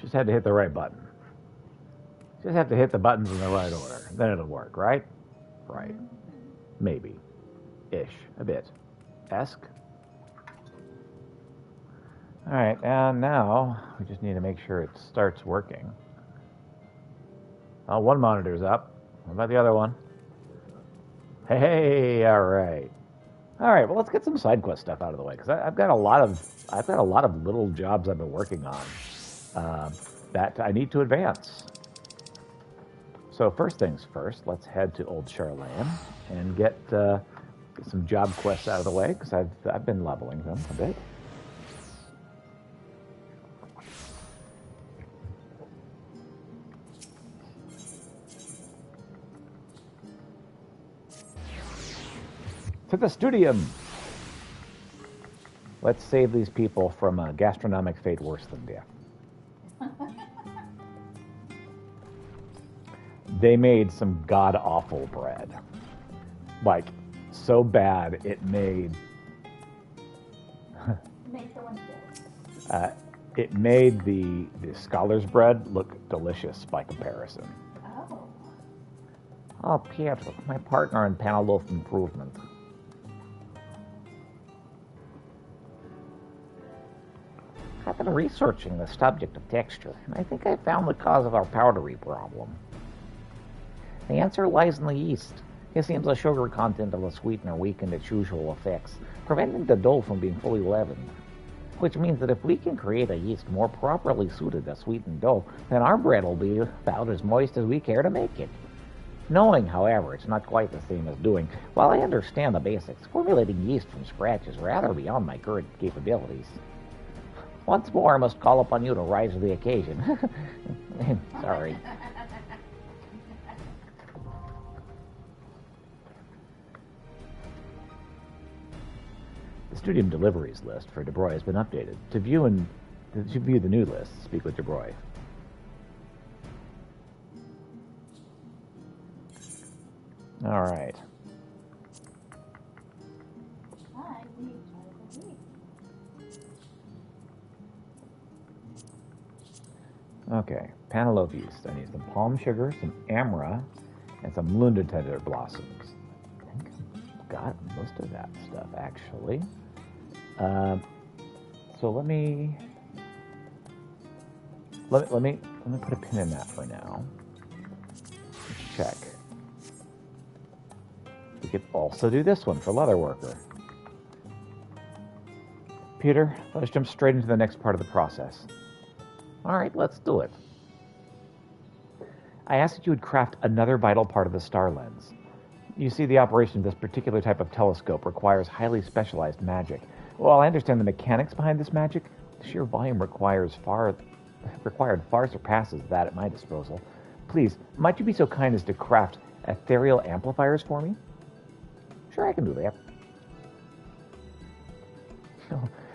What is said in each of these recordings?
Just had to hit the right button. Just have to hit the buttons in the right order. Then it'll work, right? Right. Maybe. Ish. A bit. Esque. Alright, and now we just need to make sure it starts working. Oh, one monitor's up. What about the other one? Hey, alright. Alright, well let's get some side quest stuff out of the way, because I've got a lot of little jobs I've been working on that I need to advance. So first things first, let's head to Old Charlane and get some job quests out of the way, because I've been leveling them a bit. To the studium! Let's save these people from a gastronomic fate worse than death. They made some god-awful bread. Like, so bad it made... it made the scholar's bread look delicious by comparison. Oh. Oh, Pietro, my partner in Panaloaf Improvement. I've been researching the subject of texture, and I think I found the cause of our powdery problem. The answer lies in the yeast. It seems the sugar content of the sweetener weakened its usual effects, preventing the dough from being fully leavened. Which means that if we can create a yeast more properly suited to sweeten dough, then our bread will be about as moist as we care to make it. Knowing, however, it's not quite the same as doing, while I understand the basics, formulating yeast from scratch is rather beyond my current capabilities. Once more, I must call upon you to rise to the occasion. Sorry. The studium deliveries list for DeBroy has been updated. To view the new list, speak with DeBroy. All right. Okay, Panaloaf yeast. I need some palm sugar, some amra, and some luna tender blossoms. I think I've got most of that stuff, actually. So let me put a pin in that for now. Let's check. We could also do this one for leatherworker. Peter, let's jump straight into the next part of the process. All right, let's do it. I asked that you would craft another vital part of the star lens. You see, the operation of this particular type of telescope requires highly specialized magic. While I understand the mechanics behind this magic, the sheer volume required far surpasses that at my disposal. Please, might you be so kind as to craft ethereal amplifiers for me? Sure, I can do that.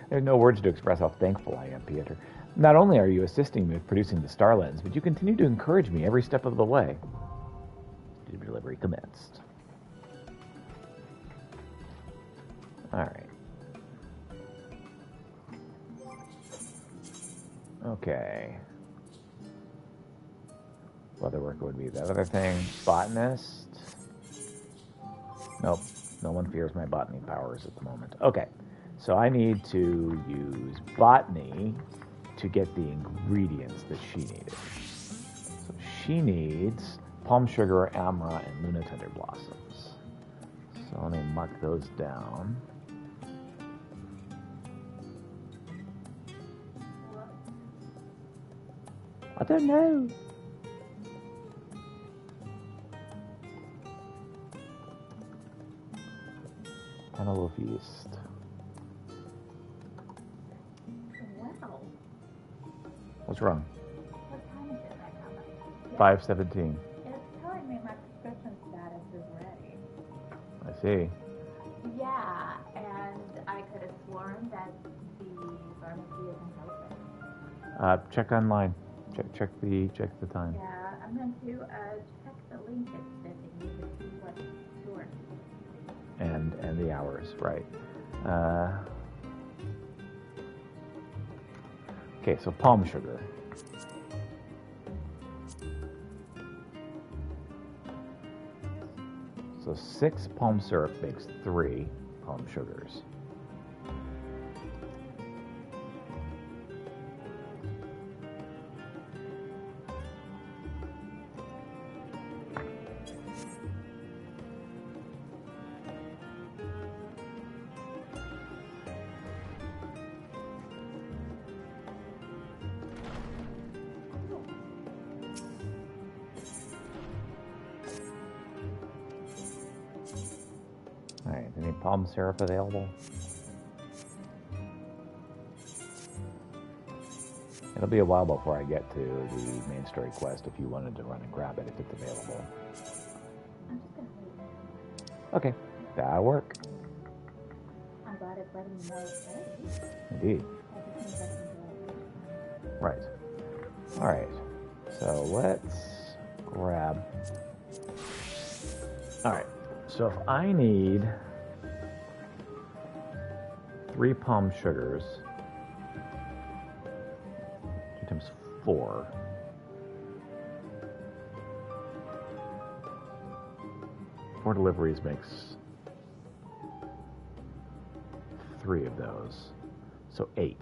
There's no words to express how thankful I am, Pieter. Not only are you assisting me with producing the star lens, but you continue to encourage me every step of the way. Delivery commenced. All right. Okay. Leatherworker would be the other thing. Botanist. Nope. No one fears my botany powers at the moment. Okay. So I need to use botany to get the ingredients that she needed. So she needs palm sugar, amra, and luna tender blossoms. So let me mark those down. I don't know. Panaloaf yeast. Wow. What's wrong? What time is it right now? 5:17. It's telling me my prescription status is ready. I see. Yeah, and I could have sworn that the pharmacy isn't open. Check online. Check the time. Yeah, I'm going to check the link it's sending me to see what store. And the hours, right. Okay, so palm sugar. So 6 palm syrup makes 3 palm sugars. Alright, any palm syrup available? It'll be a while before I get to the main story quest if you wanted to run and grab it if it's available. I'm just gonna wait. Okay, that'll work. I'm glad it's letting me know it's ready. Indeed. I just need to do it. Right. Alright, so let's grab... Alright, so if I need 3 palm sugars, 2 times 4, four deliveries makes 3 of those, so 8.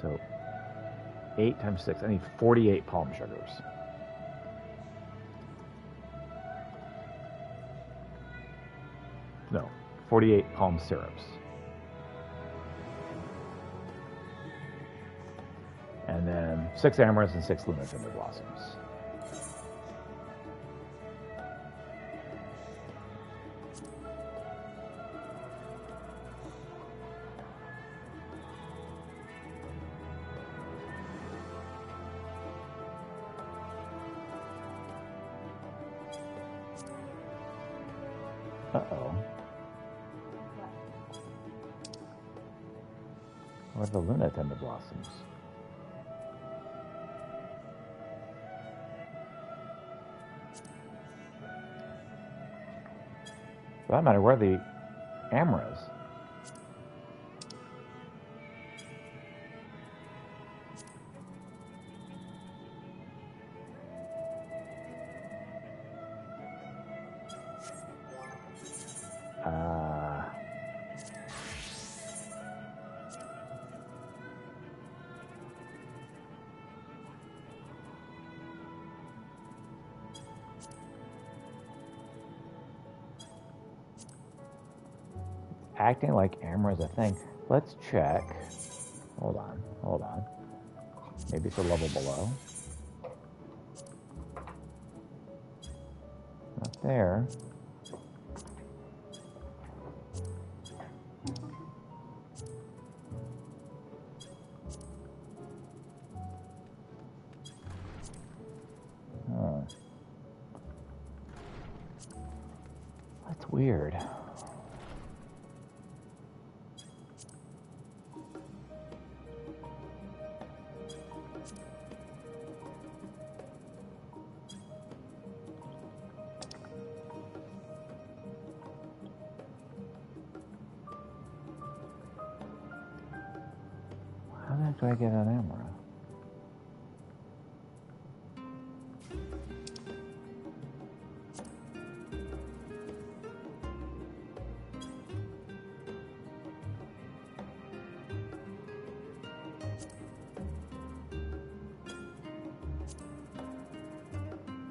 So 8 times 6, I need 48 palm sugars. No, 48 palm syrups. And then 6 amaranths and 6 lunar tender blossoms. Uh-oh. What are the lunar tender blossoms? For that matter, where are the amaras? Acting like Amra is a thing. Let's check. Hold on. Maybe it's a level below. Not there. Oh. That's weird. How the heck do I get an Amra?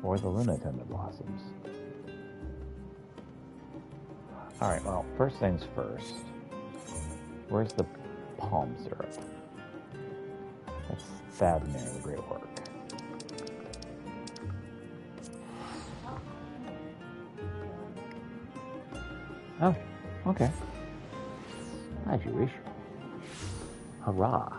Or the lunar tender blossoms. Alright, well, first things first. Where's the palm syrup? That's that near the great work. Oh, okay. As you wish. Hurrah.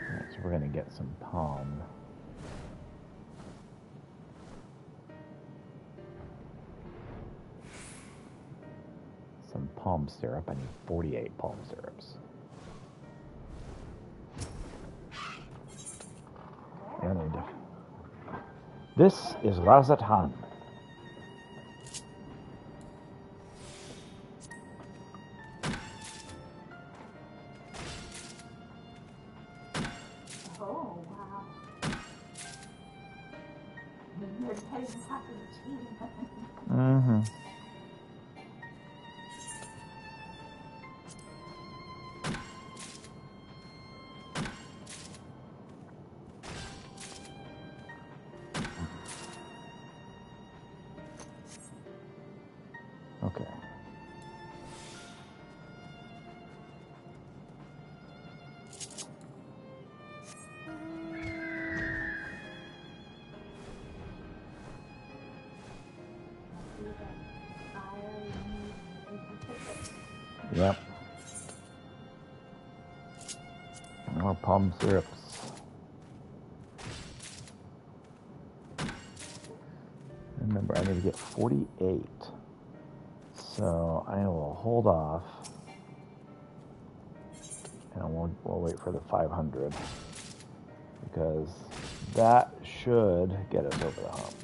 Alright, so we're going to get some palm. Some palm syrup. I need 48 palm syrups. And this is Razatan. Oh, wow. Everybody's talking cheating. Mm-hmm. Okay. Yep. More palm syrups. Remember, I need to get 48. So I will hold off. And we'll wait for the 500. Because that should get us over the hump.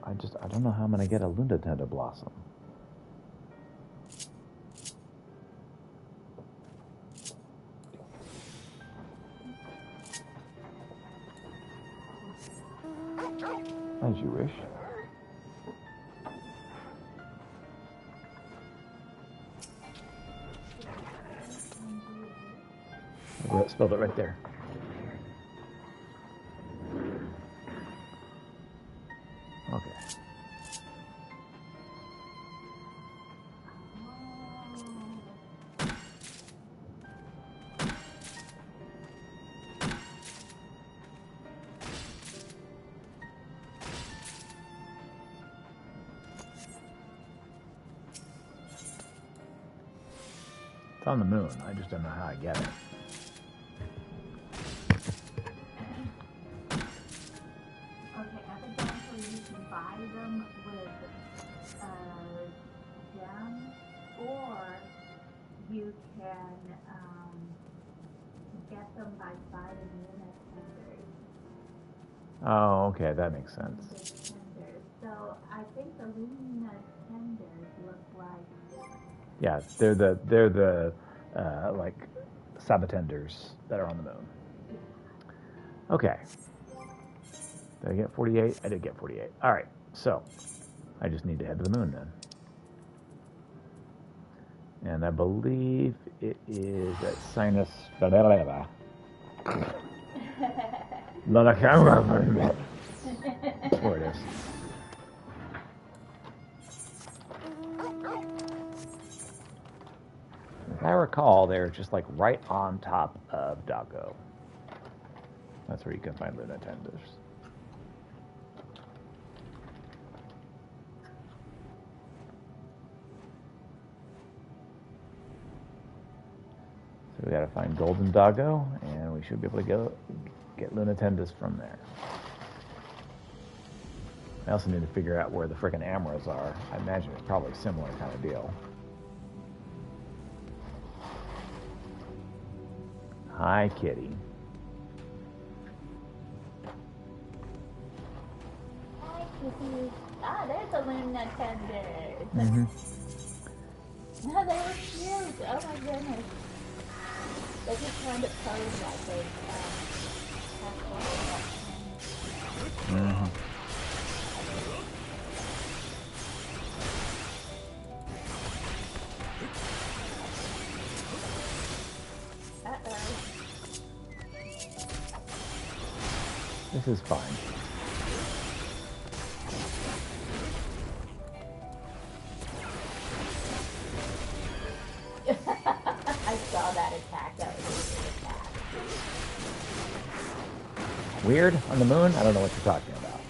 I don't know how I'm going to get a Lunatenda Blossom. As you wish. I spelled it right there. Okay. It's on the moon. I just don't know how I get it. Okay, evidently you can buy them with gems, or you can get them by buying unit tenders. Oh, okay, that makes sense. Tenders. So I think the Luna tenders look like. Yeah, they're the like sabotenders that are on the moon. Okay. Did I get 48? I did get 48. All right, so I just need to head to the moon then. And I believe it is at Sinus. Where it is. If I recall, they're just like right on top of Dago. That's where you can find Lunatenders. So we gotta find Golden Dago, and we should be able to get Lunatenders from there. I also need to figure out where the frickin' Amras are. I imagine it's probably a similar kind of deal. Hi, kitty. Hi, kitty. Ah, there's a Luna tender. Mm-hmm. No, they were cute. Oh my goodness. They just trying to pose like they Mm-hmm. This is fine. I saw that attack. That was a good attack. Weird on the moon? I don't know what you're talking about.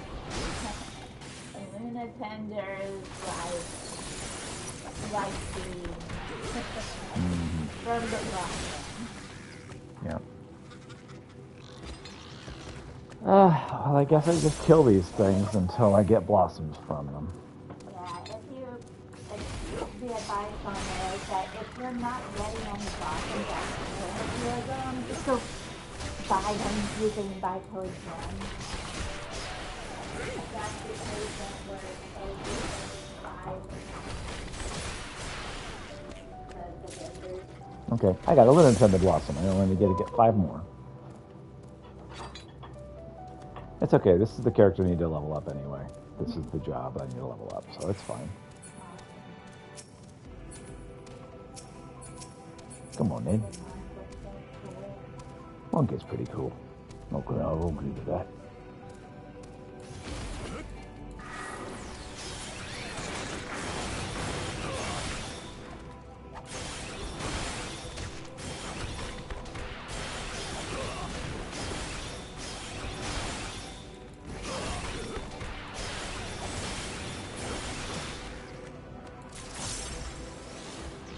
The Luna tenders like the from the blossom. Yeah. Well, I guess I just kill these things until I get blossoms from them. Yeah, the advice on there is that if you're not getting any blossoms after just go buy them using buy code 1. That's the agent where it's buy the vendors. Okay, I got a Lunar Tender Blossom. I only need to get 5 more. It's okay. This is the character I need to level up anyway. This is the job I need to level up, so it's fine. Come on, Ned. Monkey's pretty cool. Okay, I'll agree with that.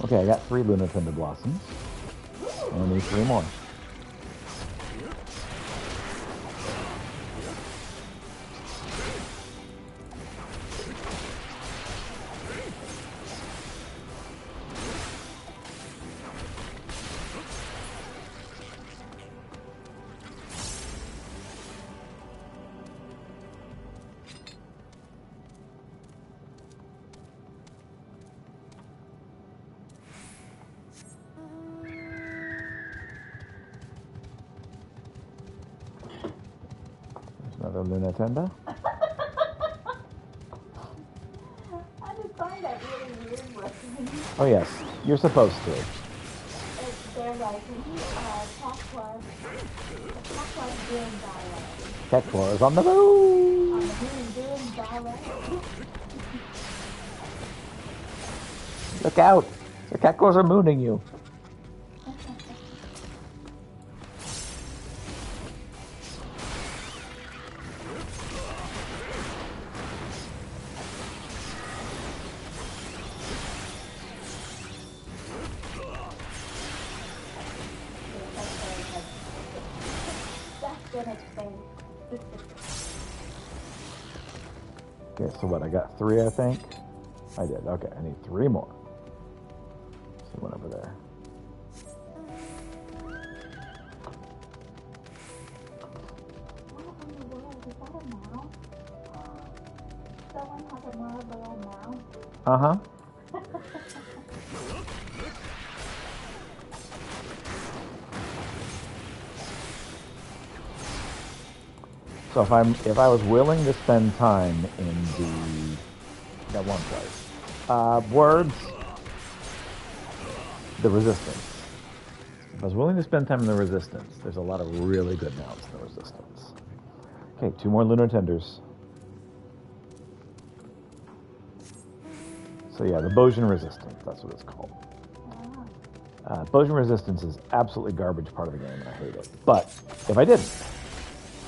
Okay, I got 3 Lunar Tender Blossoms. I need 3 more. Another Lunar Tender. I just find that really weird looking. Oh yes, you're supposed to. They're like, Pactwa doing ballet. Pactwa is on the moon. On the moon doing ballet. Look out! The Cactuars are mooning you. Okay, so what? I got 3, I think. I did. Okay, I need 3 more. See one over there. What in the world? Is that a mouse? Someone has a marble mouse? Uh-huh. So if I was willing to spend time in that one place, words, the Resistance. If I was willing to spend time in the Resistance, there's a lot of really good mounts in the Resistance. Okay, 2 more Lunar Tenders. So yeah, the Bosian Resistance, that's what it's called. Bosian Resistance is absolutely garbage part of the game, and I hate it. But if I didn't,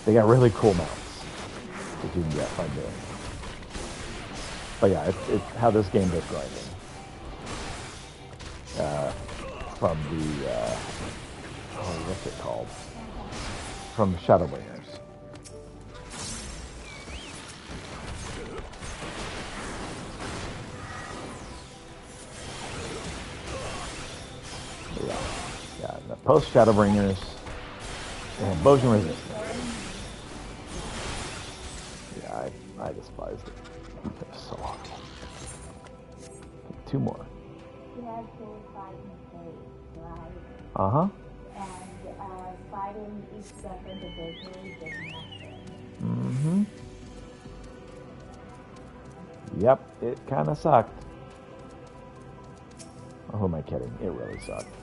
they got really cool mounts that you can get by doing it. But yeah, it's how this game does grinding. From the, what's it called? From the Shadowbringers. Yeah, the post-Shadowbringers and Bosian Resistance. Yeah, I despise it. It's so awful. 2 more. You have to fight in phase, right? Uh-huh. And fighting each step individually did nothing. Mm-hmm. Yep, it kind of sucked. Oh, who am I kidding? It really sucked.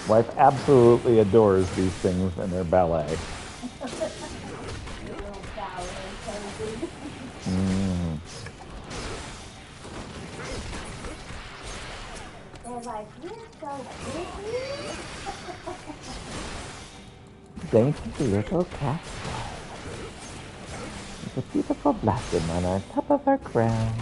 Wife absolutely adores these things and their ballet. Mm. They're like, you're so pretty. Dainty little cat. With a beautiful blossom on our top of our crown.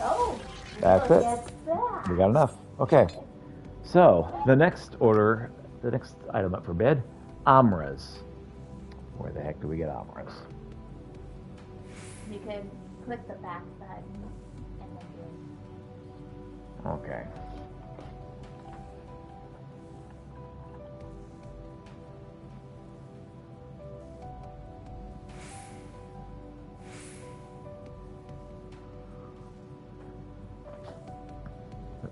Oh, That's it. that. We got enough. Okay. So, the next item up for bid, Amras. Where the heck do we get Amras? You can click the back button and then do. Okay.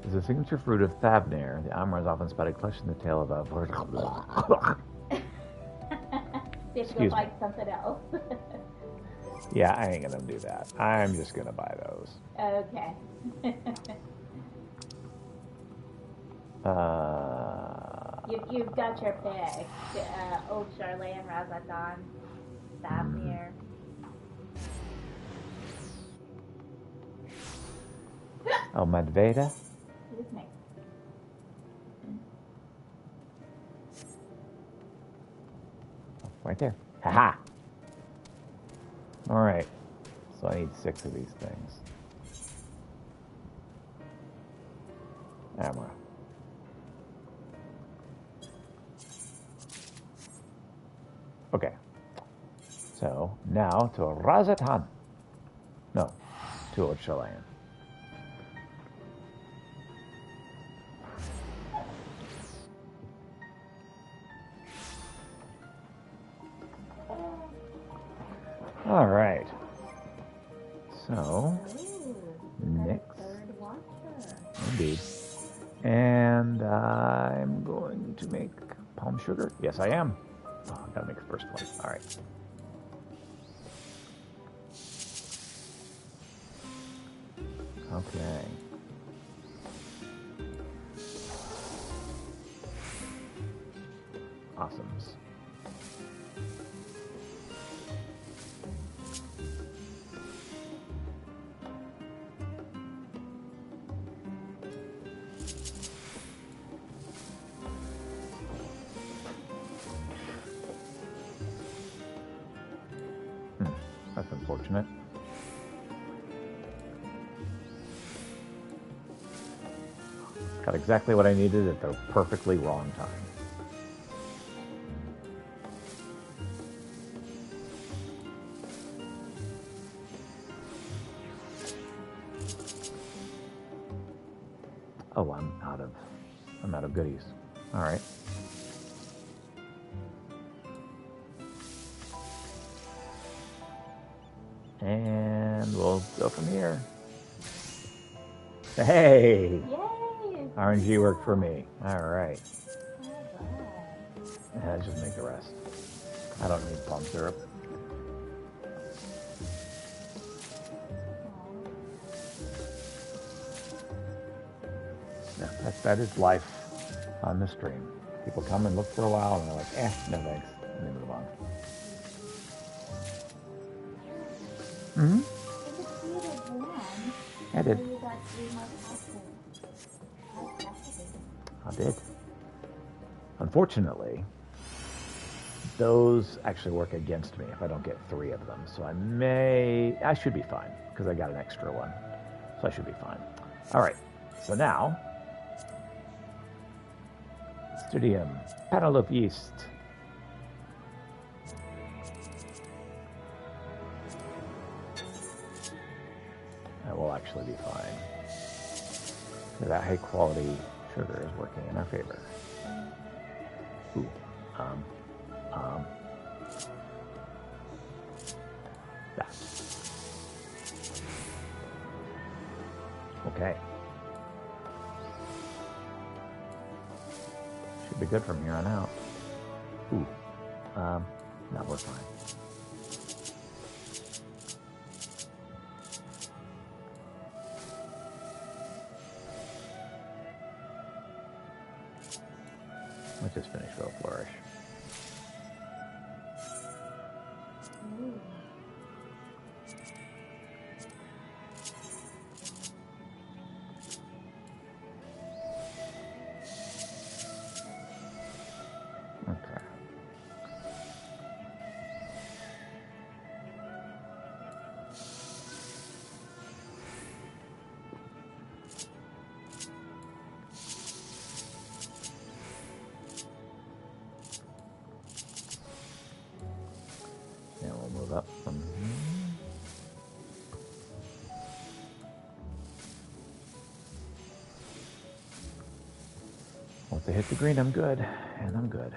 Is a signature fruit of Thavnir. The Amra is often spotted clutching the tail of a... If you go find something else. Yeah, I ain't gonna do that. I'm just gonna buy those. Okay. You've got your pick. Old Charlene, Razadon, Thavnir. Oh, Madveda? Excuse me. Right there. Haha! Alright. So I need 6 of these things. Amra. Okay. So, now to Razatan. No, to Old Charlene. All right. So, next. Third watcher. Indeed. And I'm going to make palm sugar. Yes, I am. Oh, I gotta make the first one. All right. Okay. Awesomes. That's unfortunate. Got exactly what I needed at the perfectly wrong time. Oh, I'm out of goodies. All right. And we'll go from here. Hey! Yay! RNG worked for me. All right. Oh, Yeah, just make the rest. I don't need palm syrup. Yeah, that is life on the stream. People come and look for a while and they're like, no thanks. And they move on. Mm-hmm. I did. You got 3 more passes. I did. Unfortunately, those actually work against me if I don't get 3 of them. So I should be fine because I got an extra one. So I should be fine. All right. So now, Studium, Panel of Yeast. That will actually be fine. So that high quality sugar is working in our favor. Ooh. That. Okay. Should be good from here on out. Ooh. No, we're fine. Let's just finish with a flourish. Okay. up from here. Once I hit the green, I'm good, and I'm good.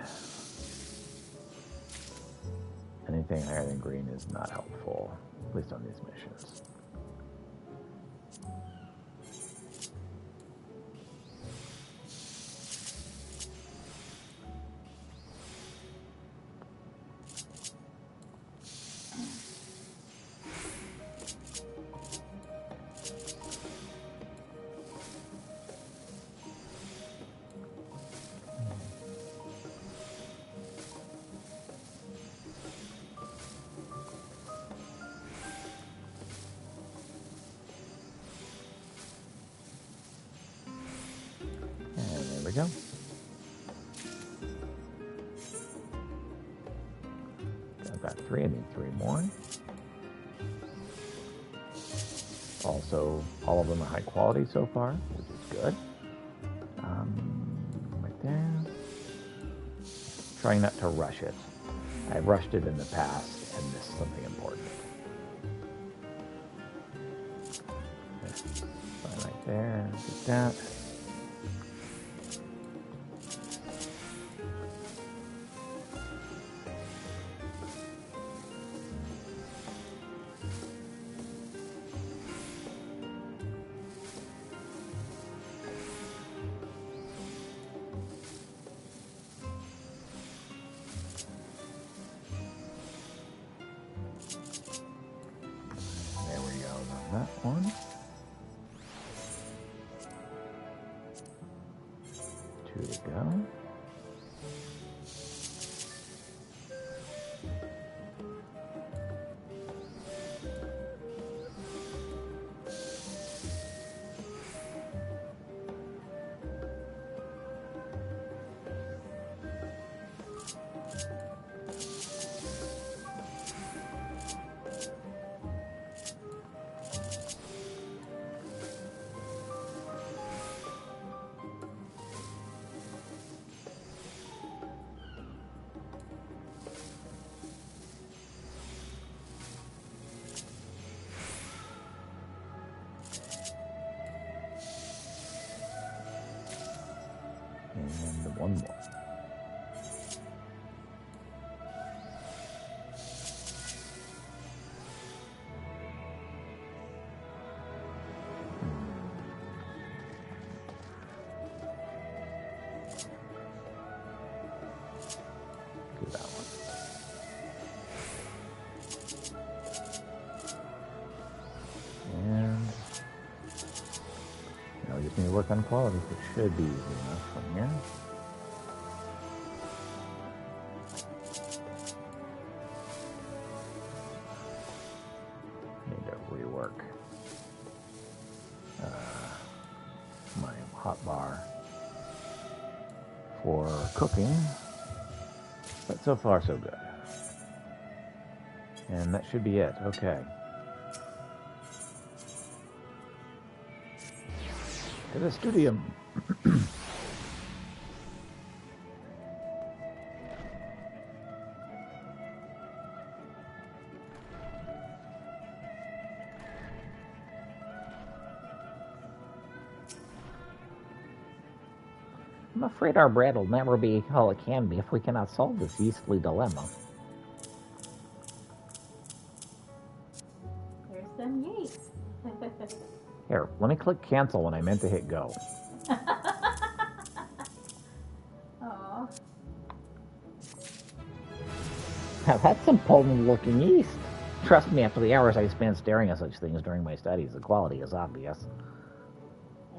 Anything higher than green is not helpful, at least on these missions. There we go. I've got 3, I need 3 more. Also, all of them are high quality so far, which is good. Right there. Trying not to rush it. I've rushed it in the past and missed something important. Right there, get that. That one. 2 to go. And 1 more. Do that one. And now we just need to work on quality, which should be easy enough from here. Need to rework my hot bar for cooking, but so far so good. And that should be it. Okay. To the studio. I'm afraid our bread will never be all it can be if we cannot solve this yeastly dilemma. There's some yeast. Here, let me click cancel when I meant to hit go. Oh. Now that's some potent-looking yeast. Trust me, after the hours I spent staring at such things during my studies, the quality is obvious.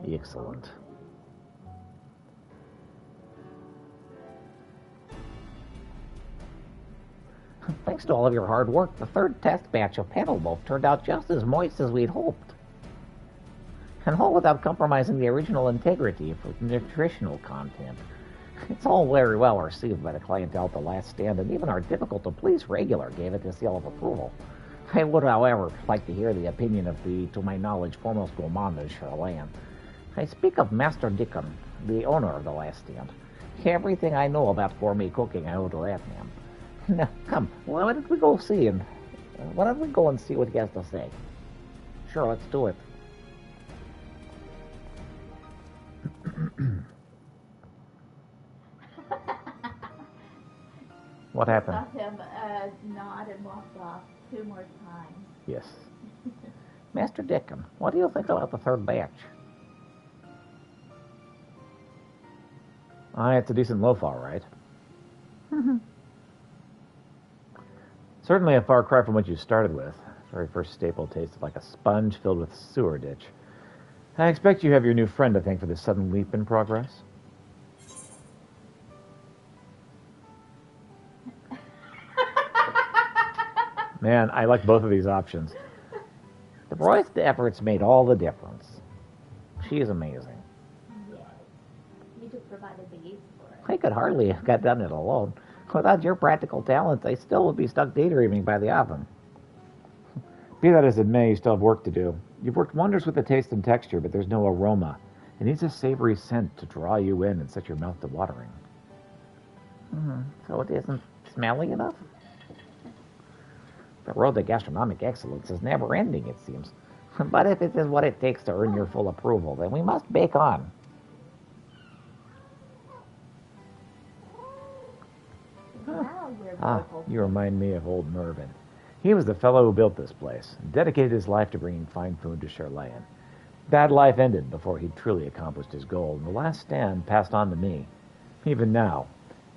Excellent. Thanks to all of your hard work, the third test batch of panel loaf turned out just as moist as we'd hoped. And all without compromising the original integrity of the nutritional content. It's all very well received by the clientele at the last stand, and even our difficult-to-please regular gave it the seal of approval. I would, however, like to hear the opinion of the, to my knowledge, foremost gourmand in Charlayan. I speak of Master Dickon, the owner of the last stand. Everything I know about gourmet cooking I owe to that man. Now, come, why don't we go see and Why don't we go and see what he has to say? Sure, let's do it. What happened? Saw him nod and walked off 2 more times. Yes. Master Dickin, what do you think about the third batch? It's a decent loaf, all right. Certainly a far cry from what you started with. Very first staple tasted like a sponge filled with sewer ditch. I expect you have your new friend to thank for this sudden leap in progress. Man, I like both of these options. The boy's efforts made all the difference. She is amazing. Yes. You just provided the yeast for it. I could hardly have got done it alone. Without your practical talents, I still would be stuck daydreaming by the oven. Be that as it may, you still have work to do. You've worked wonders with the taste and texture, but there's no aroma. It needs a savory scent to draw you in and set your mouth to watering. So it isn't smelly enough? The road to gastronomic excellence is never ending, it seems. But if it is what it takes to earn your full approval, then we must bake on. Now you're vocal. You remind me of old Mervyn. He was the fellow who built this place, and dedicated his life to bringing fine food to Charlayan. That life ended before he'd truly accomplished his goal, and the last stand passed on to me. Even now,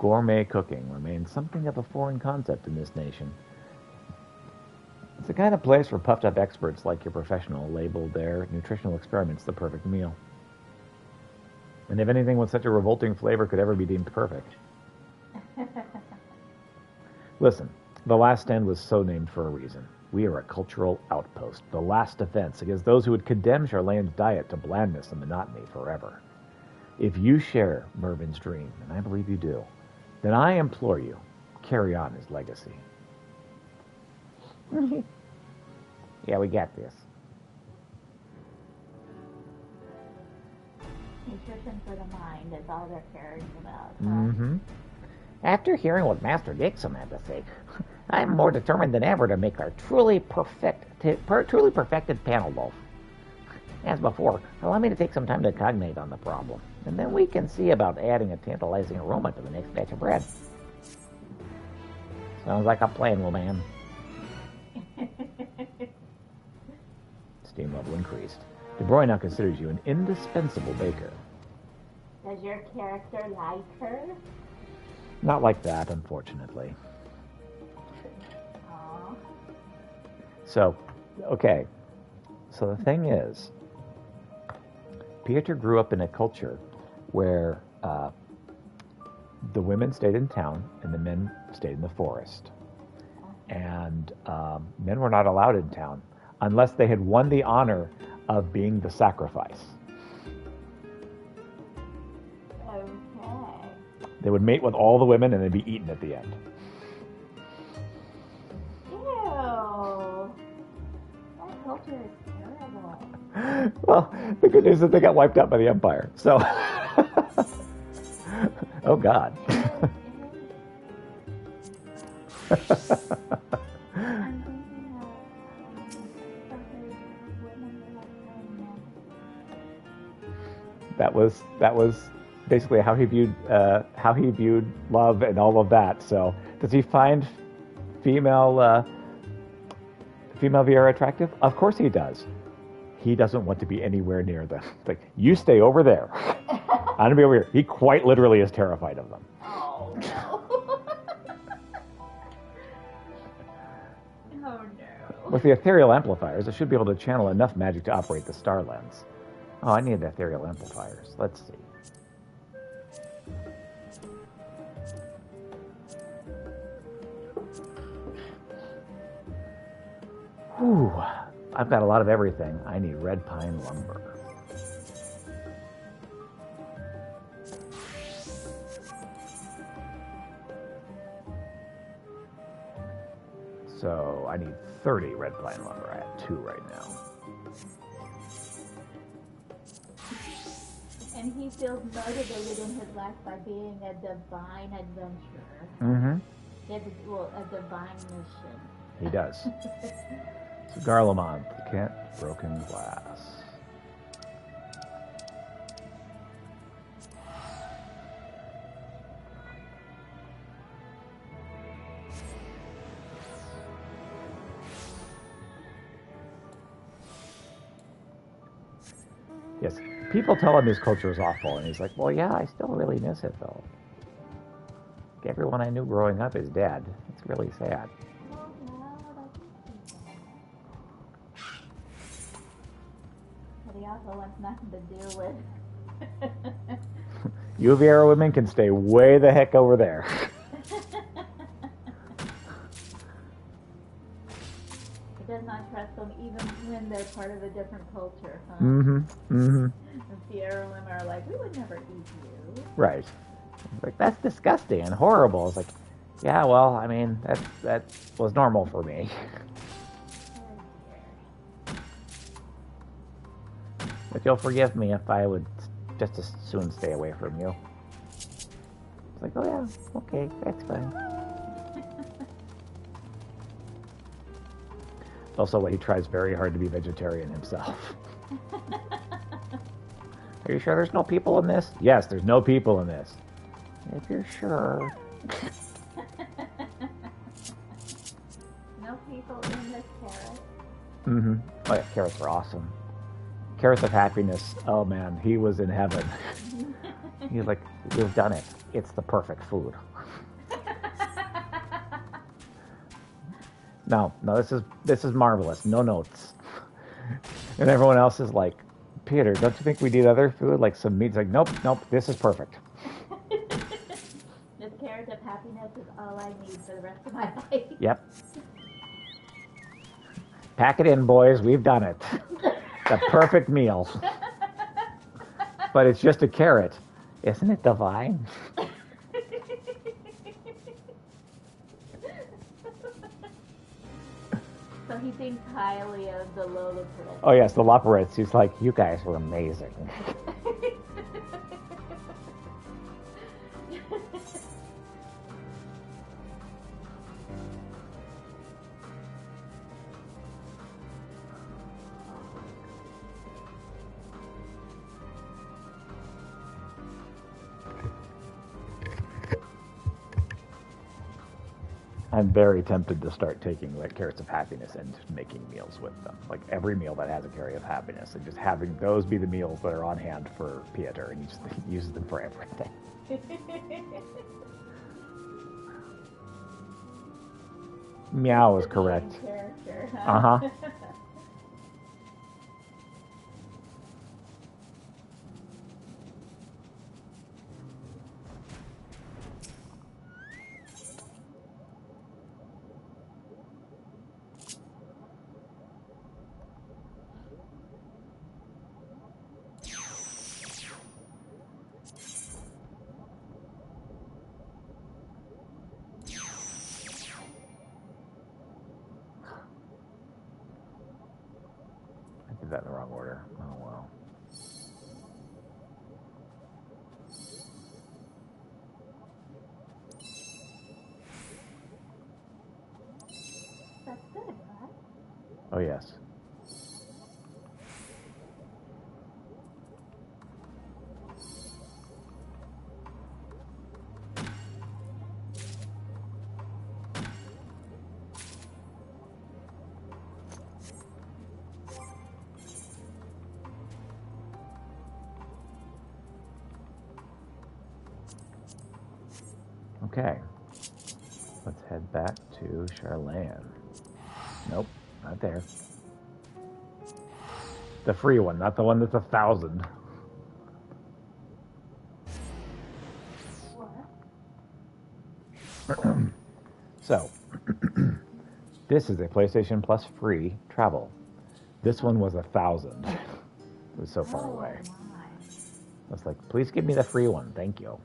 gourmet cooking remains something of a foreign concept in this nation. It's the kind of place where puffed-up experts like your professional label their nutritional experiments the perfect meal. And if anything with such a revolting flavor could ever be deemed perfect. Listen, the last stand was so named for a reason. We are a cultural outpost, the last defense against those who would condemn Charlayan's diet to blandness and monotony forever. If you share Mervyn's dream, and I believe you do, then I implore you, carry on his legacy. Yeah, we got this. Nutrition for the mind is all they're caring about. Mm-hmm. After hearing what Master Dixon had to say, I'm more determined than ever to make our truly perfected panel loaf. As before, allow me to take some time to cognate on the problem, and then we can see about adding a tantalizing aroma to the next batch of bread. Sounds like a plan, little man. Steam level increased. DeBroy now considers you an indispensable baker. Does your character like her? Not like that, unfortunately. Aww. So, okay. So the thing is, Piotr grew up in a culture where the women stayed in town and the men stayed in the forest. And men were not allowed in town unless they had won the honor of being the sacrifice. Okay. They would mate with all the women and they'd be eaten at the end. Ew. That culture is terrible. Well, the good news is that they got wiped out by the Empire. So, oh God. I'm thinking of something women were like That was basically how he viewed love and all of that. So, does he find female Viera attractive? Of course he does. He doesn't want to be anywhere near them. Like, you stay over there. I'm gonna be over here. He quite literally is terrified of them. Oh no. Oh no. With the ethereal amplifiers, I should be able to channel enough magic to operate the star lens. Oh, I need the ethereal amplifiers. Let's see. Whew. I've got a lot of everything. I need red pine lumber. So I need 30 red pine lumber. I have 2 right now. And he feels motivated in his life by being a divine adventurer. Mm-hmm. He has a divine mission. He does. So Garlemont, can't broken glass. Yes, people tell him his culture is awful, and he's like, well, yeah, I still really miss it, though. Everyone I knew growing up is dead. It's really sad. Well, no, that can see that. But he also wants nothing to do with. UV women can stay way the heck over there. He does not trust them even when they're part of a different culture, huh? Mm-hmm. Mm-hmm. The Sierra women are like, we would never eat you. Right. Like, that's disgusting and horrible. It's like, yeah, well, I mean, that was normal for me. But you'll forgive me if I would just as soon stay away from you. It's like, oh yeah, okay, that's fine. Also, he tries very hard to be vegetarian himself. Are you sure there's no people in this? Yes, there's no people in this. If you're sure. No people in this carrot. Mm-hmm. Oh yeah, carrots are awesome. Carrot of happiness. Oh man, he was in heaven. He's like, you've done it. It's the perfect food. No, this is marvelous. No notes. And everyone else is like, Peter, don't you think we need other food, like some meat? It's like, nope, this is perfect. This carrot of happiness is all I need for the rest of my life. Yep. Pack it in, boys. We've done it. The perfect meal. But it's just a carrot. Isn't it divine? So he thinks highly of the Lola Prince. Oh yes, the Loporits. He's like, you guys were amazing. I'm very tempted to start taking like carrots of happiness and just making meals with them. Like every meal that has a carrot of happiness, and just having those be the meals that are on hand for Pieter, and he just uses them for everything. Meow is correct. Uh-huh. I did that in the wrong order. Oh wow. That's good, right? Oh yes. Okay. Let's head back to Charlene. Nope, not there. The free one, not the one that's 1,000. So, this is a PlayStation Plus free travel. This one was 1,000. It was so far away. My. I was like, please give me the free one. Thank you.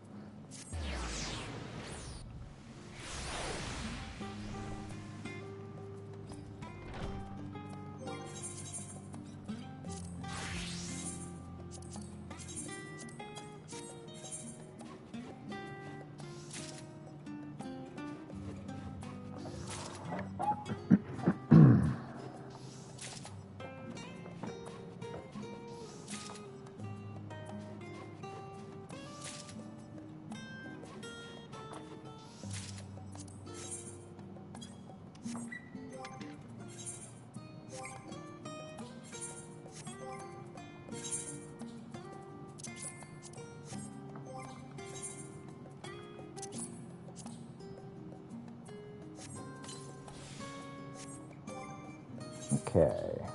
Okay.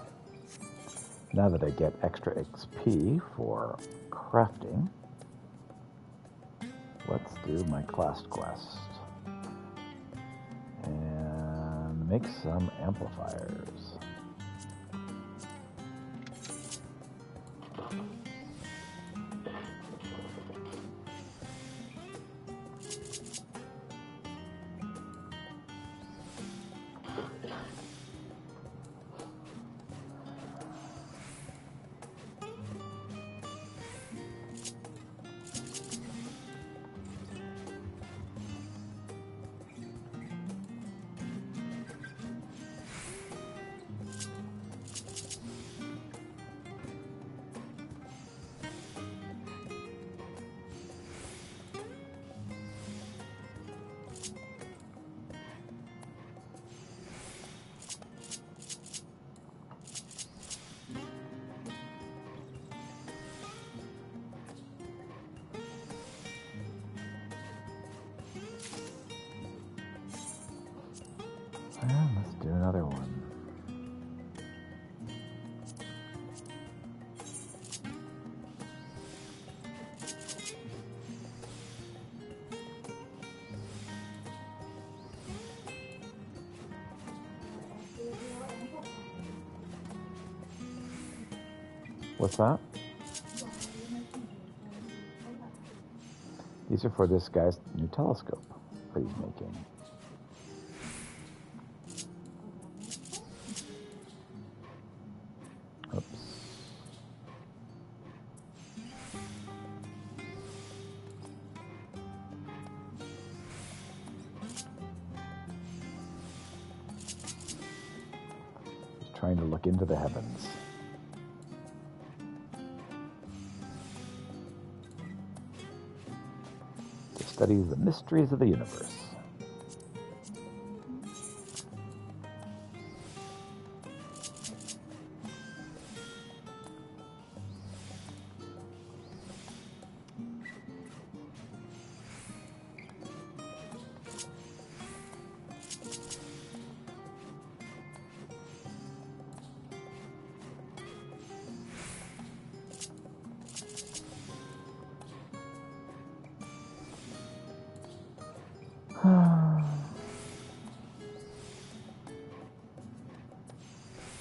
Now that I get extra XP for crafting, let's do my class quest. And make some amplifiers. Well, let's do another one. What's that? These are for this guy's new telescope that he's making. Oops. He's trying to look into the heavens. To study the mysteries of the universe.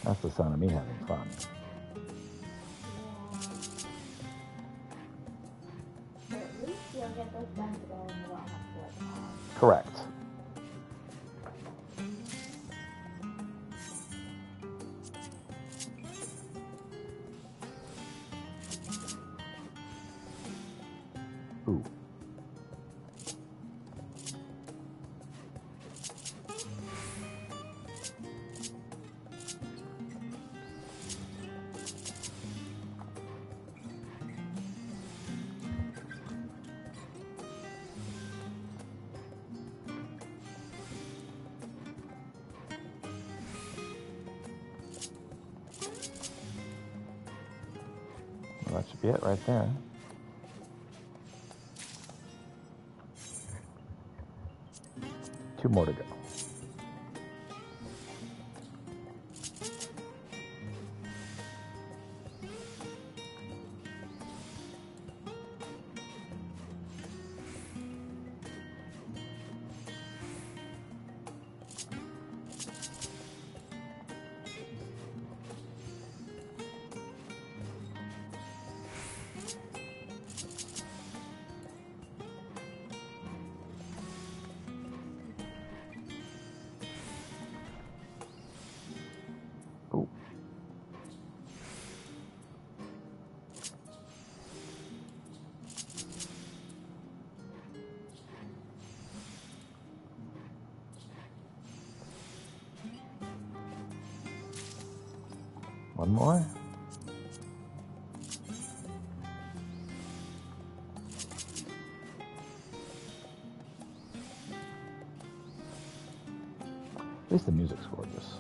That's the sound of me having fun. So at least you'll get those done today and you don't have to work tomorrow. Correct. Ooh. Well, that should be it right there. Two more to go. Ooh. One more. At least the music's gorgeous.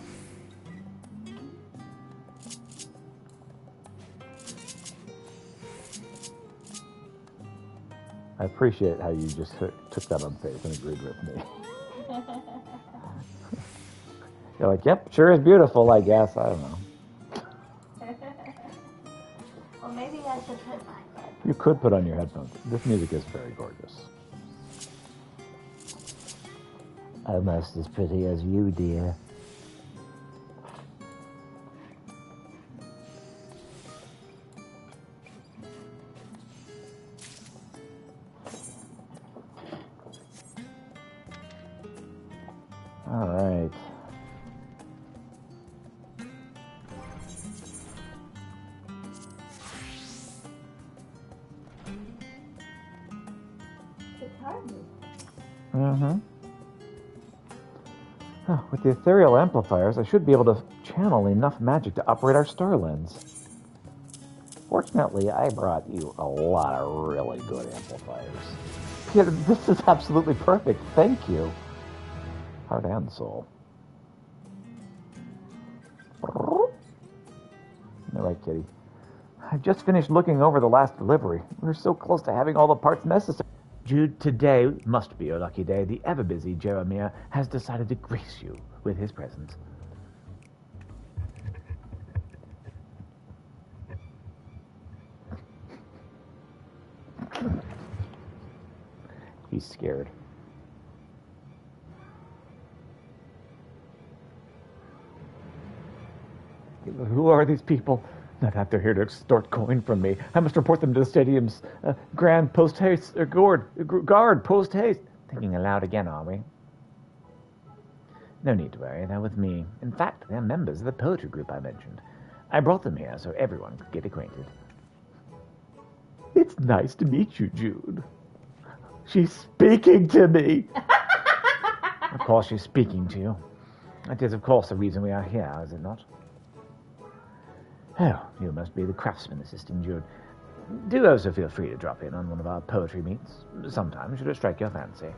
I appreciate how you just took that on faith and agreed with me. You're like, yep, sure is beautiful, I guess. I don't know. Well, maybe I should put my head. You could put on your headphones. This music is very gorgeous. Almost as pretty as you, dear. All right. It's hard. Mm-hmm. With the ethereal amplifiers, I should be able to channel enough magic to operate our star lens. Fortunately, I brought you a lot of really good amplifiers. Peter, this is absolutely perfect. Thank you. Heart and soul. All right, Kitty. I've just finished looking over the last delivery. We're so close to having all the parts necessary. Jude, today must be your lucky day. The ever-busy Jeremiah has decided to grace you with his presence. He's scared. Who are these people? Not that they're here to extort coin from me. I must report them to the stadium's grand post haste, guard post haste. Thinking aloud again, are we? No need to worry, they're with me. In fact, they're members of the poetry group I mentioned. I brought them here so everyone could get acquainted. It's nice to meet you, Jude. She's speaking to me. Of course she's speaking to you. That is, of course, the reason we are here, is it not? Oh, you must be the craftsman assisting Jude. Do also feel free to drop in on one of our poetry meets. Sometime, should it strike your fancy.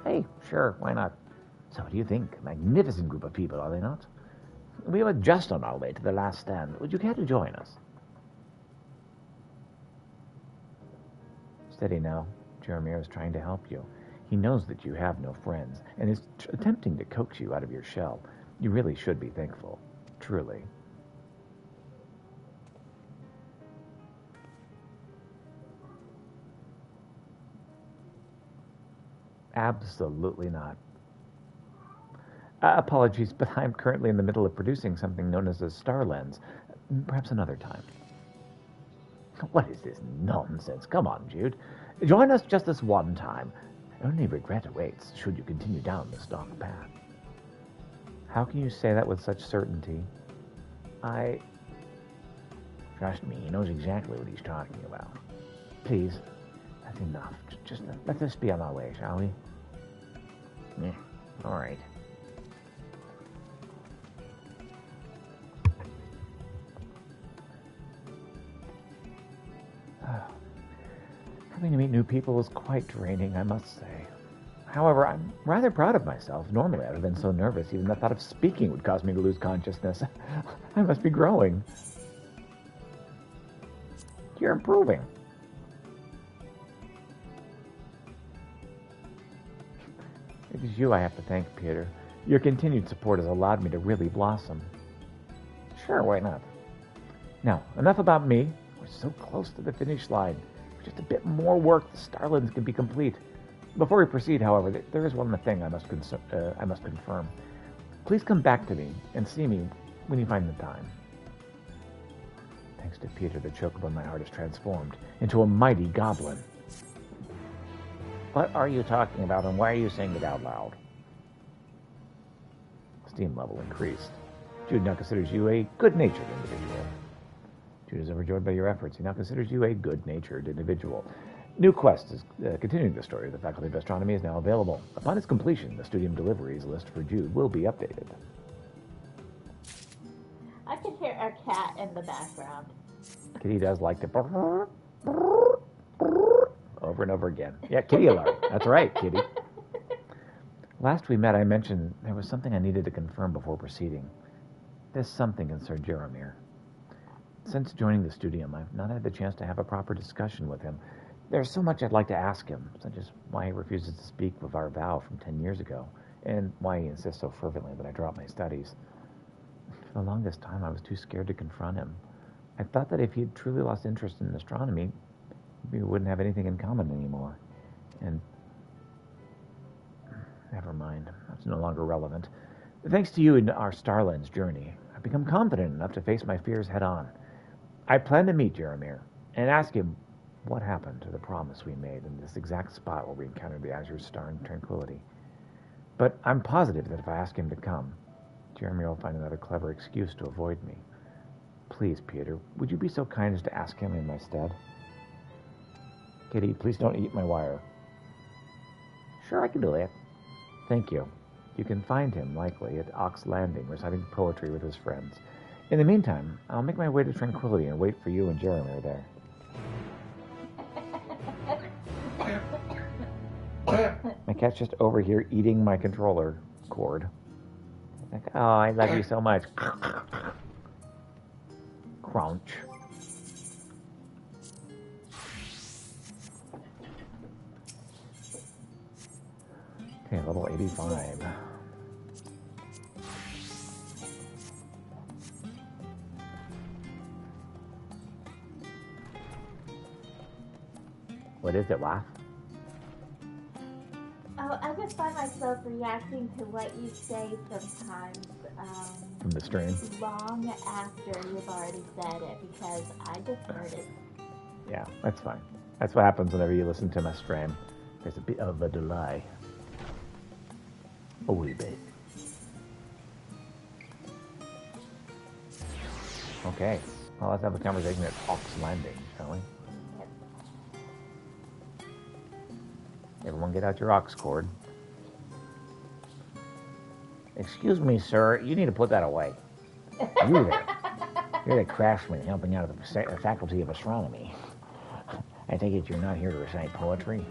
Hey, sure, why not? So what do you think? A magnificent group of people, are they not? We were just on our way to the last stand. Would you care to join us? Steady now. Jeremiah is trying to help you. He knows that you have no friends, and is attempting to coax you out of your shell. You really should be thankful. Truly. Absolutely not. Apologies, but I'm currently in the middle of producing something known as a star lens. Perhaps another time. What is this nonsense? Come on, Jude. Join us just this one time. Only regret awaits should you continue down this dark path. How can you say that with such certainty? Trust me, he knows exactly what he's talking about. Please, that's enough. Just let us be on our way, shall we? Yeah, all right. Having to meet new people is quite draining, I must say. However, I'm rather proud of myself. Normally, I'd have been so nervous, even the thought of speaking would cause me to lose consciousness. I must be growing. You're improving. It is you I have to thank, Peter. Your continued support has allowed me to really blossom. Sure, why not? Now, enough about me. We're so close to the finish line. With just a bit more work, the Starlands can be complete. Before we proceed, however, there is one more thing I must confirm. Please come back to me and see me when you find the time. Thanks to Peter, the chocobo in my heart is transformed into a mighty goblin. What are you talking about, and why are you saying it out loud? Steam level increased. Jude now considers you a good-natured individual. Jude is overjoyed by your efforts. He now considers you a good-natured individual. New quest is continuing the story of the Faculty of Astronomy is now available. Upon its completion, the studium deliveries list for Jude will be updated. I can hear a cat in the background. Kitty does like to over and over again. Yeah, kitty alarm. That's right, kitty. Last we met, I mentioned there was something I needed to confirm before proceeding. This something concerned Jeremiah. Since joining the studium, I've not had the chance to have a proper discussion with him. There's so much I'd like to ask him, such as why he refuses to speak of our vow from 10 years ago, and why he insists so fervently that I drop my studies. For the longest time, I was too scared to confront him. I thought that if he had truly lost interest in astronomy, we wouldn't have anything in common anymore. And never mind, that's no longer relevant. Thanks to you and our Starlands journey, I've become confident enough to face my fears head on. I plan to meet Jeremir and ask him what happened to the promise we made in this exact spot where we encountered the Azure Star in Tranquility. But I'm positive that if I ask him to come, Jeremy will find another clever excuse to avoid me. Please, Peter, would you be so kind as to ask him in my stead? Kitty, please don't eat my wire. Sure, I can do that. Thank you. You can find him, likely, at Ox Landing, reciting poetry with his friends. In the meantime, I'll make my way to Tranquility and wait for you and Jeremy there. My cat's just over here eating my controller cord. Like, oh, I love you so much. Crunch. Okay, level 85. What is it, Laugh? Oh, I just find myself reacting to what you say sometimes From the stream. long after you've already said it, because I just heard it. Yeah, that's fine. That's what happens whenever you listen to my stream. There's a bit of a delay. A wee bit. Okay, well, let's have a conversation at Ox Landing, shall we? Everyone get out your ox cord. Excuse me, sir. You need to put that away. You there. You're the craftsman helping out at the Faculty of Astronomy. I take it you're not here to recite poetry?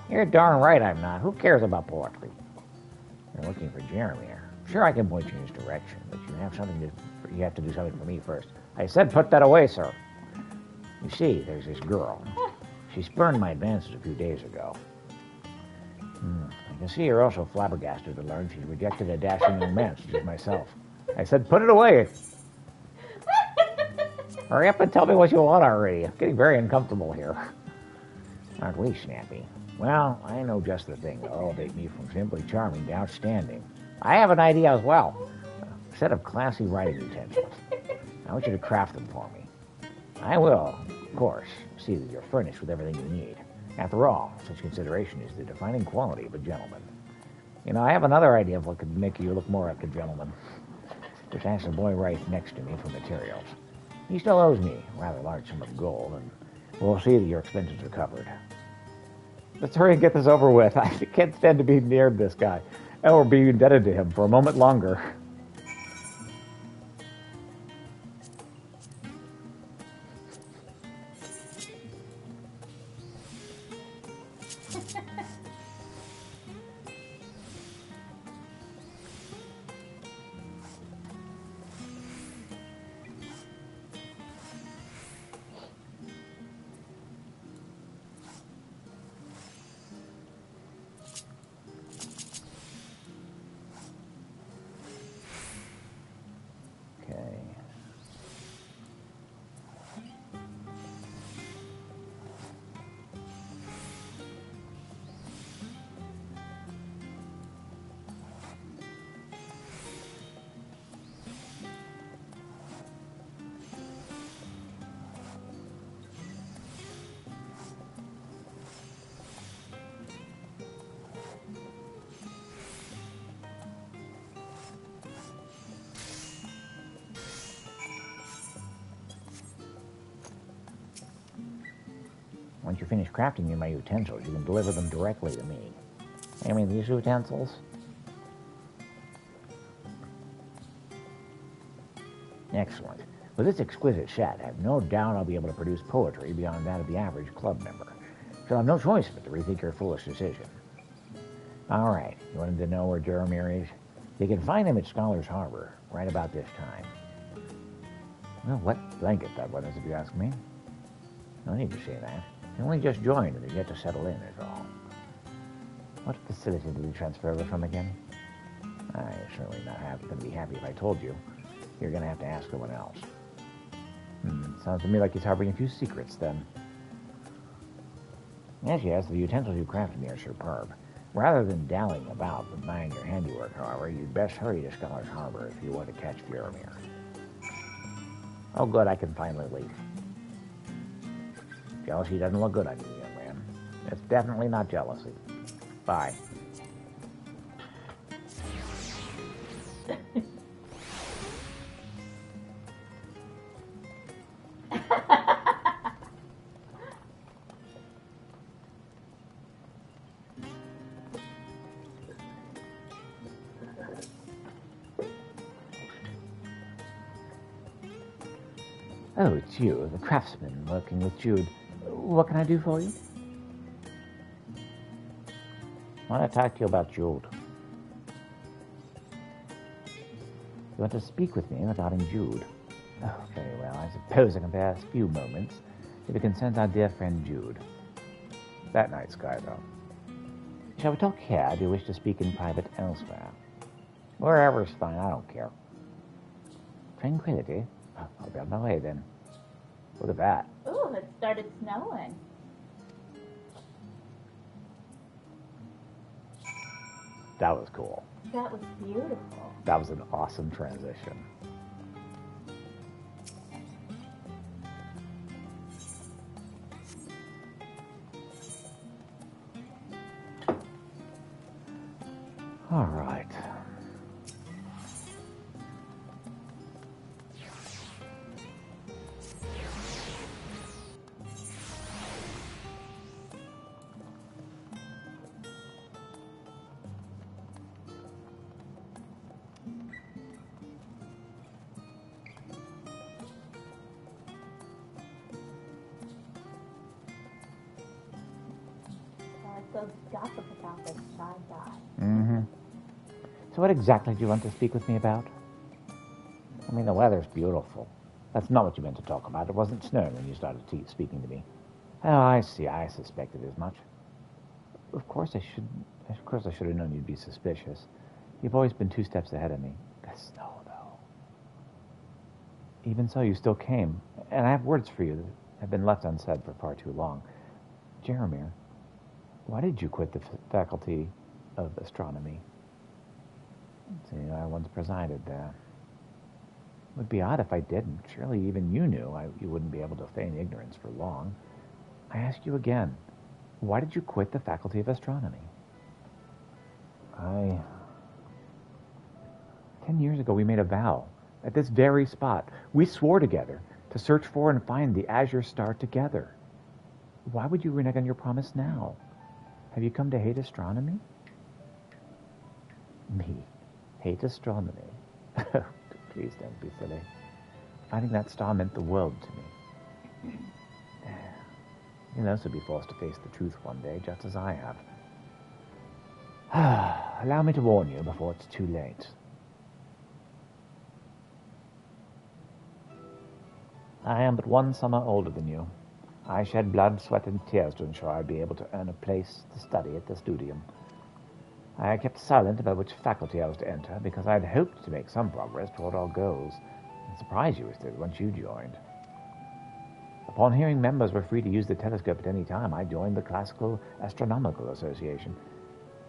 You're darn right I'm not. Who cares about poetry? You're looking for Jeremy. Sure, I can point you in his direction, but you have to do something for me first. I said put that away, sir. You see, there's this girl. She spurned my advances a few days ago. I can see you're also flabbergasted to learn she's rejected a dashing young man such as myself. I said put it away. Hurry up and tell me what you want already. I'm getting very uncomfortable here. Aren't we snappy? Well, I know just the thing to elevate me from simply charming to outstanding. I have an idea as well. A set of classy writing utensils. I want you to craft them for me. I will, of course, see that you're furnished with everything you need. After all, such consideration is the defining quality of a gentleman. You know, I have another idea of what could make you look more like a gentleman. Just ask the boy right next to me for materials. He still owes me a rather large sum of gold, and we'll see that your expenses are covered. Let's hurry and get this over with. I can't stand to be near this guy, or be indebted to him for a moment longer. Once you finish crafting me my utensils, you can deliver them directly to me. I mean, these utensils? Excellent. With this exquisite set, I have no doubt I'll be able to produce poetry beyond that of the average club member. So I have no choice but to rethink your foolish decision. All right, you wanted to know where Jeremir is? You can find him at Scholar's Harbor, right about this time. Well, what blanket that one is, if you ask me. No need to say that. He only just joined and is yet to settle in, is all. What facility did you transfer over from again? I'm certainly not going to be happy if I told you. You're going to have to ask someone else. Sounds to me like he's harboring a few secrets, then. Yes, the utensils you crafted me are superb. Rather than dallying about admiring your handiwork, however, you'd best hurry to Scholar's Harbor if you want to catch Faramir. Oh, good, I can finally leave. Jealousy doesn't look good on you, young man. It's definitely not jealousy. Bye. Oh, it's you, the craftsman working with Jude. What can I do for you? I want to talk to you about Jude. You want to speak with me regarding Jude? Oh, very well. I suppose I can pass a few moments if it concerns our dear friend Jude. That night sky, though. Shall we talk here, or do you wish to speak in private elsewhere? Wherever's fine, I don't care. Tranquility? Oh, I'll be on my way, then. Look at that. Ooh, it started snowing. That was cool. That was beautiful. That was an awesome transition. All right. So gossip about this shy guy. So what exactly do you want to speak with me about? I mean, the weather's beautiful. That's not what you meant to talk about. It wasn't snowing when you started speaking to me. Oh, I see. I suspected as much. Of course I should have known you'd be suspicious. You've always been 2 steps ahead of me. The snow, though. Even so, you still came. And I have words for you that have been left unsaid for far too long. Jeremir, why did you quit the faculty of astronomy? See, I once presided there. It would be odd if I didn't. Surely even you knew you wouldn't be able to feign ignorance for long. I ask you again, why did you quit the faculty of astronomy? 10 years ago, we made a vow. At this very spot, we swore together to search for and find the azure star together. Why would you renege on your promise now? Have you come to hate astronomy? Me? Hate astronomy? Please don't be silly. Finding that star meant the world to me. You'll also be forced to face the truth one day, just as I have. Allow me to warn you before it's too late. I am but 1 summer older than you. I shed blood, sweat, and tears to ensure I'd be able to earn a place to study at the studium. I kept silent about which faculty I was to enter because I had hoped to make some progress toward our goals and surprise you with it once you joined. Upon hearing members were free to use the telescope at any time, I joined the Classical Astronomical Association.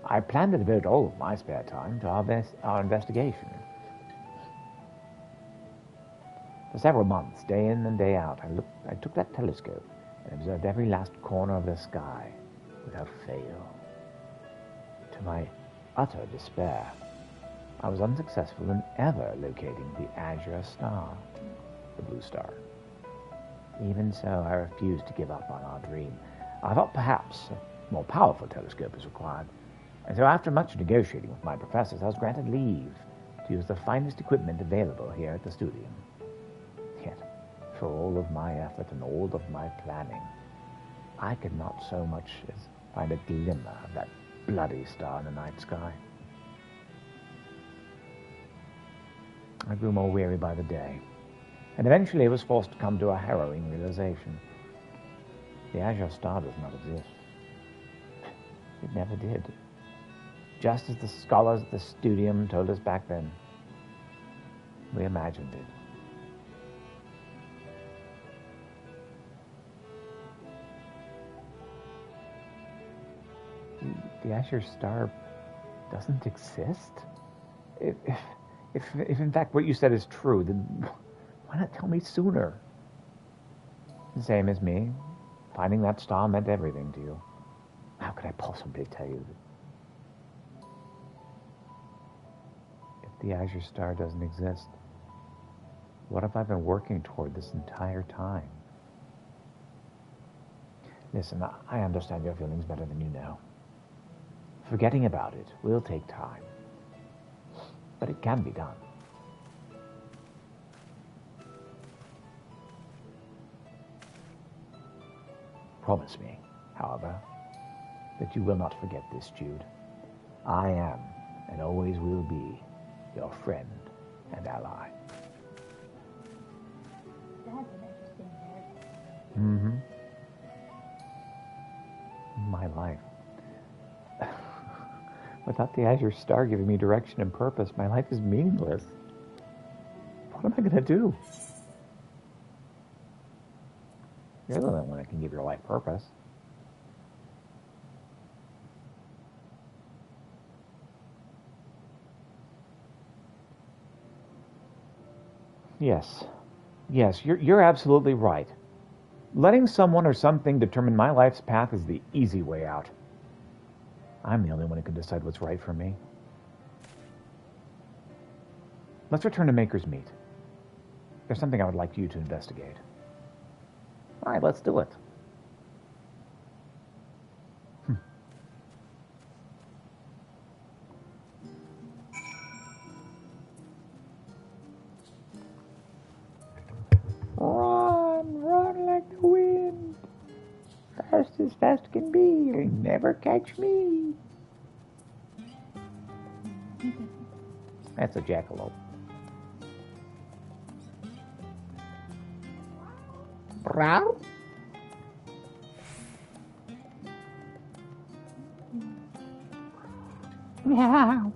I planned to devote all of my spare time to our investigation. For several months, day in and day out, I took that telescope and observed every last corner of the sky without fail. To my utter despair, I was unsuccessful in ever locating the azure star, the blue star. Even so, I refused to give up on our dream. I thought perhaps a more powerful telescope is required, and so after much negotiating with my professors, I was granted leave to use the finest equipment available here at the studium. Yet, for all of my effort and all of my planning, I could not so much as find a glimmer of that bloody star in the night sky. I grew more weary by the day, and eventually was forced to come to a harrowing realization. The azure star does not exist. It never did. just as the scholars at the studium told us back then. We imagined it. The Azure Star doesn't exist? If in fact what you said is true, then why not tell me sooner? Same as me. Finding that star meant everything to you. How could I possibly tell you that? If the Azure Star doesn't exist, what have I been working toward this entire time? Listen, I understand your feelings better than you know. Forgetting about it will take time. But it can be done. Promise me, however, that you will not forget this, Jude. I am, and always will be, your friend and ally. That's an interesting word. Mm-hmm. My life. Without the Azure Star giving me direction and purpose, my life is meaningless. What am I going to do? You're the only one that can give your life purpose. Yes, you're absolutely right. Letting someone or something determine my life's path is the easy way out. I'm the only one who can decide what's right for me. Let's return to Maker's Meat. There's something I would like you to investigate. All right, let's do it. Run like the wind. Fast as fast can be. You'll never catch me. That's a jackalope. Brow? Meow.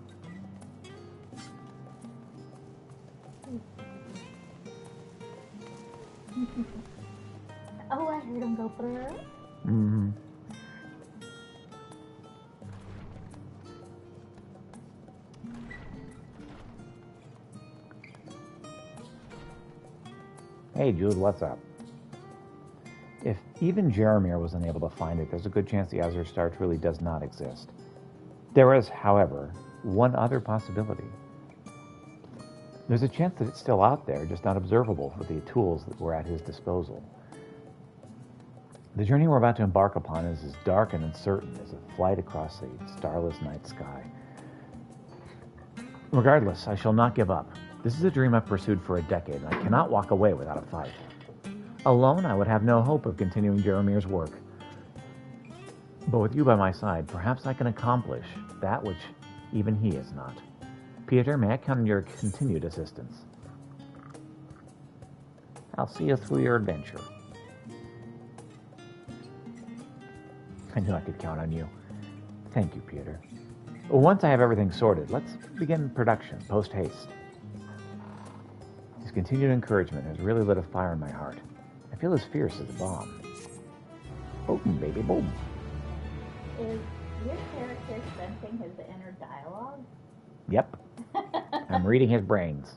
Oh, I heard him go brr. Mm-hmm. Hey, Jude, what's up? If even Jeremiah was unable to find it, there's a good chance the Azure Star truly does not exist. There is, however, one other possibility. There's a chance that it's still out there, just not observable with the tools that were at his disposal. The journey we're about to embark upon is as dark and uncertain as a flight across a starless night sky. Regardless, I shall not give up. This is a dream I've pursued for a decade, and I cannot walk away without a fight. Alone, I would have no hope of continuing Jeremiah's work. But with you by my side, perhaps I can accomplish that which even he is not. Peter, may I count on your continued assistance? I'll see you through your adventure. I knew I could count on you. Thank you, Peter. Once I have everything sorted, let's begin production, post-haste. His continued encouragement has really lit a fire in my heart. I feel as fierce as a bomb. Boom, baby, boom. Is your character sensing his inner dialogue? Yep. I'm reading his brains.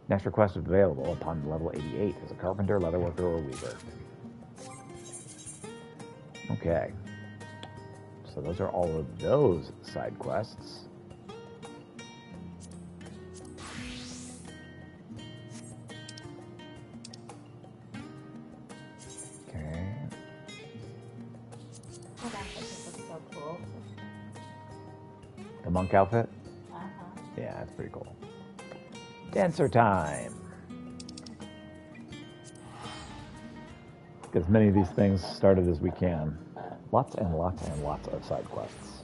Next request is available upon level 88 as a carpenter, leatherworker, or weaver. Okay. So those are all of those side quests. Okay. Oh, gosh, this looks so cool. The monk outfit? Uh-huh. Yeah, that's pretty cool. Dancer time! Get as many of these things started as we can. Lots and lots and lots of side quests.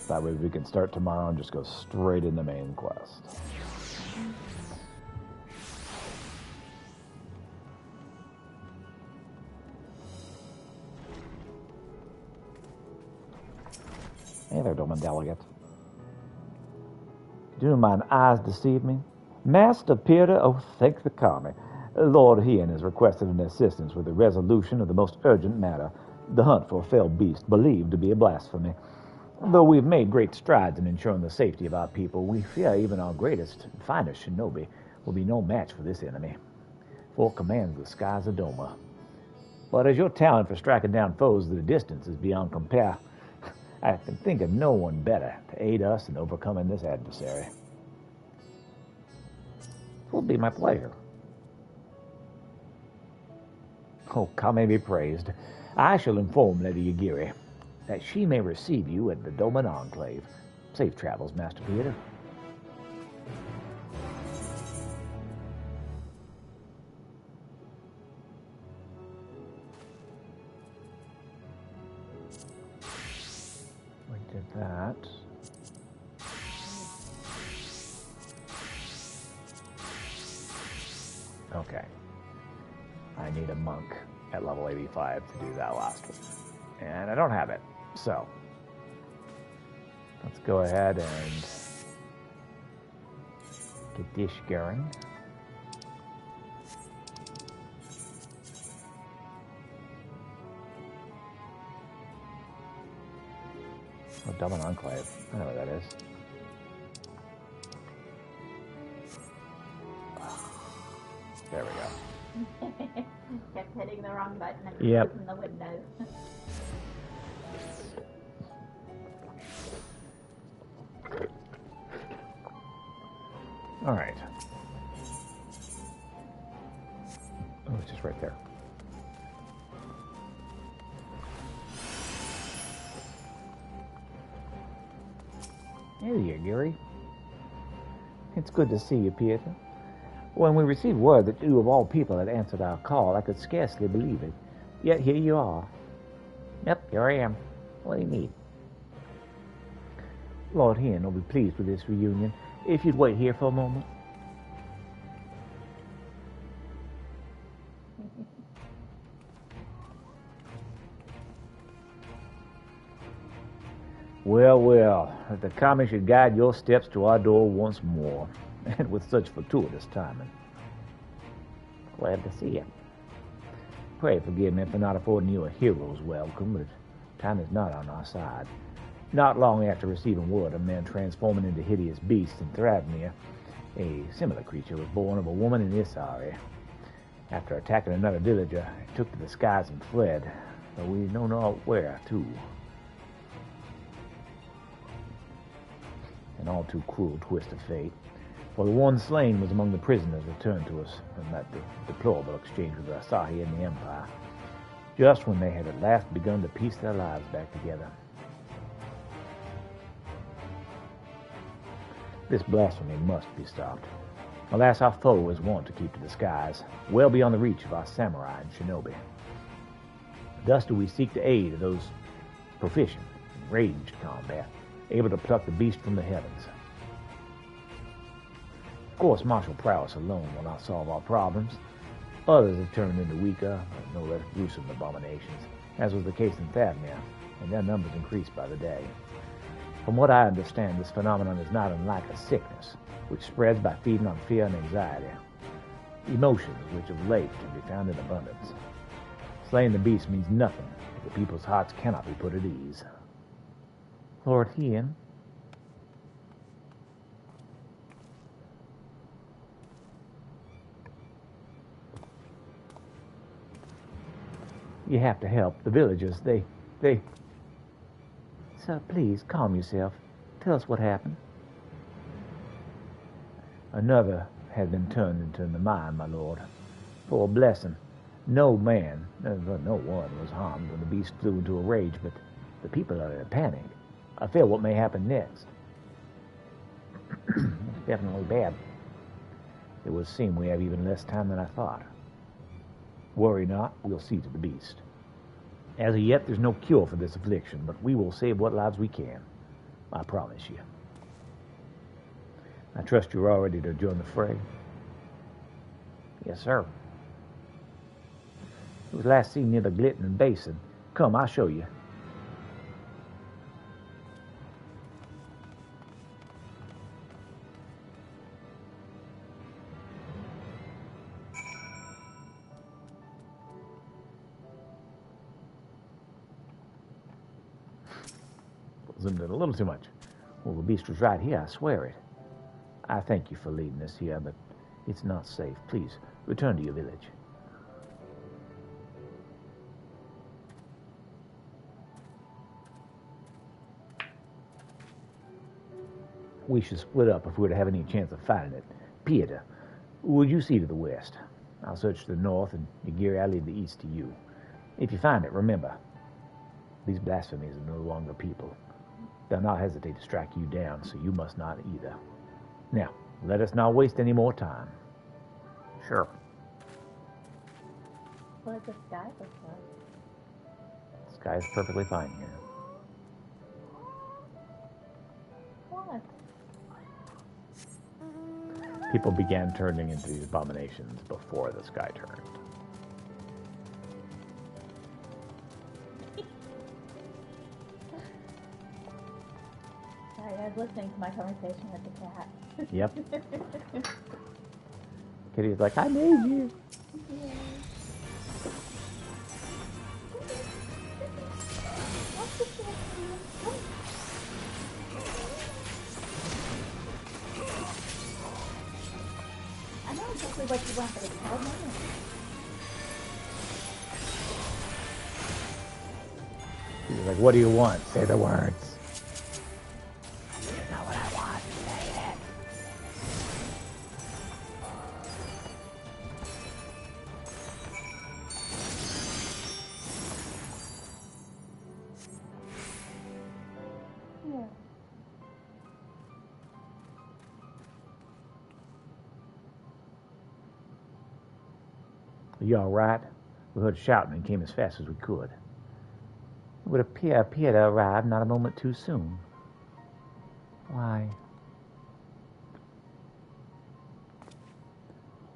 That way we can start tomorrow and just go straight in the main quest. Hey there, Doman Delegate. Do mine eyes deceive me? Master Peter, oh, thank the Kami. Lord Hean has requested an assistance with the resolution of the most urgent matter, the hunt for a fell beast believed to be a blasphemy. Though we've made great strides in ensuring the safety of our people, we fear even our greatest and finest shinobi will be no match for this enemy, for it commands the skies of Doma. But as your talent for striking down foes at a distance is beyond compare, I can think of no one better to aid us in overcoming this adversary. It will be my pleasure. Oh, Kame be praised. I shall inform Lady Yagiri that she may receive you at the Doman Enclave. Safe travels, Master Peter. We did that. Okay. I need a monk at level 85 to do that last one. And I don't have it. So, let's go ahead and get this going. Oh, Doman Enclave. I know what that is. There we go. Kept hitting the wrong button and Yep. closing the window. All right. Oh, it's just right there. Hey there, Gary. It's good to see you, Peter. When we received word that you of all people had answered our call, I could scarcely believe it. Yet here you are. Yep, here I am. What do you need? Lord Hen will be pleased with this reunion. If you'd wait here for a moment. Well, well, that the Kami should guide your steps to our door once more, and with such fortuitous timing. Glad to see you. Pray forgive me for not affording you a hero's welcome, but time is not on our side. Not long after receiving word of men transforming into hideous beasts in Thravnir, a similar creature was born of a woman in Isari. After attacking another villager, it took to the skies and fled, though we know not where to. An all too cruel twist of fate, for the one slain was among the prisoners returned to us from that deplorable exchange with Asahi and the Empire, just when they had at last begun to piece their lives back together. This blasphemy must be stopped. Alas, our foe is wont to keep to the skies, well beyond the reach of our samurai and shinobi. Thus do we seek the aid of those proficient in ranged combat, able to pluck the beast from the heavens. Of course, martial prowess alone will not solve our problems. Others have turned into weaker, but no less gruesome abominations, as was the case in Thravnir, and their numbers increased by the day. From what I understand, this phenomenon is not unlike a sickness, which spreads by feeding on fear and anxiety, emotions which of late can be found in abundance. Slaying the beast means nothing if the people's hearts cannot be put at ease. Lord Hean? You have to help. The villagers, they... Sir, please, calm yourself. Tell us what happened. Another had been turned into the mine, my lord. For a blessing. No man, no one was harmed when the beast flew into a rage, but the people are in a panic. I fear what may happen next. It's definitely bad. It would seem we have even less time than I thought. Worry not, we'll see to the beast. As of yet, there's no cure for this affliction, but we will save what lives we can. I promise you. I trust you're all ready to join the fray. Yes, sir. It was last seen near the Glittering Basin. Come, I'll show you. zoomed in a little too much. Well, the beast was right here, I swear it. I thank you for leading us here, but it's not safe. Please, return to your village. We should split up if we're to have any chance of finding it. Peter, would you see to the west? I'll search to the north, and Gary, I'll lead the east to you. If you find it, remember, these blasphemies are no longer people. They'll not hesitate to strike you down, so you must not either. Now, let us not waste any more time. Sure. What does the sky look like? The sky is perfectly fine here. What? People began turning into these abominations before the sky turned. Sorry, I was listening to my conversation with the cat. Yep. Kitty's like, I made you. Yeah. I know exactly what you want, but it's hard moment. He's like, what do you want? Say the words. You know what I want. Say it. Yeah. Are you all right? We heard shouting and came as fast as we could. It would appear Peter arrived not a moment too soon. Why?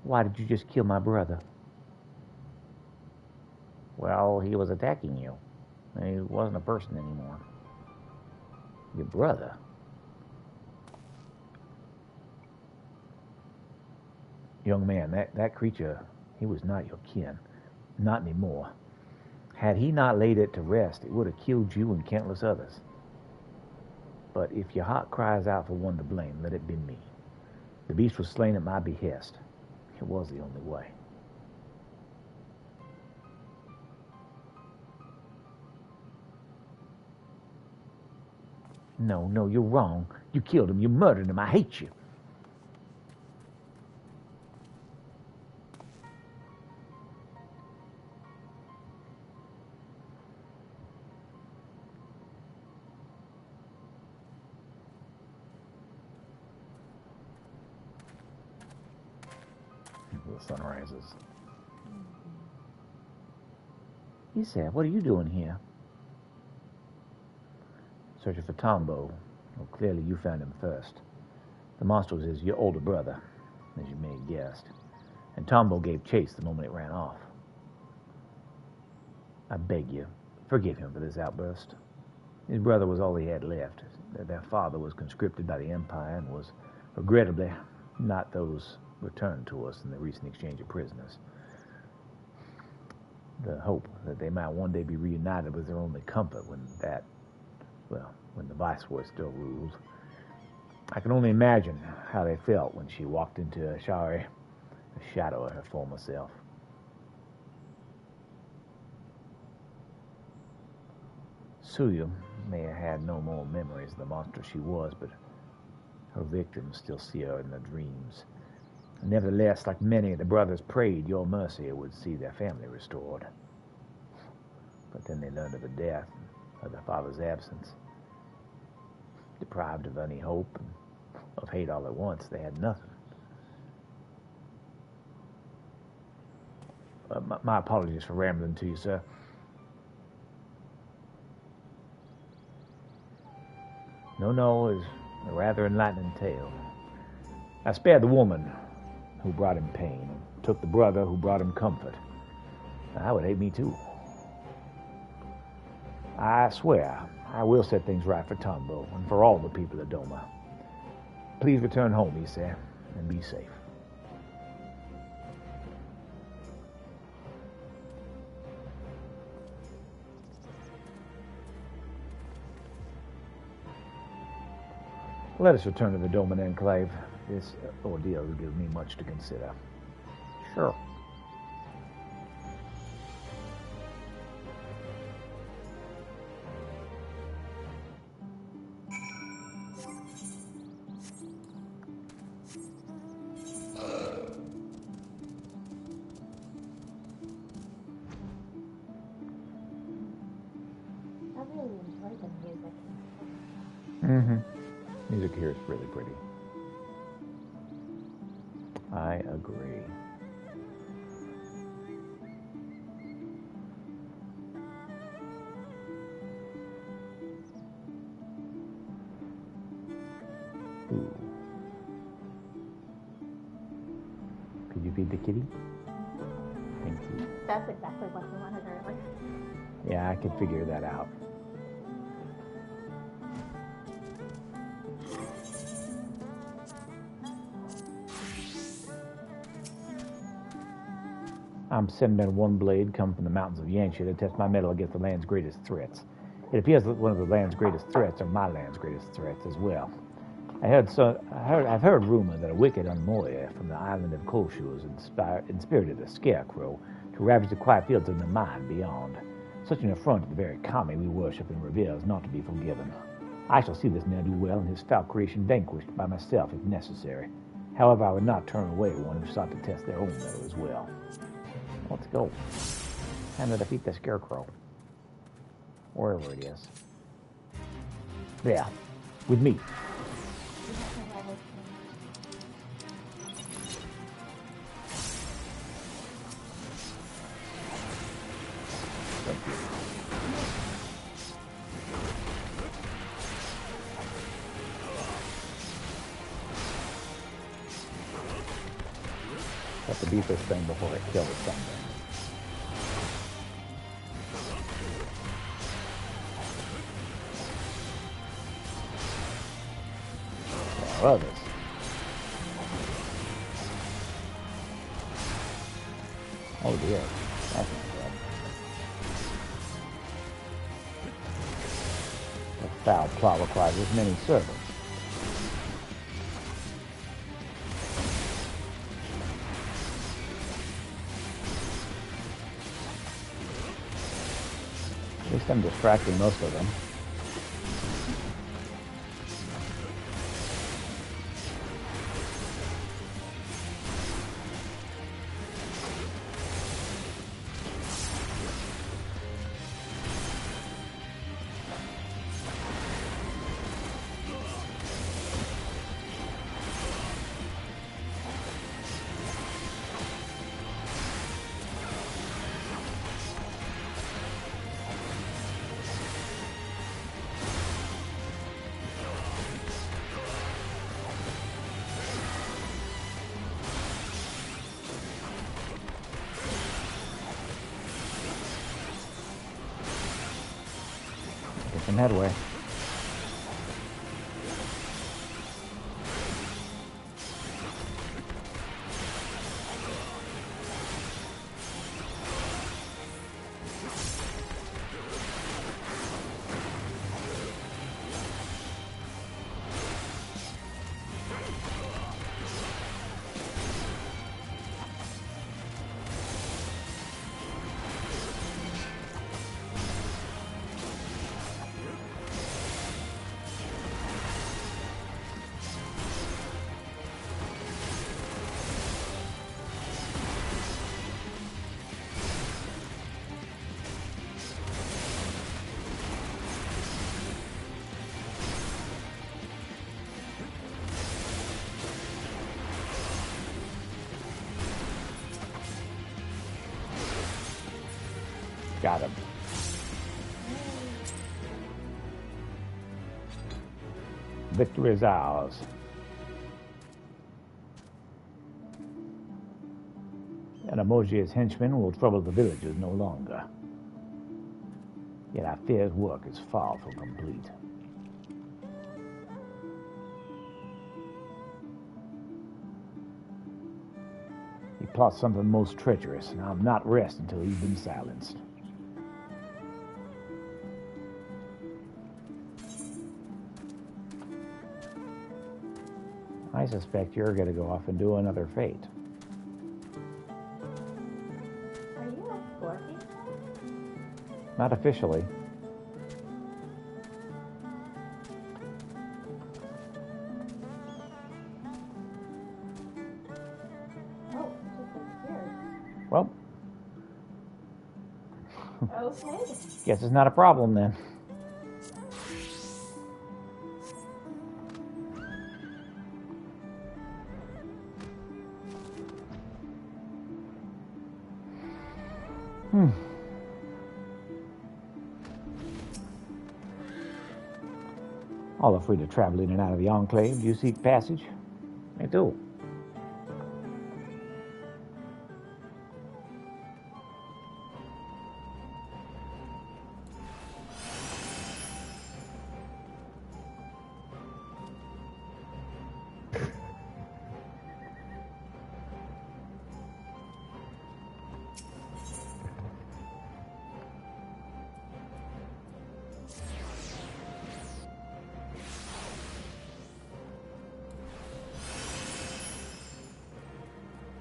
Why did you just kill my brother? Well, he was attacking you. He wasn't a person anymore. Your brother? Young man, that creature, he was not your kin. Not anymore. Had he not laid it to rest, it would have killed you and countless others. But if your heart cries out for one to blame, let it be me. The beast was slain at my behest. It was the only way. No, you're wrong. You killed him. You murdered him. I hate you. The sun rises. You said, what are you doing here? Searching for Tombo. Well, clearly you found him first. The monster was your older brother, as you may have guessed. And Tombo gave chase the moment it ran off. I beg you, forgive him for this outburst. His brother was all he had left. Their father was conscripted by the Empire and was, regrettably, not those returned to us in the recent exchange of prisoners. The hope that they might one day be reunited was their only comfort when the Viceroy still ruled. I can only imagine how they felt when she walked into Ashari, a shadow of her former self. Suyu may have had no more memories of the monster she was, but her victims still see her in their dreams. Nevertheless, like many, the brothers prayed your mercy would see their family restored. But then they learned of the death, of their father's absence. Deprived of any hope and of hate all at once, they had nothing. My apologies for rambling to you, sir. No, is a rather enlightening tale. I spared the woman who brought him pain, and took the brother who brought him comfort. I would hate me too. I swear, I will set things right for Tombo and for all the people of Doma. Please return home, he said, and be safe. Let us return to the Doman Enclave. This ordeal will give me much to consider. Sure. I really enjoy the music. Mm-hmm. Music here is really pretty. I agree. Ooh. Could you feed the kitty? Thank you. That's exactly what he wanted earlier. Yeah, I could figure that out. I'm sending one blade come from the mountains of Yanxia to test my mettle against the land's greatest threats. It appears that one of the land's greatest threats are my land's greatest threats as well. I've heard rumor that a wicked Unmoya from the island of Koshu has inspirited a scarecrow to ravage the quiet fields of the mine beyond. Such an affront to the very kami we worship and revere is not to be forgiven. I shall see this ne'er-do-well and his foul creation vanquished by myself if necessary. However, I would not turn away one who sought to test their own mettle as well. Let's go. Time to defeat the scarecrow. Wherever it is. Yeah, with me. Have to beat this thing before I kill the thunder. There are others. Oh dear. That's not good. The foul plot requires as many servants. At least I'm distracting most of them. Get some headway. Got him. Victory is ours. And Emoji's henchmen will trouble the villagers no longer. Yet I fear his work is far from complete. He plots something most treacherous, and I'll not rest until he's been silenced. I suspect you're going to go off and do another fate. Are you a Scorpion? Not officially. Oh, just disappeared. Well, Okay. guess it's not a problem then. All are free to travel in and out of the Enclave. Do you seek passage? I do.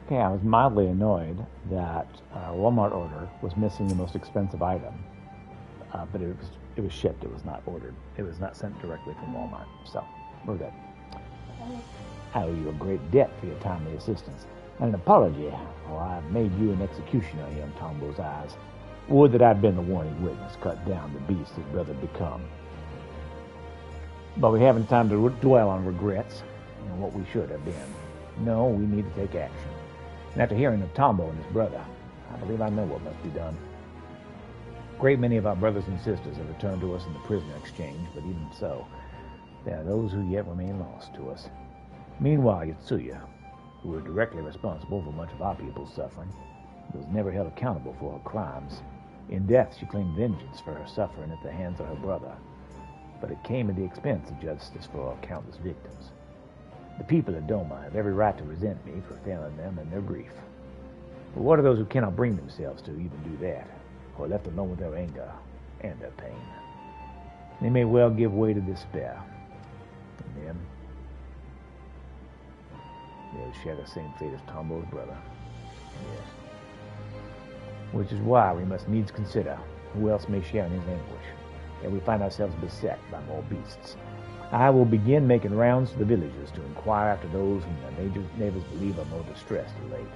Okay, I was mildly annoyed that our Walmart order was missing the most expensive item, but it was shipped. It was not ordered. It was not sent directly from Walmart. So we're good. I owe you a great debt for your timely assistance, and an apology for I've made you an executioner here in Tombo's eyes. Would that I'd been the warning witness, cut down the beast his brother become. But we haven't time to dwell on regrets and what we should have been. No, we need to take action. And after hearing of Tombo and his brother, I believe I know what must be done. A great many of our brothers and sisters have returned to us in the prisoner exchange, but even so, there are those who yet remain lost to us. Meanwhile, Yatsuya, who was directly responsible for much of our people's suffering, was never held accountable for her crimes. In death, she claimed vengeance for her suffering at the hands of her brother, but it came at the expense of justice for our countless victims. The people of Doma have every right to resent me for failing them in their grief. But what are those who cannot bring themselves to even do that, or left alone with their anger and their pain? They may well give way to despair. And then, they'll share the same fate as Tombo's brother. Yes. Which is why we must needs consider who else may share in his anguish, and we find ourselves beset by more beasts. I will begin making rounds to the villages to inquire after those whom their neighbors believe are more distressed or late.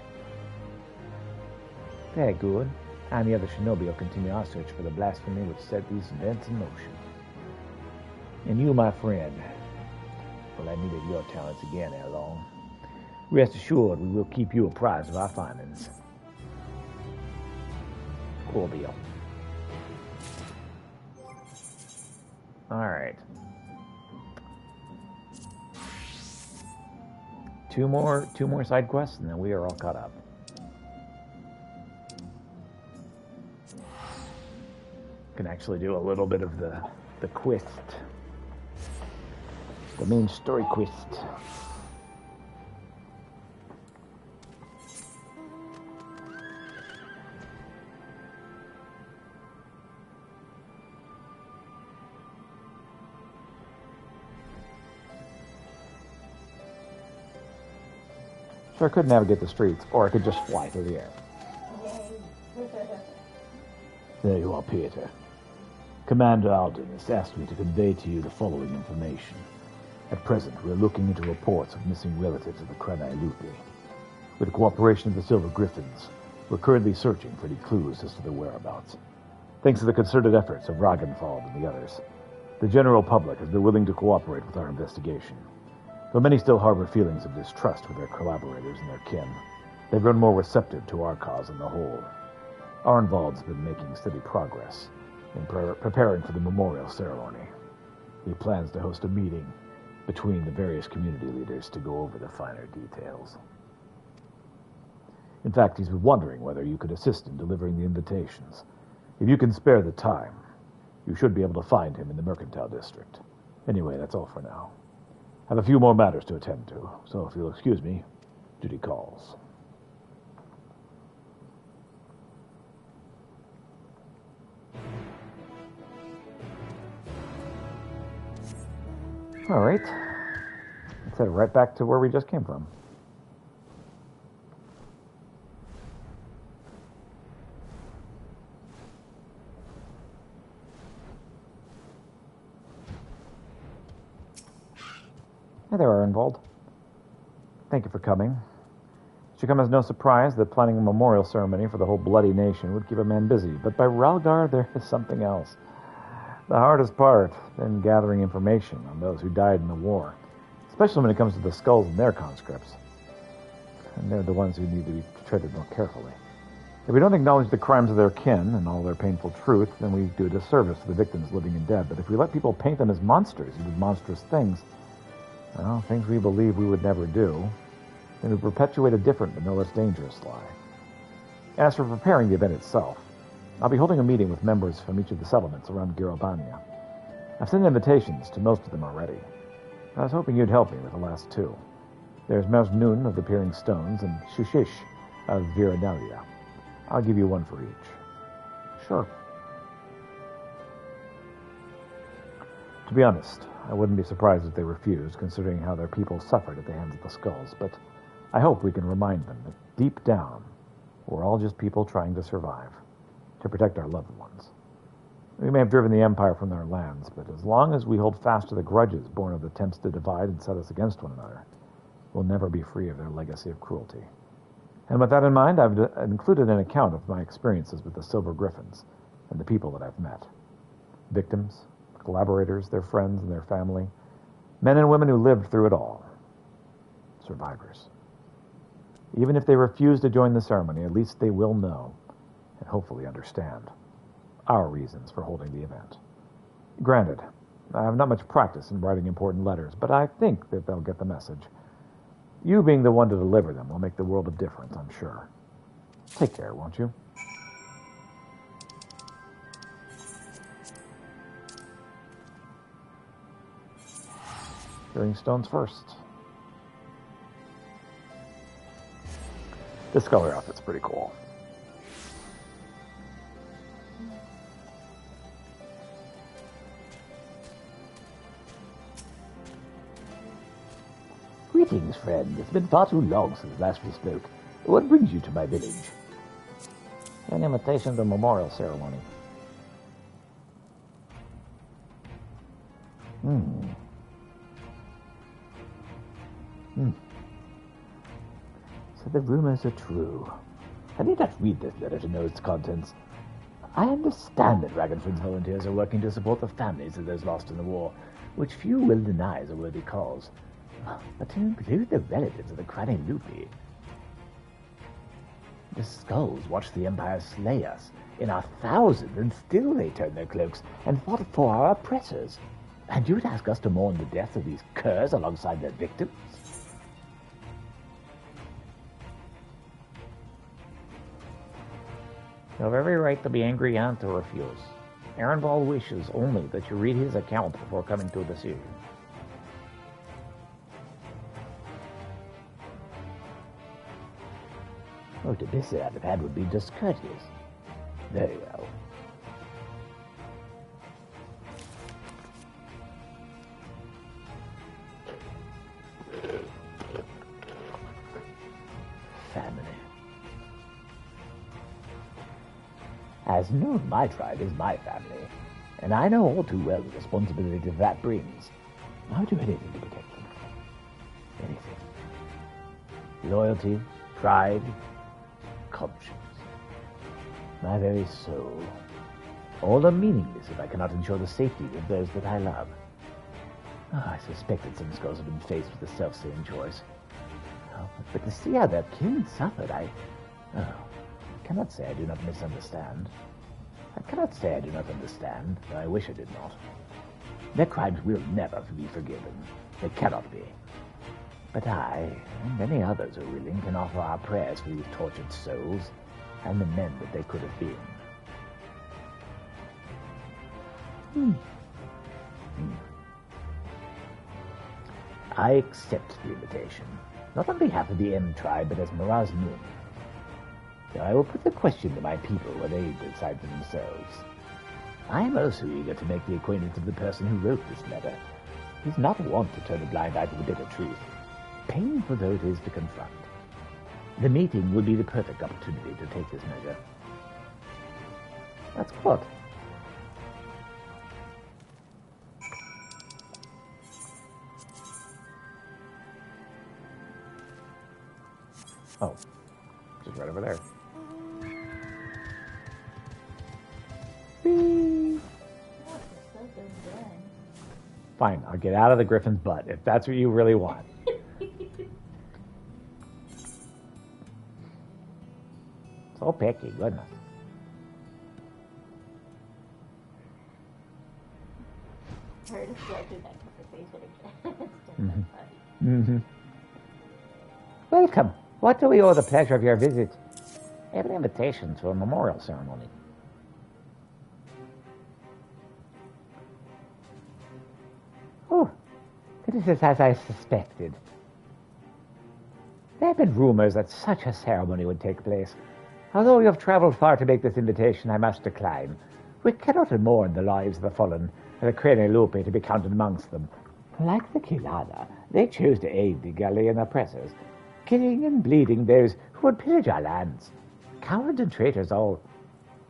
Very good. I and the other shinobi will continue our search for the blasphemy which set these events in motion. And you, my friend, will have need of your talents again ere long. Rest assured, we will keep you apprised of our findings. Corbeil. All right. Two more side quests, and then we are all caught up. Can actually do a little bit of the quest, the main story quest. So I could navigate the streets, or I could just fly through the air. There you are, Peter. Commander Alden has asked me to convey to you the following information. At present, we are looking into reports of missing relatives of the Kranai Lupi. With the cooperation of the Silver Griffins, we're currently searching for any clues as to their whereabouts. Thanks to the concerted efforts of Ragnvald and the others, the general public has been willing to cooperate with our investigation. Though many still harbor feelings of distrust with their collaborators and their kin, they've grown more receptive to our cause on the whole. Arnvald's been making steady progress in preparing for the memorial ceremony. He plans to host a meeting between the various community leaders to go over the finer details. In fact, he's been wondering whether you could assist in delivering the invitations. If you can spare the time, you should be able to find him in the Mercantile District. Anyway, that's all for now. I have a few more matters to attend to, so if you'll excuse me, duty calls. All right. Let's head right back to where we just came from. Hey there, Arenvald. Thank you for coming. It should come as no surprise that planning a memorial ceremony for the whole bloody nation would keep a man busy, but by Ralgar there is something else. The hardest part in gathering information on those who died in the war, especially when it comes to the skulls in their conscripts. And they're the ones who need to be treated more carefully. If we don't acknowledge the crimes of their kin and all their painful truth, then we do a disservice to the victims living and dead. But if we let people paint them as monsters who did monstrous things, well, things we believe we would never do, then we perpetuate a different but no less dangerous lie. As for preparing the event itself, I'll be holding a meeting with members from each of the settlements around Girobania. I've sent invitations to most of them already. I was hoping you'd help me with the last two. There's Mesnun of the Peering Stones and Shushish of Viranelia. I'll give you one for each. Sure. To be honest, I wouldn't be surprised if they refused, considering how their people suffered at the hands of the skulls, but I hope we can remind them that deep down, we're all just people trying to survive, to protect our loved ones. We may have driven the Empire from their lands, but as long as we hold fast to the grudges born of attempts to divide and set us against one another, we'll never be free of their legacy of cruelty. And with that in mind, I've included an account of my experiences with the Silver Griffins and the people that I've met. Victims, collaborators, their friends and their family, men and women who lived through it all. Survivors. Even if they refuse to join the ceremony, at least they will know, and hopefully understand, our reasons for holding the event. Granted, I have not much practice in writing important letters, but I think that they'll get the message. You being the one to deliver them will make the world of difference, I'm sure. Take care, won't you? Peering Stones first. This color outfit's pretty cool. Greetings, friend. It's been far too long since last we spoke. What brings you to my village? An invitation to the memorial ceremony. So the rumors are true. I need not read this letter to know its contents. I understand that Dragonfriend's volunteers are working to support the families of those lost in the war, which few will deny is a worthy cause. But to include the relatives of the Cranny Loopy. The skulls watched the Empire slay us in our thousands, and still they turned their cloaks and fought for our oppressors. And you would ask us to mourn the deaths of these curs alongside their victims? You have every right to be angry and to refuse. Arenvald wishes only that you read his account before coming to a decision. Oh, to miss it out of hand would be discourteous. Very well. Family. As known, my tribe is my family, and I know all too well the responsibility that brings. I'll do anything to protect them. Anything. Loyalty, pride, conscience, my very soul. All are meaningless if I cannot ensure the safety of those that I love. I suspect that some skulls have been faced with the self-same choice. But to see how their kin suffered, I cannot say I do not misunderstand. I cannot say I do not understand, though I wish I did not. Their crimes will never be forgiven. They cannot be. But I, and many others who are willing, can offer our prayers for these tortured souls and the men that they could have been. I accept the invitation, not on behalf of the M tribe, but as Miraz Nun. So I will put the question to my people where they decide for themselves. I am also eager to make the acquaintance of the person who wrote this letter. He's not one to turn a blind eye to the bitter truth, painful though it is to confront. The meeting would be the perfect opportunity to take this measure. That's good. Oh, just right over there. Whee! Fine, I'll get out of the griffin's butt if that's what you really want. So picky, goodness. Her to go through that conversation again. Welcome. What do we owe the pleasure of your visit? I have an invitation to a memorial ceremony. Oh, this is as I suspected. There have been rumors that such a ceremony would take place. Although you have traveled far to make this invitation, I must decline. We cannot mourn the lives of the fallen, and the Crane Lupe to be counted amongst them. Like the Kilana, they chose to aid the Galilean oppressors, killing and bleeding those who would pillage our lands. Cowards and traitors all.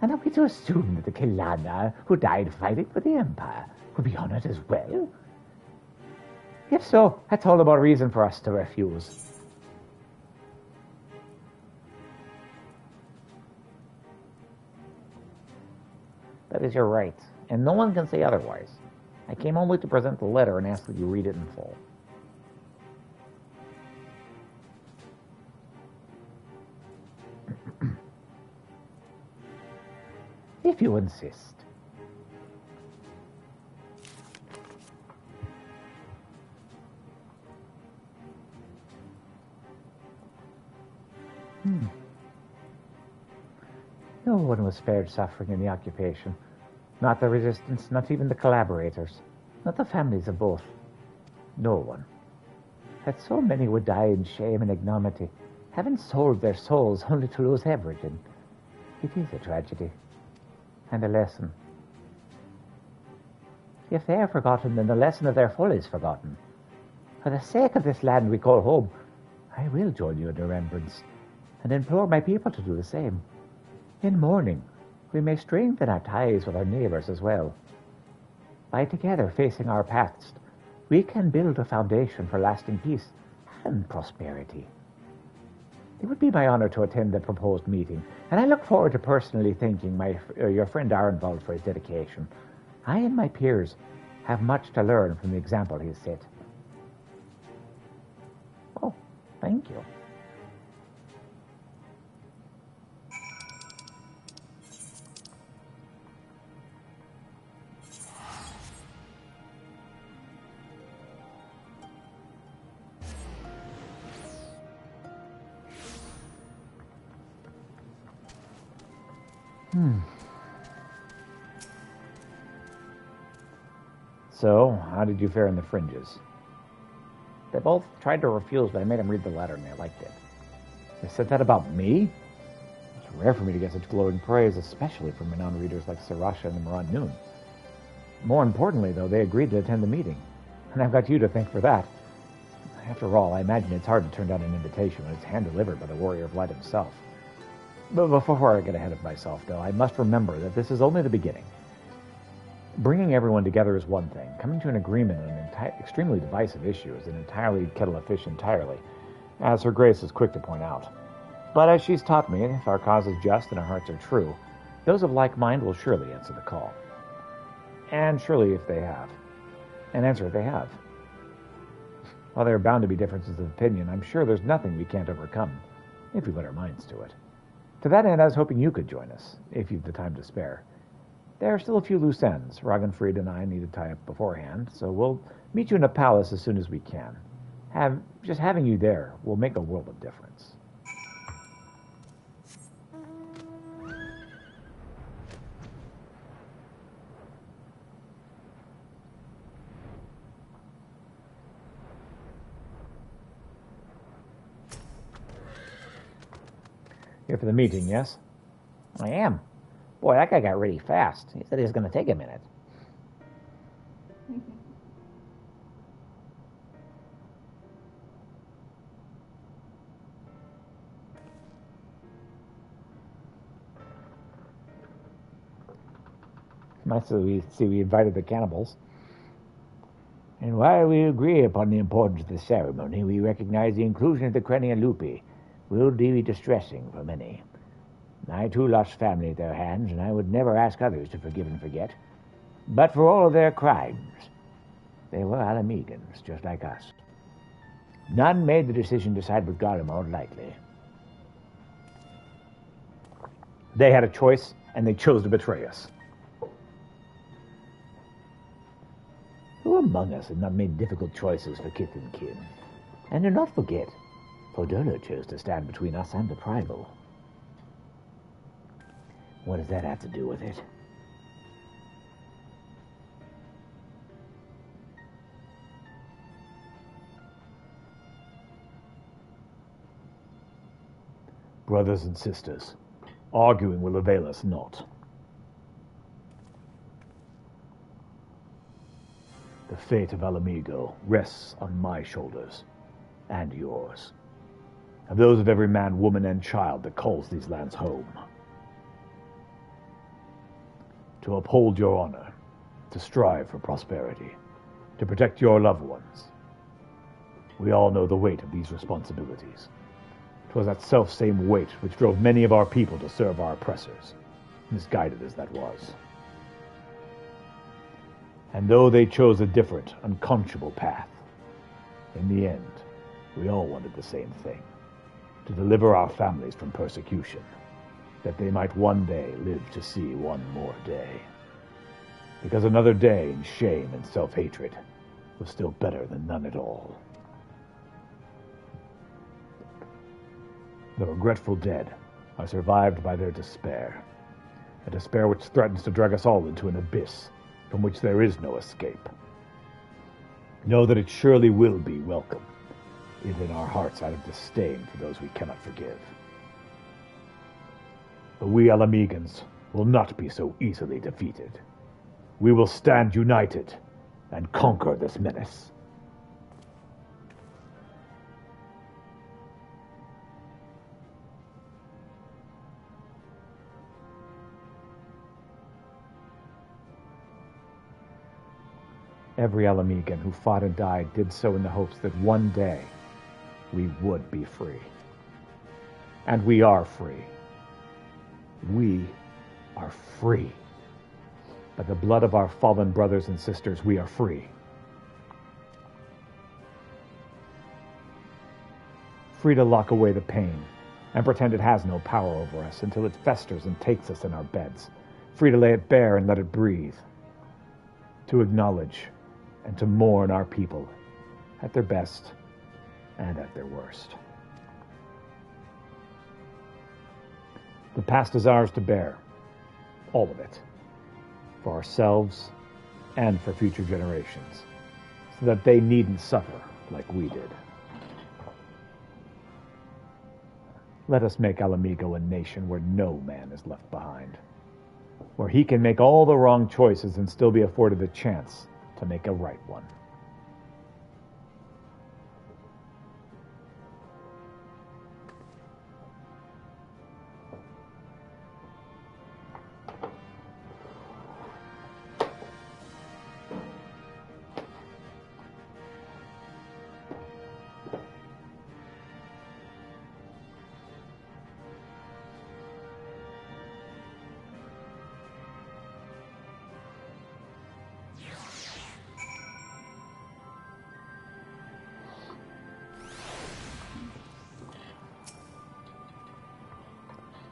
And are we to assume that the Kilana, who died fighting for the Empire, would be honored as well? If so, that's all the more reason for us to refuse. That is your right, and no one can say otherwise. I came only to present the letter and ask that you read it in full. If you insist. No one was spared suffering in the occupation. Not the resistance, not even the collaborators, not the families of both. No one. That so many would die in shame and ignominy, having sold their souls only to lose everything. It is a tragedy, and a lesson. If they are forgotten, then the lesson of their folly is forgotten. For the sake of this land we call home, I will join you in remembrance, and implore my people to do the same. In mourning, we may strengthen our ties with our neighbors as well. By together facing our paths, we can build a foundation for lasting peace and prosperity. It would be my honor to attend the proposed meeting, and I look forward to personally thanking your friend Arnvald for his dedication. I and my peers have much to learn from the example he has set. Oh, thank you. So, how did you fare in the fringes? They both tried to refuse, but I made them read the letter, and they liked it. They said that about me? It's rare for me to get such glowing praise, especially from renowned readers like Sarasha and the Moran Noon. More importantly, though, they agreed to attend the meeting, and I've got you to thank for that. After all, I imagine it's hard to turn down an invitation when it's hand-delivered by the Warrior of Light himself. But before I get ahead of myself, though, I must remember that this is only the beginning. Bringing everyone together is one thing. Coming to an agreement on an extremely divisive issue is an entirely kettle of fish entirely, as Her Grace is quick to point out. But as she's taught me, if our cause is just and our hearts are true, those of like mind will surely answer the call. And surely if they have. And answer if they have. While there are bound to be differences of opinion, I'm sure there's nothing we can't overcome, if we put our minds to it. To that end, I was hoping you could join us, if you've the time to spare. There are still a few loose ends. Ragnfried and I need to tie up beforehand, so we'll meet you in the palace as soon as we can. Just having you there will make a world of difference. Here for the meeting, yes? I am. Boy, that guy got really fast. He said he was going to take a minute. Nice that we invited the cannibals. And while we agree upon the importance of the ceremony, we recognize the inclusion of the Crenia Lupi will be distressing for many. I too lost family at their hands, and I would never ask others to forgive and forget. But for all of their crimes, they were Alamegans, just like us. None made the decision to side with Garlemald lightly. They had a choice, and they chose to betray us. Who among us have not made difficult choices for kith and kin? And do not forget, Fodolo chose to stand between us and the Primal. What does that have to do with it? Brothers and sisters, arguing will avail us not. The fate of Alamigo rests on my shoulders, and yours, and those of every man, woman, and child that calls these lands home. To uphold your honor, to strive for prosperity, to protect your loved ones. We all know the weight of these responsibilities. 'Twas that self-same weight which drove many of our people to serve our oppressors, misguided as that was. And though they chose a different, unconscionable path, in the end, we all wanted the same thing, to deliver our families from persecution, that they might one day live to see one more day. Because another day in shame and self-hatred was still better than none at all. The regretful dead are survived by their despair, a despair which threatens to drag us all into an abyss from which there is no escape. Know that it surely will be welcome, even in our hearts out of disdain for those we cannot forgive. But we Alamegans will not be so easily defeated. We will stand united and conquer this menace. Every Alamegan who fought and died did so in the hopes that one day we would be free. And we are free. We are free. By the blood of our fallen brothers and sisters, we are free. Free to lock away the pain and pretend it has no power over us until it festers and takes us in our beds. Free to lay it bare and let it breathe. To acknowledge and to mourn our people at their best and at their worst. The past is ours to bear, all of it, for ourselves and for future generations, so that they needn't suffer like we did. Let us make Alamigo a nation where no man is left behind, where he can make all the wrong choices and still be afforded a chance to make a right one.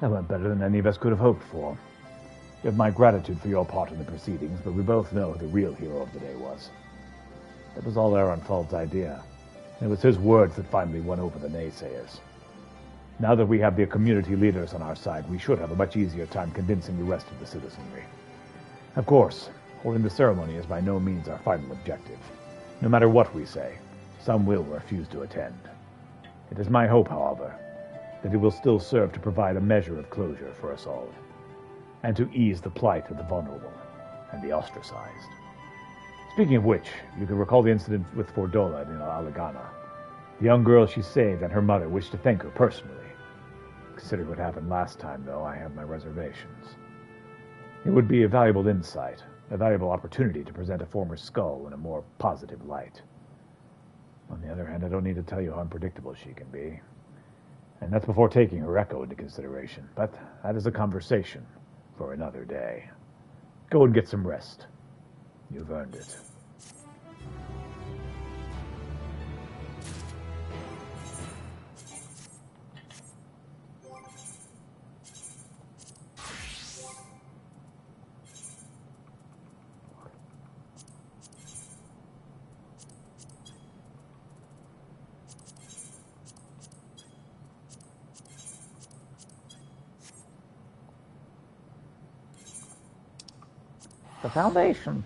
That went better than any of us could have hoped for. You have my gratitude for your part in the proceedings, but we both know who the real hero of the day was. That was all Aaronfald's idea, and it was his words that finally won over the naysayers. Now that we have the community leaders on our side, we should have a much easier time convincing the rest of the citizenry. Of course, holding the ceremony is by no means our final objective. No matter what we say, some will refuse to attend. It is my hope, however, that it will still serve to provide a measure of closure for us all, and to ease the plight of the vulnerable and the ostracized. Speaking of which, you can recall the incident with Fordola in Alagana. The young girl she saved and her mother wished to thank her personally. Considering what happened last time, though, I have my reservations. It would be a valuable insight, a valuable opportunity to present a former skull in a more positive light. On the other hand, I don't need to tell you how unpredictable she can be. And that's before taking her echo into consideration. But that is a conversation for another day. Go and get some rest. You've earned it. The Foundation.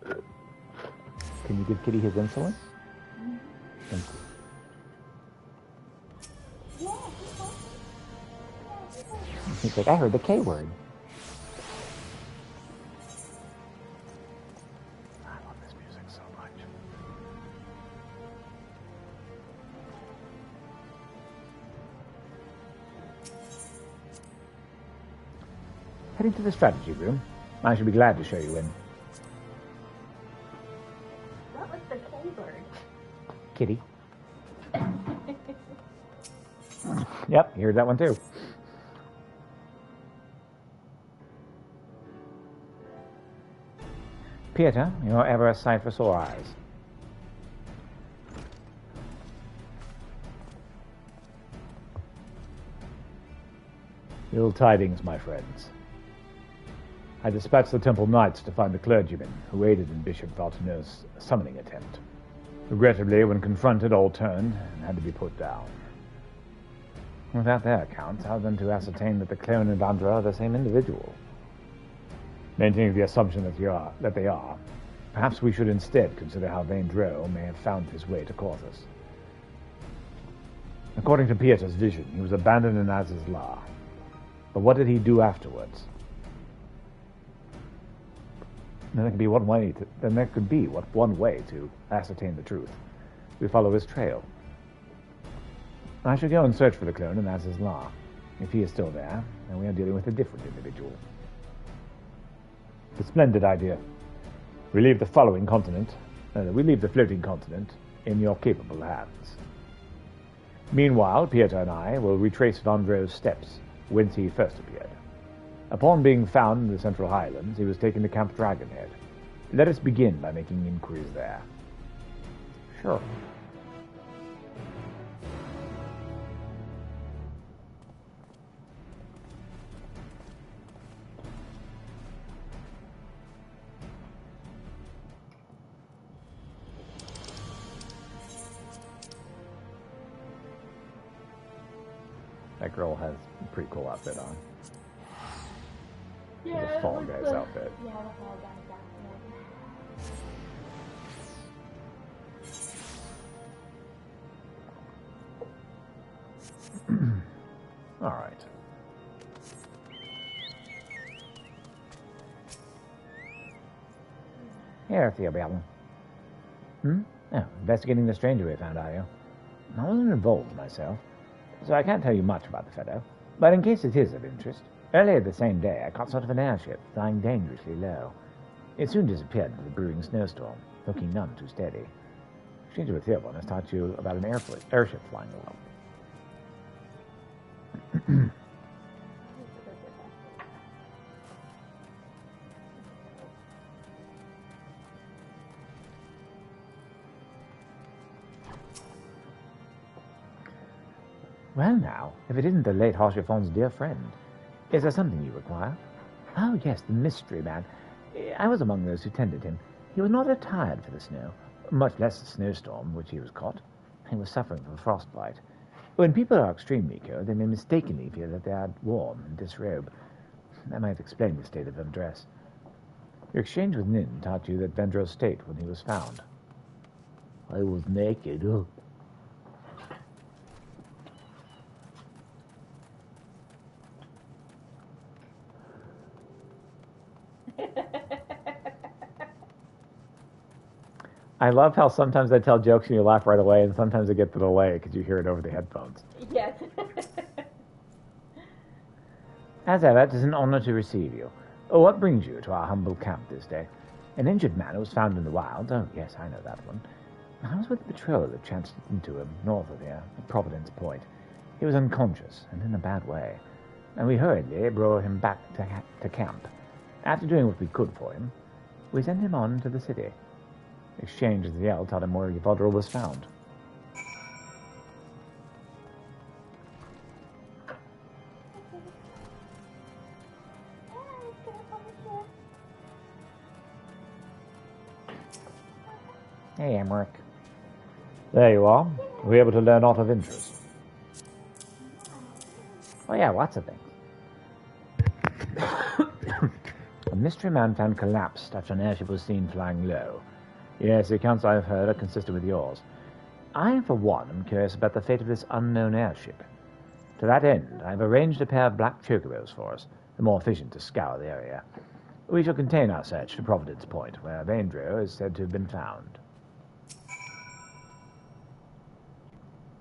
Can you give Kitty his insulin? Thank you. Yeah, He's like, I heard the K word. I love this music so much. Heading to the strategy room. I shall be glad to show you in. what was the K word? Kitty. Yep, you heard that one too. Peter, you're ever a sight for sore eyes. Ill tidings, my friends. I dispatched the Temple Knights to find the clergyman who aided in Bishop Valteneu's summoning attempt. Regrettably, when confronted, all turned and had to be put down. Without their accounts, how then to ascertain that the clone and Vandra are the same individual? Maintaining the assumption that they are, perhaps we should instead consider how Vandro may have found his way to Corthus. According to Pieter's vision, he was abandoned in Azizla. But what did he do afterwards? Then there could be one way to ascertain the truth. We follow his trail. I shall go and search for the clone in Azizla. If he is still there, then we are dealing with a different individual. A splendid idea. We leave the floating continent in your capable hands. Meanwhile, Pieter and I will retrace Vandro's steps, whence he first appeared. Upon being found in the Central Highlands, he was taken to Camp Dragonhead. Let us begin by making inquiries there. Sure. That girl has a pretty cool outfit on. Yeah, The Fall Guys outfit. Yeah, the Fall Guys outfit. All right. Here, Theobald. Oh, investigating the stranger we found, are you? I wasn't involved myself, so I can't tell you much about the fellow. But in case it is of interest, earlier the same day I caught sight of an airship flying dangerously low. It soon disappeared into the brewing snowstorm, looking none too steady. Stranger with Theobald has taught you about an airship flying low. Well now, if it isn't the late Harshaffon's dear friend, is there something you require? Oh yes, the mystery man. I was among those who tended him. He was not attired for the snow, much less the snowstorm which he was caught. He was suffering from frostbite. When people are extremely cold, they may mistakenly feel that they are warm and disrobe. That might explain the state of undress. Your exchange with Nin taught you that Vendro's state when he was found. I was naked. I love how sometimes I tell jokes and you laugh right away, and sometimes I get the delay because you hear it over the headphones. Yes. As ever, it is an honor to receive you. Oh, what brings you to our humble camp this day? An injured man who was found in the wilds. Oh, yes, I know that one. I was with a patrol that chanced into him north of here, at Providence Point. He was unconscious, and in a bad way, and we hurriedly brought him back to camp. After doing what we could for him, we sent him on to the city. Exchange of the yell taught him where Yvonne was found. Hey, Emmerich. There you are. Were we able to learn aught of interest? Oh, yeah, lots of things. A mystery man found collapsed after an airship was seen flying low. Yes, the accounts I've heard are consistent with yours. I, for one, am curious about the fate of this unknown airship. To that end, I've arranged a pair of black chocobos for us, the more efficient to scour the area. We shall contain our search to Providence Point, where Vaindro is said to have been found.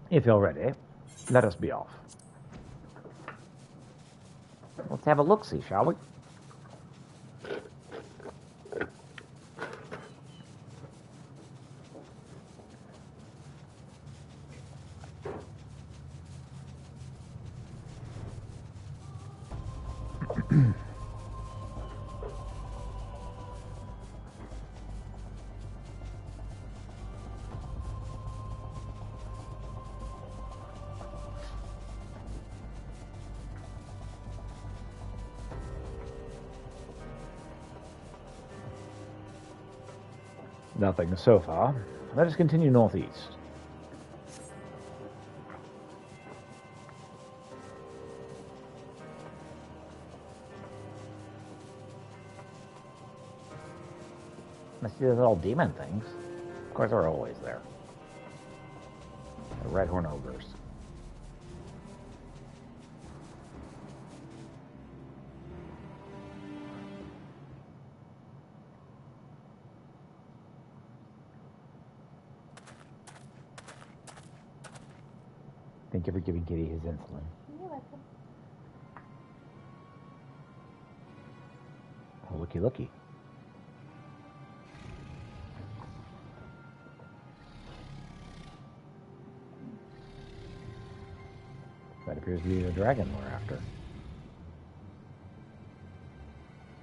If you're ready, let us be off. Let's have a look-see, shall we? Nothing so far. Let us continue northeast. I see those little demon things. Of course, they're always there. The red horn ogres. Thank you for giving Kitty his insulin. You're welcome. Oh, looky, looky. That appears to be the dragon we're after.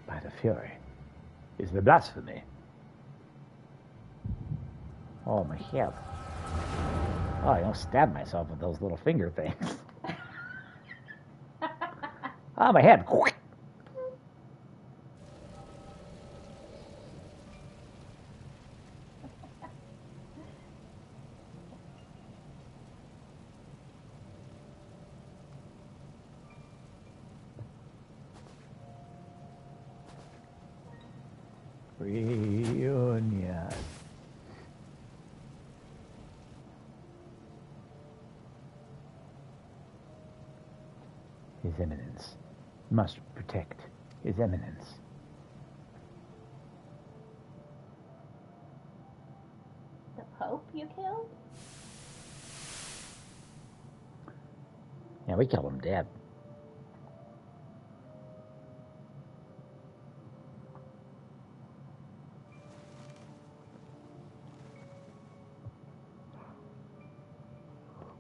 By the fury. Is the blasphemy. Oh, my head. Oh, I don't stab myself with those little finger things. Oh, my head. Reunion. His Eminence must protect His Eminence. The Pope you killed? Yeah, we killed him dead.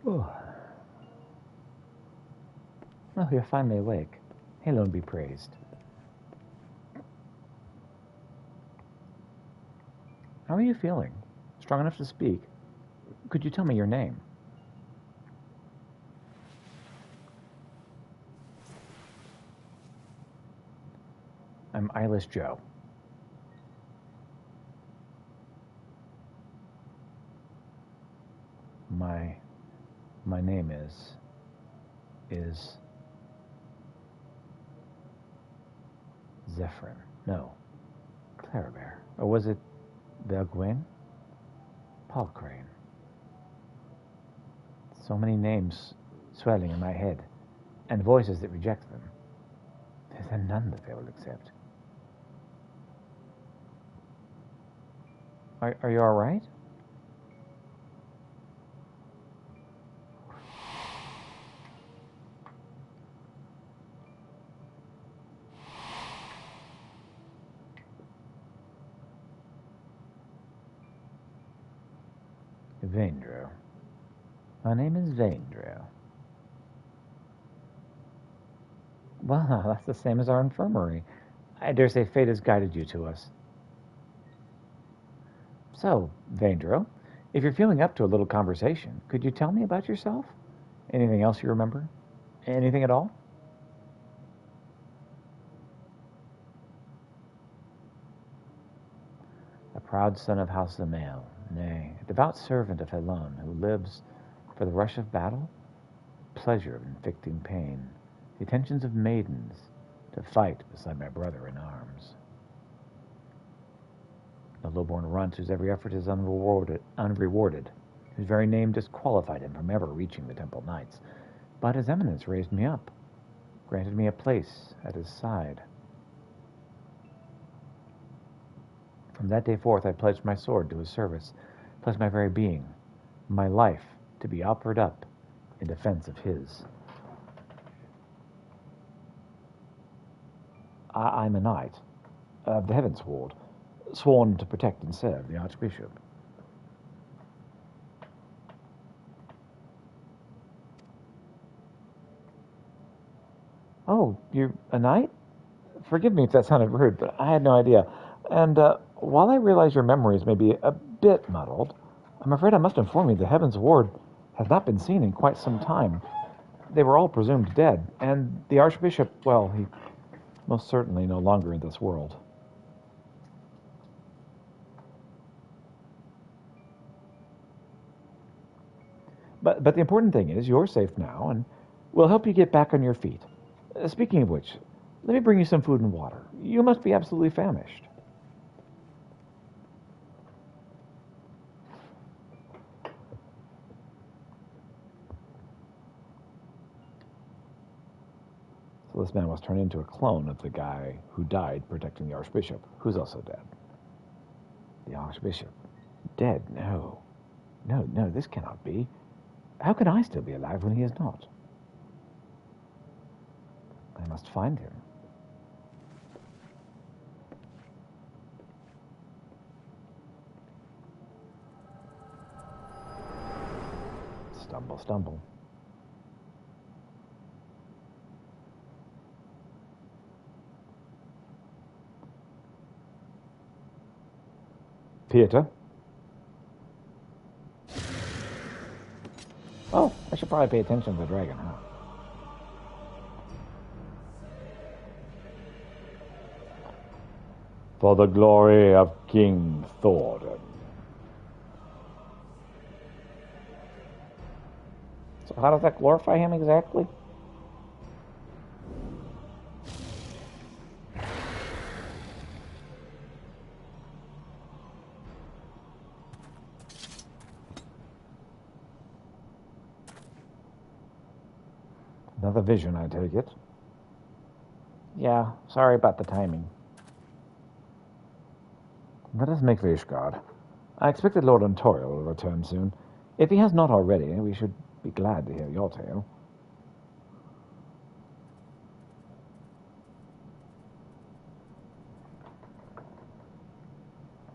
Oh. Oh, you're finally awake. Hail be praised. How are you feeling? Strong enough to speak? Could you tell me your name? I'm Eyeless Joe. My name is Zephyrin. No, Clarabelle. Or was it Belgwyn? Paul Crane. So many names swelling in my head, and voices that reject them. Is there none that they will accept? Are you all right? Vaindro. My name is Vaindro. Well, that's the same as our infirmary. I dare say fate has guided you to us. So, Vaindro, if you're feeling up to a little conversation, could you tell me about yourself? Anything else you remember? Anything at all? A proud son of House Amael, nay, a devout servant of Helon, who lives for the rush of battle, pleasure of inflicting pain, the attentions of maidens, to fight beside my brother in arms. The low-born runt whose every effort is unrewarded, whose very name disqualified him from ever reaching the Temple Knights. But his eminence raised me up, granted me a place at his side. From that day forth I pledged my sword to his service, pledged my very being, my life, to be offered up in defense of his. I'm a knight of the Heavens Ward, sworn to protect and serve the Archbishop. Oh, you're a knight? Forgive me if that sounded rude, but I had no idea. And while I realize your memories may be a bit muddled, I'm afraid I must inform you the Heavens Ward has not been seen in quite some time. They were all presumed dead, and the Archbishop, well, he most certainly no longer in this world. But the important thing is you're safe now, and we'll help you get back on your feet. Speaking of which, let me bring you some food and water. You must be absolutely famished. So this man was turned into a clone of the guy who died protecting the Archbishop, who's also dead. The Archbishop? Dead? No. No, this cannot be. How can I still be alive when he is not? I must find him. Stumble, stumble. Peter? Oh, I should probably pay attention to the dragon, huh? For the glory of King Thordan. So how does that glorify him exactly? Another vision, I take it. Yeah, sorry about the timing. Let us make Vishgard. I expect that Lord Ontoriel will return soon. If he has not already, we should be glad to hear your tale.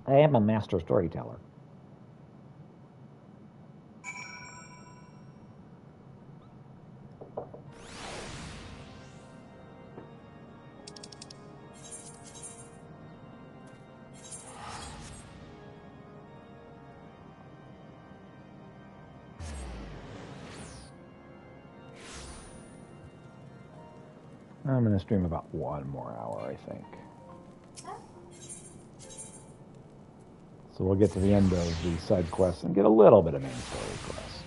I am a master storyteller. I'm going to stream about 1 more hour, I think. So we'll get to the end of the side quests and get a little bit of main story quest.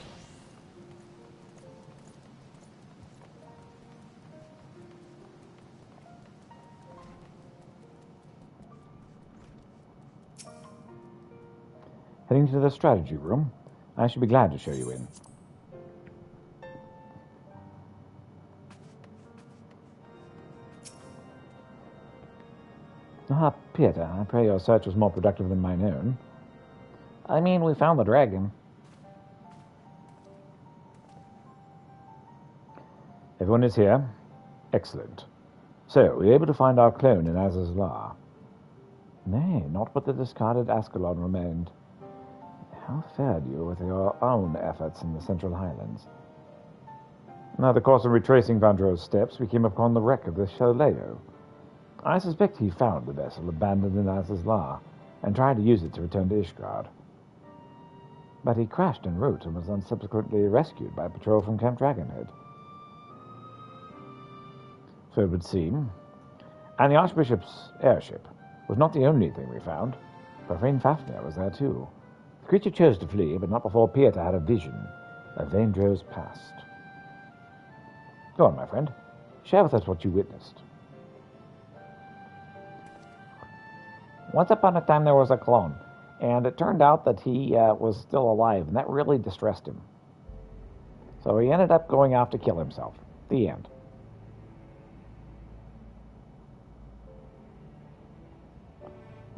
Heading to the strategy room. I should be glad to show you in. Ah, Peter, I pray your search was more productive than mine own. I mean, we found the dragon. Everyone is here? Excellent. So, were you able to find our clone in Azazlar? Nay, not but the discarded Ascalon remained. How fared you with your own efforts in the Central Highlands? Now, the course of retracing Vandro's steps, we came upon the wreck of the Shaleo. I suspect he found the vessel abandoned in Azazlar and tried to use it to return to Ishgard. But he crashed en route and was then subsequently rescued by a patrol from Camp Dragonhead. So it would seem. And the Archbishop's airship was not the only thing we found. Profane Fafnir was there too. The creature chose to flee, but not before Pieter had a vision of Vaindro's past. Go on, my friend. Share with us what you witnessed. Once upon a time there was a clone, and it turned out that he was still alive, and that really distressed him. So he ended up going off to kill himself. The end.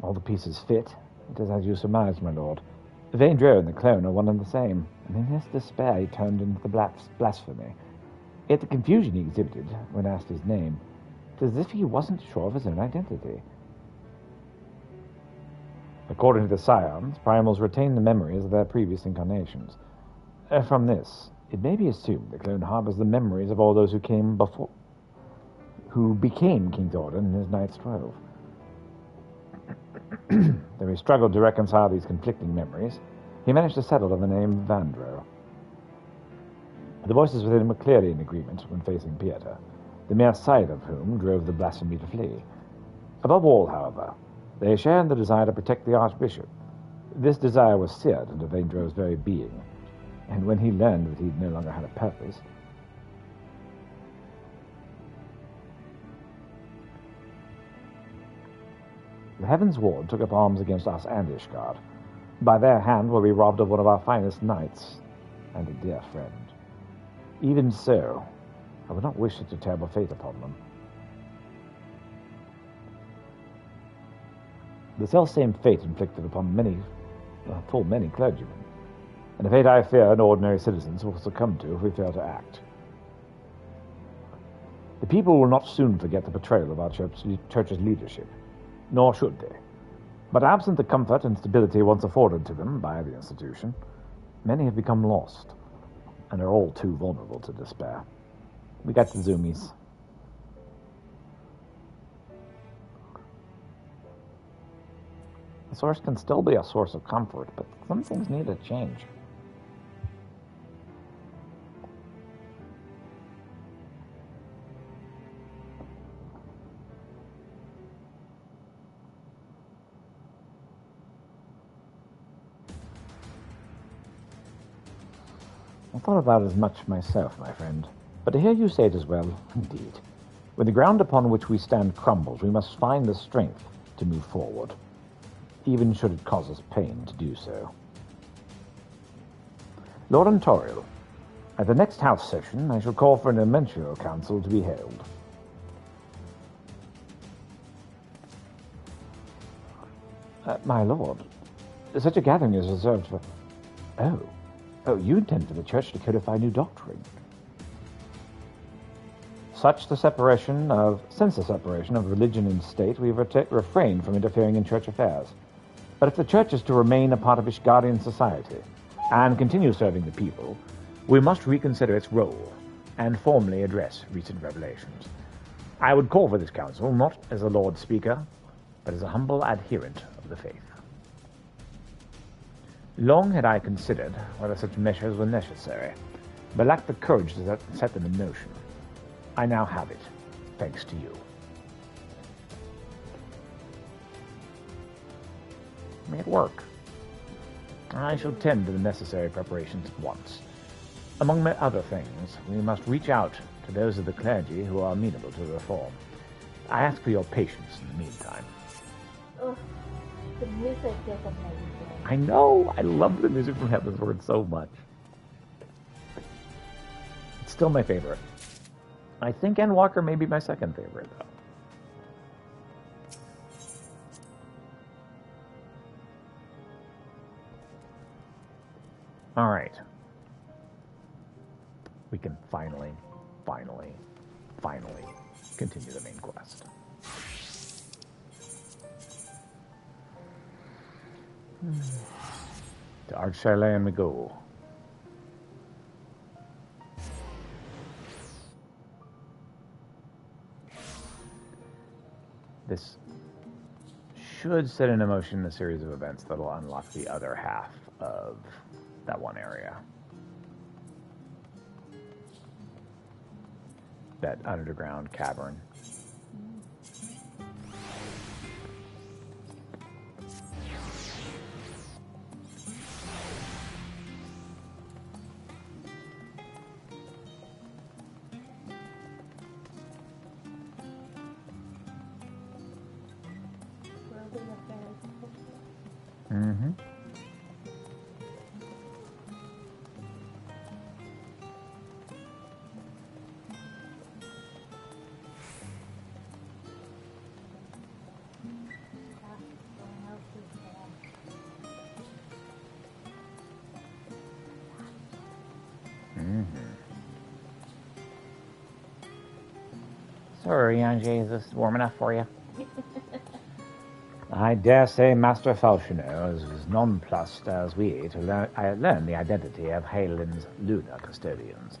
All the pieces fit. It is as you surmised, my lord. Vaindro and the clone are one and the same, and in his despair he turned into the blasphemy. Yet the confusion he exhibited when asked his name, it is as if he wasn't sure of his own identity. According to the Scions, primals retain the memories of their previous incarnations. From this, it may be assumed the clone harbors the memories of all those who became King Thordan and his Knights 12. Though he struggled to reconcile these conflicting memories, he managed to settle on the name Vandro. The voices within him were clearly in agreement when facing Pieter, the mere sight of whom drove the blasphemy to flee. Above all, however, they shared the desire to protect the Archbishop. This desire was seared into Vaindro's very being, and when he learned that he no longer had a purpose, the Heaven's Ward took up arms against us and Ishgard. By their hand were we robbed of one of our finest knights, and a dear friend. Even so, I would not wish such a terrible fate upon them. The self-same fate inflicted upon full many clergymen, and a fate I fear and ordinary citizens will succumb to if we fail to act. The people will not soon forget the betrayal of our church's leadership, nor should they. But absent the comfort and stability once afforded to them by the institution, many have become lost, and are all too vulnerable to despair. We got the zoomies. The source can still be a source of comfort, but some things need to change. I thought about it as much myself, my friend. But to hear you say it as well, indeed. When the ground upon which we stand crumbles, we must find the strength to move forward, even should it cause us pain to do so. Lord Ontoriel, at the next House session, I shall call for an Elemental Council to be held. My lord, such a gathering is reserved for... Oh, you intend for the Church to codify new doctrine. Such the separation of religion and state, we refrain from interfering in Church affairs. But if the Church is to remain a part of Ishgardian society and continue serving the people, we must reconsider its role and formally address recent revelations. I would call for this council not as a Lord Speaker, but as a humble adherent of the faith. Long had I considered whether such measures were necessary, but lacked the courage to set them in motion. I now have it, thanks to you. May it work. I shall tend to the necessary preparations at once. Among other things, we must reach out to those of the clergy who are amenable to reform. I ask for your patience in the meantime. Oh, the music is amazing. I know! I love the music from Heaven's Word so much. It's still my favorite. I think Endwalker may be my second favorite, though. Alright. We can finally continue the main quest. To Art Chalet and we go. This should set in motion a series of events that'll unlock the other half of that one area. That underground cavern. Mm-hmm. Sorry, Angie, is this warm enough for you? I dare say Master Falconer is as nonplussed as we to learn the identity of Halen's lunar custodians.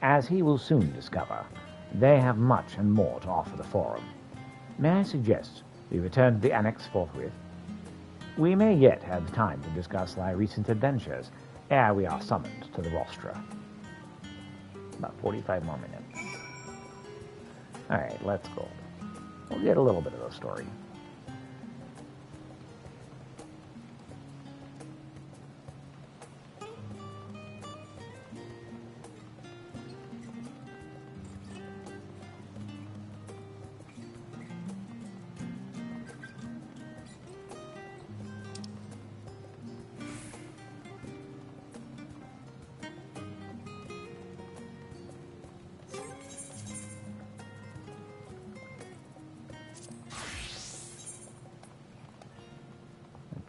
As he will soon discover, they have much and more to offer the Forum. May I suggest we return to the Annex forthwith? We may yet have time to discuss thy recent adventures ere we are summoned to the rostra. About 45 more minutes. Alright, let's go. We'll get a little bit of the story.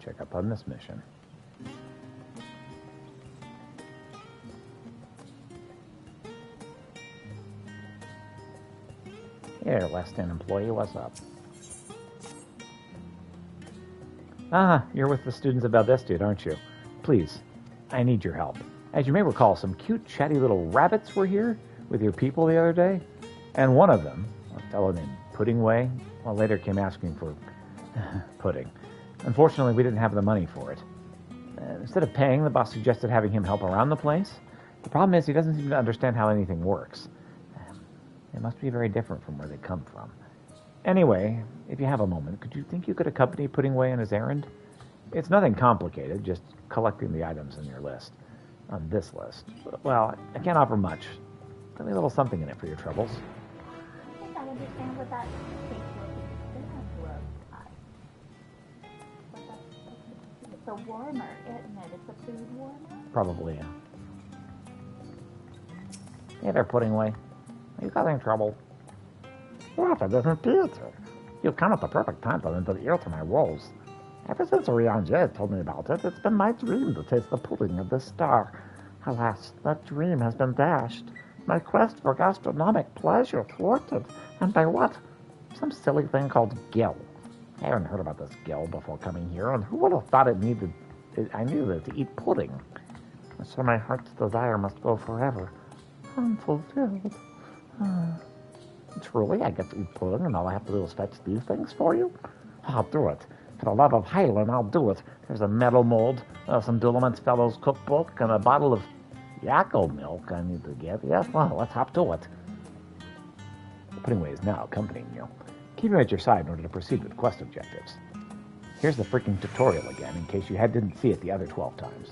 Check up on this mission. Here, West End employee, what's up? Ah, you're with the students of Valdestitude, aren't you? Please, I need your help. As you may recall, some cute, chatty little rabbits were here with your people the other day, and one of them, a fellow named Puddingway, well, later came asking for pudding. Unfortunately, we didn't have the money for it. Instead of paying, the boss suggested having him help around the place. The problem is he doesn't seem to understand how anything works. It must be very different from where they come from. Anyway, if you have a moment, could you think you could accompany Puddingway on his errand? It's nothing complicated, just collecting the items on your list. On this list. Well, I can't offer much. Only a little something in it for your troubles. I think I understand what that It's a warmer, isn't it? It's a food warmer? Probably, yeah. Hey there, Puddingway. Are you causing trouble? What? It isn't Peter. You've come at the perfect time to lend an ear to my woes. Ever since Riange told me about it, it's been my dream to taste the pudding of this star. Alas, that dream has been dashed. My quest for gastronomic pleasure thwarted. And by what? Some silly thing called Gil. I haven't heard about this Gil before coming here, and who would have thought I needed it to eat pudding? So my heart's desire must go forever, unfulfilled. Truly, I get to eat pudding, and all I have to do is fetch these things for you? I'll do it. For the love of Hylan, I'll do it. There's a metal mold, some Dulament's Fellows cookbook, and a bottle of Yakko milk I need to get. Yes, well, let's hop to it. Puddingway is now accompanying you. Keep him at your side in order to proceed with quest objectives. Here's the freaking tutorial again, in case you didn't see it the other 12 times.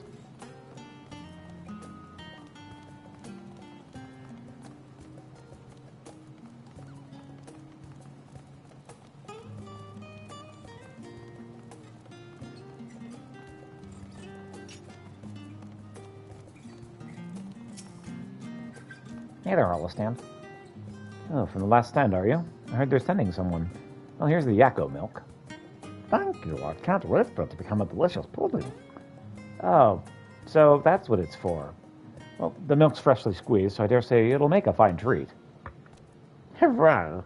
Hey there, Olistan. Oh, from the last stand, are you? I heard they're sending someone. Well, here's the Yakko milk. Thank you. I can't wait for it to become a delicious pudding. Oh, so that's what it's for. Well, the milk's freshly squeezed, so I dare say it'll make a fine treat. Hurrah!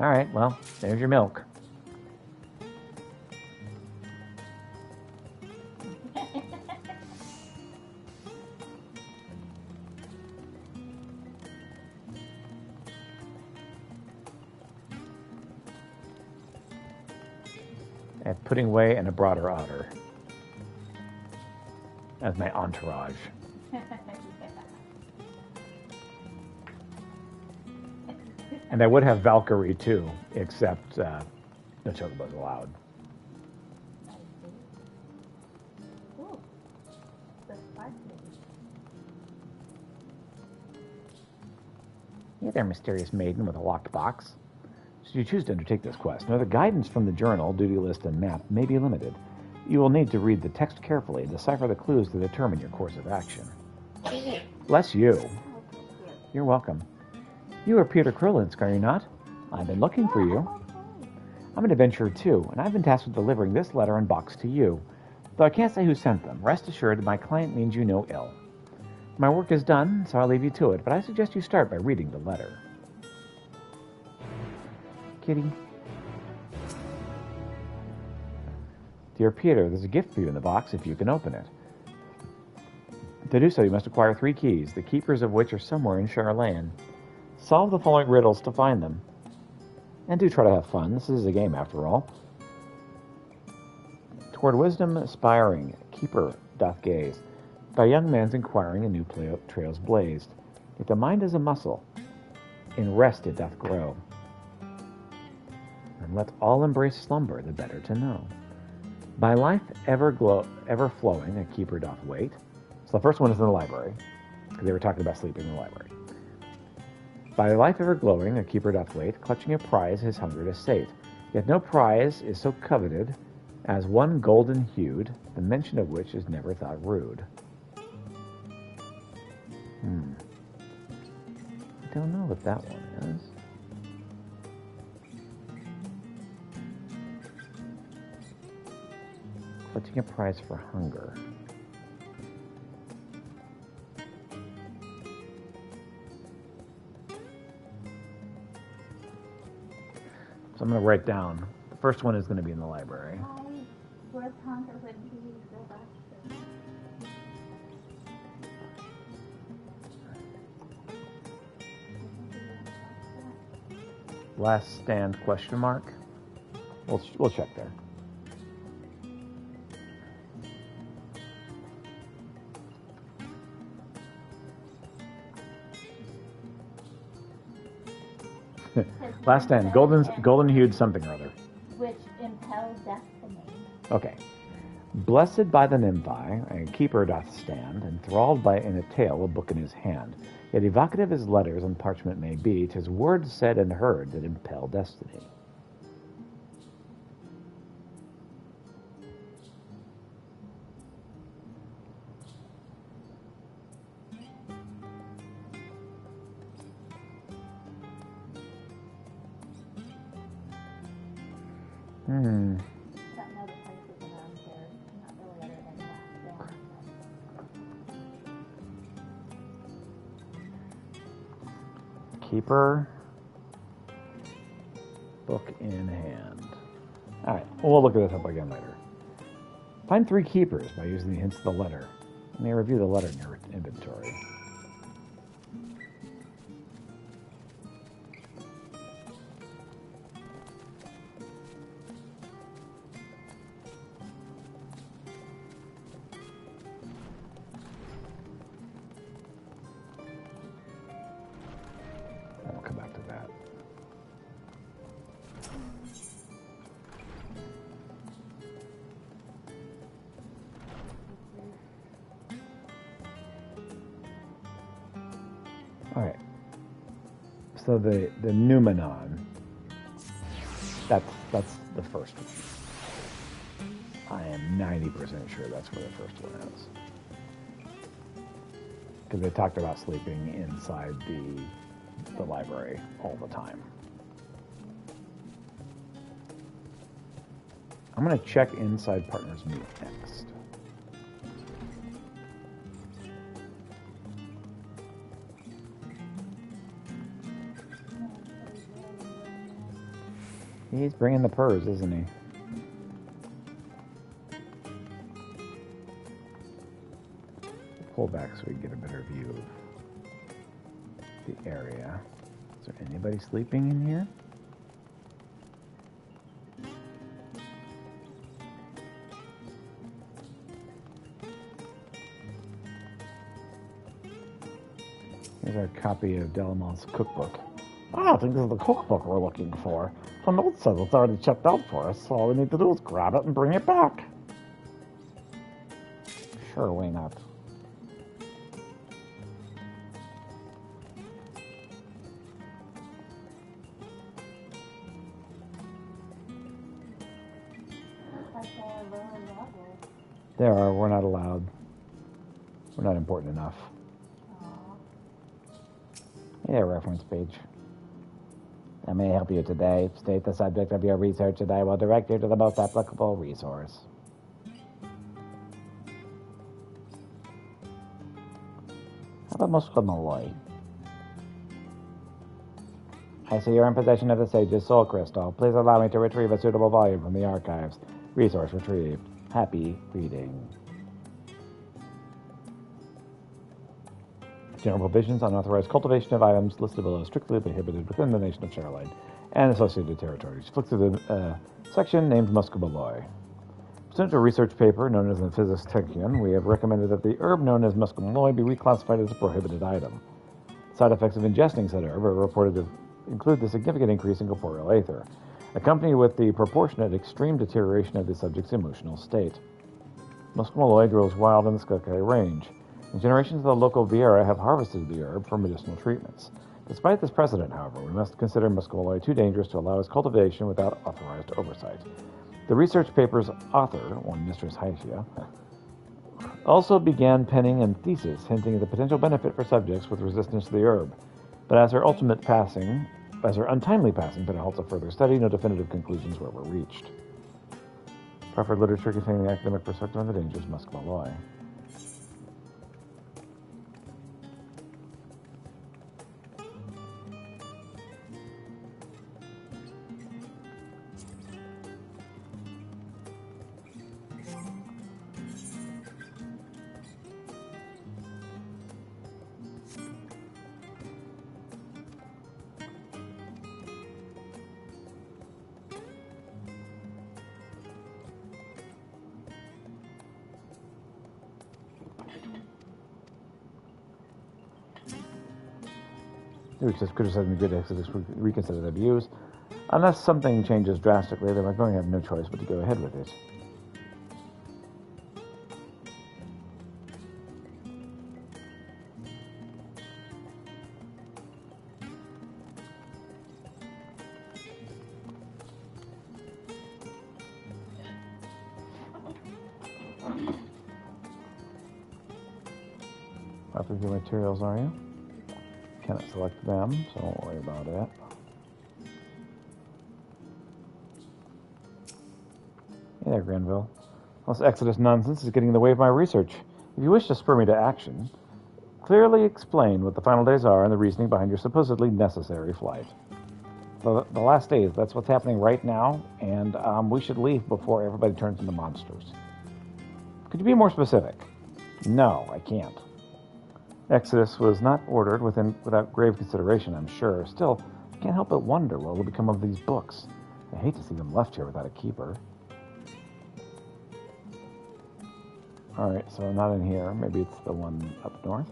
All right, well, there's your milk. And putting away and a broader otter as my entourage. And I would have Valkyrie too, except no chocobos allowed. Ooh, the sparkling. Hey there, mysterious maiden with a locked box. Should you choose to undertake this quest, know the guidance from the journal, duty list, and map may be limited. You will need to read the text carefully and decipher the clues to determine your course of action. Bless you. You're welcome. You are Peter Krulinsk, are you not? I've been looking for you. I'm an adventurer too, and I've been tasked with delivering this letter and box to you. Though I can't say who sent them, rest assured that my client means you no ill. My work is done, so I'll leave you to it, but I suggest you start by reading the letter. Kitty. Dear Peter, there's a gift for you in the box if you can open it. To do so, you must acquire 3 keys, the keepers of which are somewhere in Charlane. Solve the following riddles to find them. And do try to have fun. This is a game, after all. Toward wisdom aspiring, keeper doth gaze. By young man's inquiring, a new trail's blazed. If the mind is a muscle, in rest it doth grow. And let all embrace slumber, the better to know. By life ever flowing, a keeper doth wait. So the first one is in the library, because they were talking about sleeping in the library. By life ever glowing, a keeper doth wait, clutching a prize his hunger to sate. Yet no prize is so coveted as one golden hued, the mention of which is never thought rude. I don't know what that one is. Clutching a prize for hunger. So I'm going to write down. The first one is going to be in the library. Where's hunger when he relaxes? Last stand question mark. We'll check there. Last stand, golden hued something or other. Which impel destiny. Okay. Blessed by the nymphi, a keeper doth stand, enthralled by in a tale, a book in his hand. Yet evocative as letters on parchment may be, 'tis words said and heard that impel destiny. Certain other places around here, not really other than that. Keeper, book in hand. All right, we'll look at this up again later. Find 3 keepers by using the hints of the letter. You may review the letter in your inventory. And we'll come back to that. All right. So the Numenon, that's the first one. I am 90% sure that's where the first one is. Because they talked about sleeping inside the library all the time. I'm going to check inside Partners Meet next. He's bringing the purrs, isn't he? Pull back so we can get a better view of the area. Is there anybody sleeping in here? Here's our copy of Delamont's cookbook. I think this is the cookbook we're looking for. The note says it's already checked out for us, so all we need to do is grab it and bring it back. Sure, why not? We're not allowed. We're not important enough. Yeah, reference page. I may help you today. State the subject of your research and I will direct you to the most applicable resource. How about Muscle Malloy? I see you're in possession of the Sage's Soul Crystal. Please allow me to retrieve a suitable volume from the archives. Resource retrieved. Happy reading. General provisions on authorized cultivation of items listed below strictly prohibited within the nation of Charlotte and associated territories. Flick to the section named Muscovaloy. Pursuant to a research paper known as the Physistician, we have recommended that the herb known as muscovaloy be reclassified as a prohibited item. Side effects of ingesting said herb are reported to include the significant increase in corporeal aether, accompanied with the proportionate extreme deterioration of the subject's emotional state. Muscovaloy grows wild in the Skakay Range, and generations of the local Vieira have harvested the herb for medicinal treatments. Despite this precedent, however, we must consider muscovaloy too dangerous to allow its cultivation without authorized oversight. The research paper's author, one Mistress Hysia, also began penning a thesis hinting at the potential benefit for subjects with resistance to the herb, but as her untimely passing put a halt to further study, no definitive conclusions were reached. Proffered literature containing the academic perspective on the dangers of muscovaloy. Which says criticizing the good exodus, reconsider their views. Unless something changes drastically, they're going to have no choice but to go ahead with it. After the materials, are you? Cannot select them, so don't worry about it. Hey there, Granville. This Exodus nonsense is getting in the way of my research. If you wish to spur me to action, clearly explain what the final days are and the reasoning behind your supposedly necessary flight. The last days, that's what's happening right now, and we should leave before everybody turns into monsters. Could you be more specific? No, I can't. Exodus was not ordered without grave consideration, I'm sure. Still, I can't help but wonder what will become of these books. I hate to see them left here without a keeper. Alright, so not in here. Maybe it's the one up north.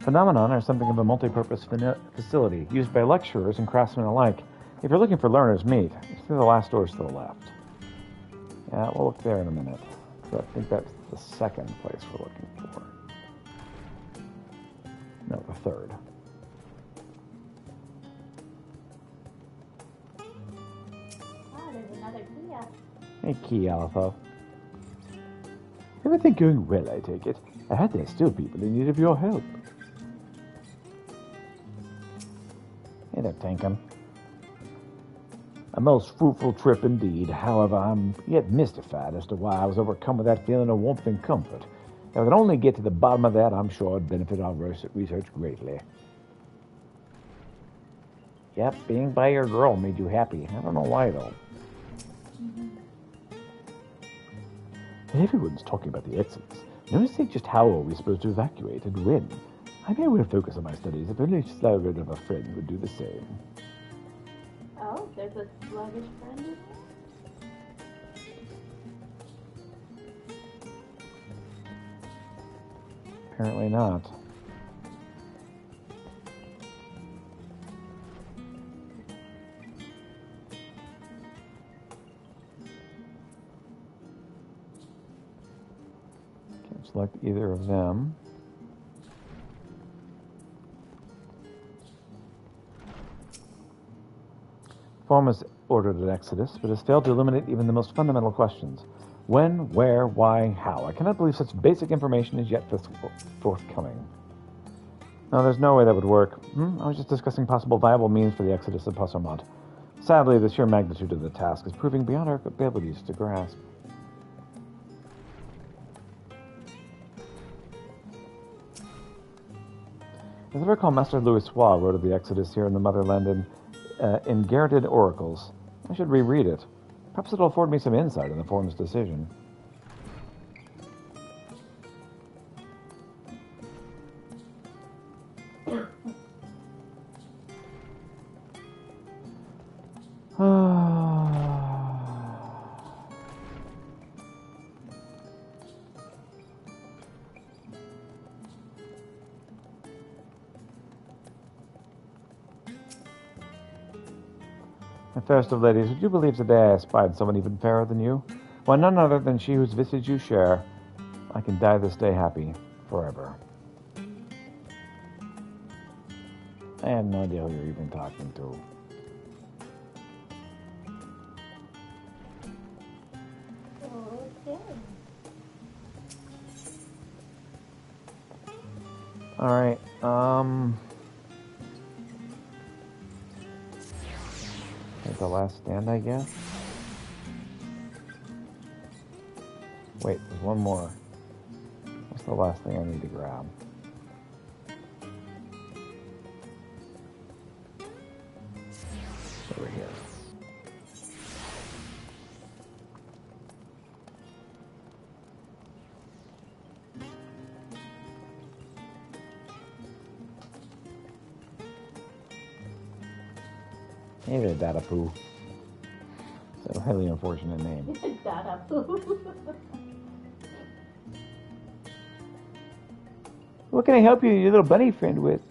Phenomenon are something of a multi-purpose facility used by lecturers and craftsmen alike. If you're looking for learner's meat, it's through the last doors to the left. Yeah, we'll look there in a minute. So I think that's the second place we're looking for. No, the third. Oh, there's another Kia. Hey, Key Alpha. Everything going well, I take it? I heard there's still people in need of your help. Hey there, Tankum. A most fruitful trip indeed. However, I'm yet mystified as to why I was overcome with that feeling of warmth and comfort. If I could only get to the bottom of that, I'm sure it'd benefit our research greatly. Yep, being by your girl made you happy. I don't know why, though. Everyone's talking about the exits. No mistake just how are we supposed to evacuate and when. I may well focus on my studies if only a sluggard of a friend would do the same. Oh, there's a sluggish friend in there? Apparently not. Can't select either of them. Form has ordered an exodus, but has failed to illuminate even the most fundamental questions. When, where, why, how? I cannot believe such basic information is yet forthcoming. No, there's no way that would work. I was just discussing possible viable means for the exodus of Passermont. Sadly, the sheer magnitude of the task is proving beyond our abilities to grasp. As I recall, Master Louis Soir wrote of the exodus here in the motherland in Garroted Oracles. I should reread it. Perhaps it'll afford me some insight in the Form's decision. My fairest of ladies, would you believe today I espied someone even fairer than you? Why, none other than she whose visage you share. I can die this day happy, forever. I have no idea who you're even talking to. Okay. Alright, Take the last stand, I guess? Wait, there's one more. What's the last thing I need to grab? Over here. Hey there, Dadapoo. It's a highly unfortunate name. Dadapoo. What can I help you, your little bunny friend, with?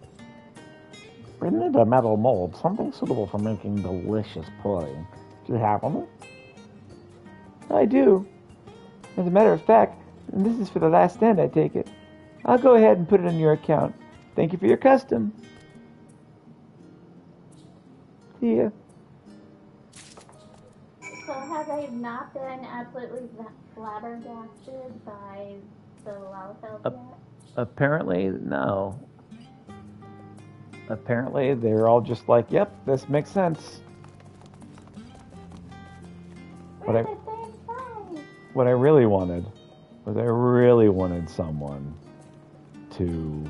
We need a metal mold, something suitable for making delicious pudding. Do you have any? I do. As a matter of fact, and this is for the last stand, I take it. I'll go ahead and put it on your account. Thank you for your custom. See ya. So have I not been absolutely flabbergasted by the Lalfeld yet? Apparently, no. Apparently, they're all just like, yep, this makes sense. We're the same size. What I really wanted was I really wanted someone to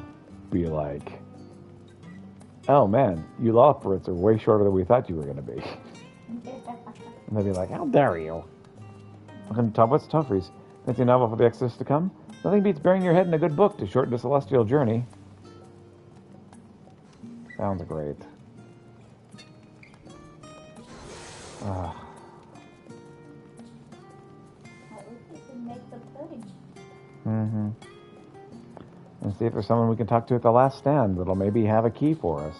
be like, oh man, you Lawfrits are way shorter than we thought you were going to be. And they'd be like, how dare you? Welcome to Top What's Toughies. Fancy a novel for the Exodus to come? Nothing beats burying your head in a good book to shorten a celestial journey. Sounds great. At least you can make the pudding. Mm-hmm. And see if there's someone we can talk to at the last stand that'll maybe have a key for us.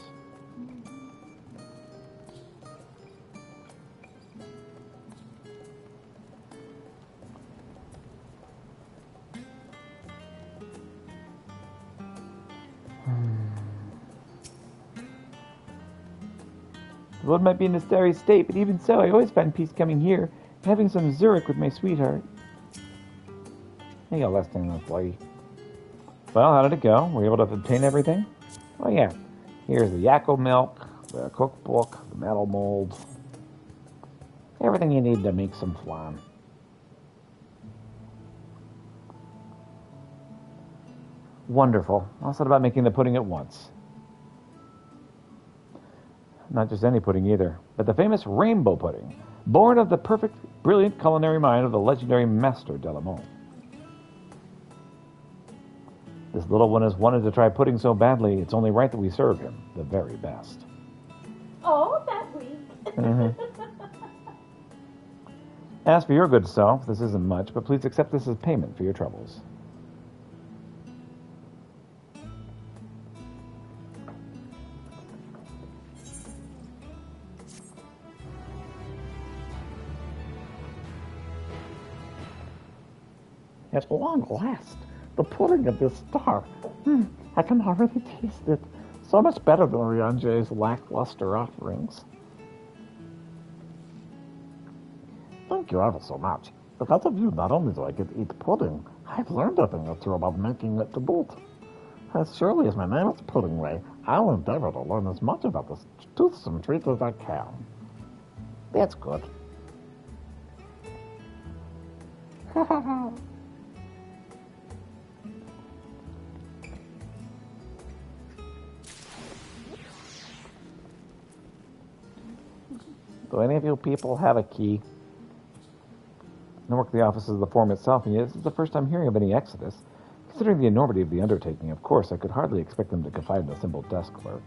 The world might be in a starry state, but even so, I always find peace coming here, and having some Zurich with my sweetheart. There you go, last thing on the play. Well, how did it go? Were you able to obtain everything? Oh yeah, here's the Yakko milk, the cookbook, the metal mold. Everything you need to make some flan. Wonderful. I'll set about making the pudding at once. Not just any pudding either, but the famous rainbow pudding, born of the perfect, brilliant culinary mind of the legendary Master Delamont. This little one has wanted to try pudding so badly, it's only right that we serve him the very best. Oh, that week. Mm-hmm. As for your good self, this isn't much, but please accept this as payment for your troubles. At long last, the pudding of this star. I can already taste it. So much better than Rianje's lackluster offerings. Thank you ever so much. Because of you, not only do I get to eat pudding, I've learned a thing or two about making it to boot. As surely as my name is Puddingway, I'll endeavor to learn as much about this toothsome treat as I can. That's good. Do any of you people have a key? I work the offices of the forum itself, and yet this is the first I'm hearing of any exodus. Considering the enormity of the undertaking, of course, I could hardly expect them to confide in a simple desk clerk.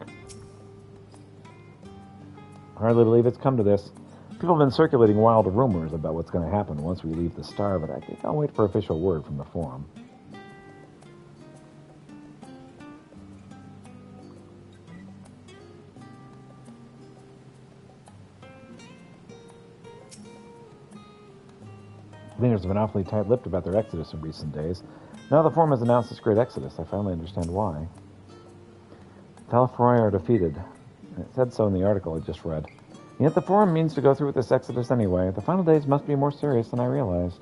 Hardly believe it's come to this. People have been circulating wild rumors about what's going to happen once we leave the star, but I think I'll wait for official word from the forum. Leaders have been awfully tight-lipped about their exodus in recent days. Now the forum has announced this great exodus. I finally understand why. Talafroy are defeated. It said so in the article I just read. And yet the forum means to go through with this exodus anyway. The final days must be more serious than I realized.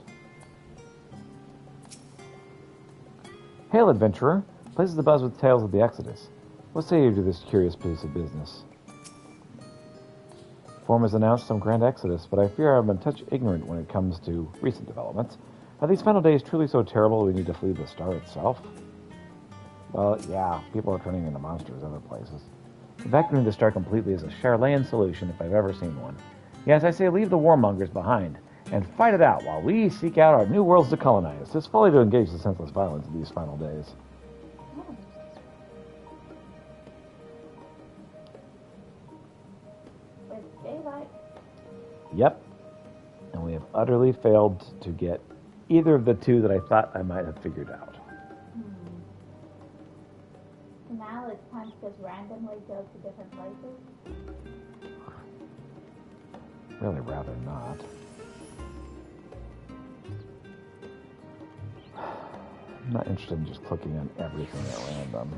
Hail, adventurer. Places the buzz with tales of the exodus. What say you to this curious piece of business? Forum has announced some grand exodus, but I fear I've been a touch ignorant when it comes to recent developments. Are these final days truly so terrible we need to flee the star itself? Well, yeah, people are turning into monsters other places. Evacuating the star completely is a Charlayan solution if I've ever seen one. Yes, I say leave the warmongers behind and fight it out while we seek out our new worlds to colonize. It's folly to engage the senseless violence of these final days. With daylight. Yep. And we have utterly failed to get either of the two that I thought I might have figured out. Now it's time to just randomly go to different places. Really rather not. I'm not interested in just clicking on everything at random.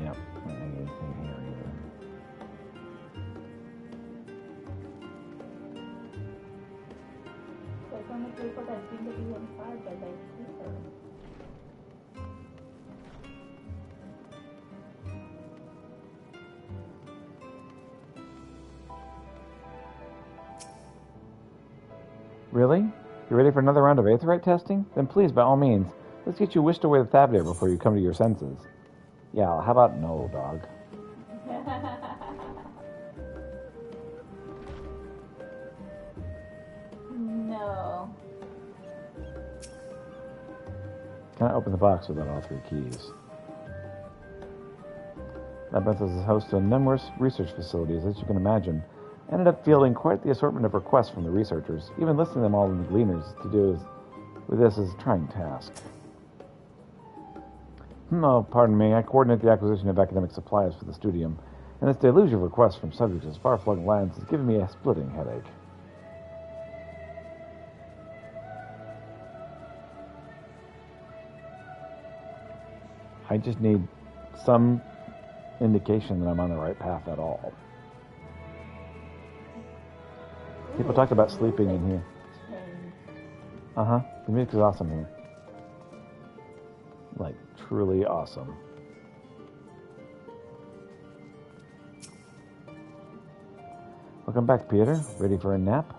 Yep, I don't need anything here either. There's only people that seem to be inside that they see her. Really? You ready for another round of aetherite testing? Then please, by all means, let's get you whisked away with Thabdir before you come to your senses. Yeah, how about no, dog? No. Can I open the box without all three keys? Labyrinth is host to numerous research facilities, as you can imagine. I ended up fielding quite the assortment of requests from the researchers. Even listing them all in the gleaners to do with this is a trying task. Oh, pardon me. I coordinate the acquisition of academic supplies for the studium, and this deluge of requests from subjects as far-flung lands has given me a splitting headache. I just need some indication that I'm on the right path at all. People talked about sleeping in here. Uh-huh. The music is awesome here. Like, truly awesome. Welcome back, Peter. Ready for a nap?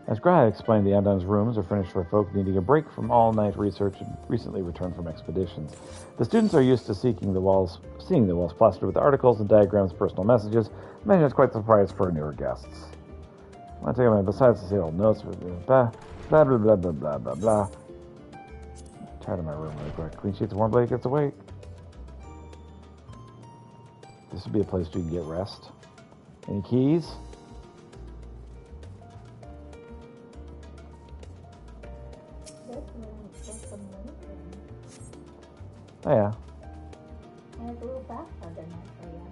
As Graham explained, the Andon's rooms are furnished for folk needing a break from all-night research and recently returned from expeditions. The students are used to seeing the walls plastered with articles and diagrams, personal messages. Imagine it's quite a surprise for newer guests. I take a minute. Besides the old notes, blah blah blah blah blah blah blah blah. Tired of my room really quick. Clean sheets, warm blankets, awake. This would be a place you can get rest. Any keys? Oh, yeah. And there's a little bathtub in there for you.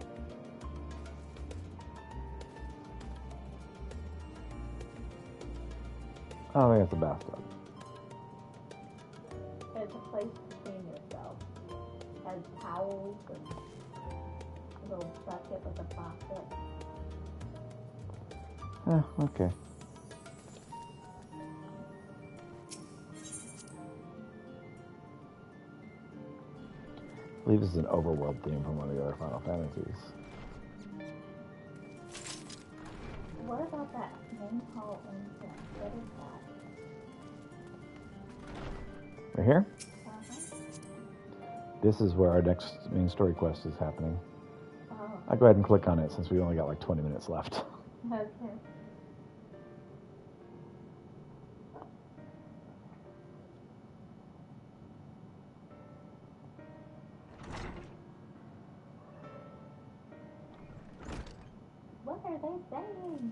Oh, I think it's a bathtub. It's a place to clean yourself. Has towels and a little bucket with a faucet. Okay. I believe this is an overworld theme from one of the other Final Fantasies. What about that main hall entrance? What is that? Right here? Uh-huh. This is where our next main story quest is happening. Oh, I'll go ahead and click on it since we only got like 20 minutes left. okay. What are they saying?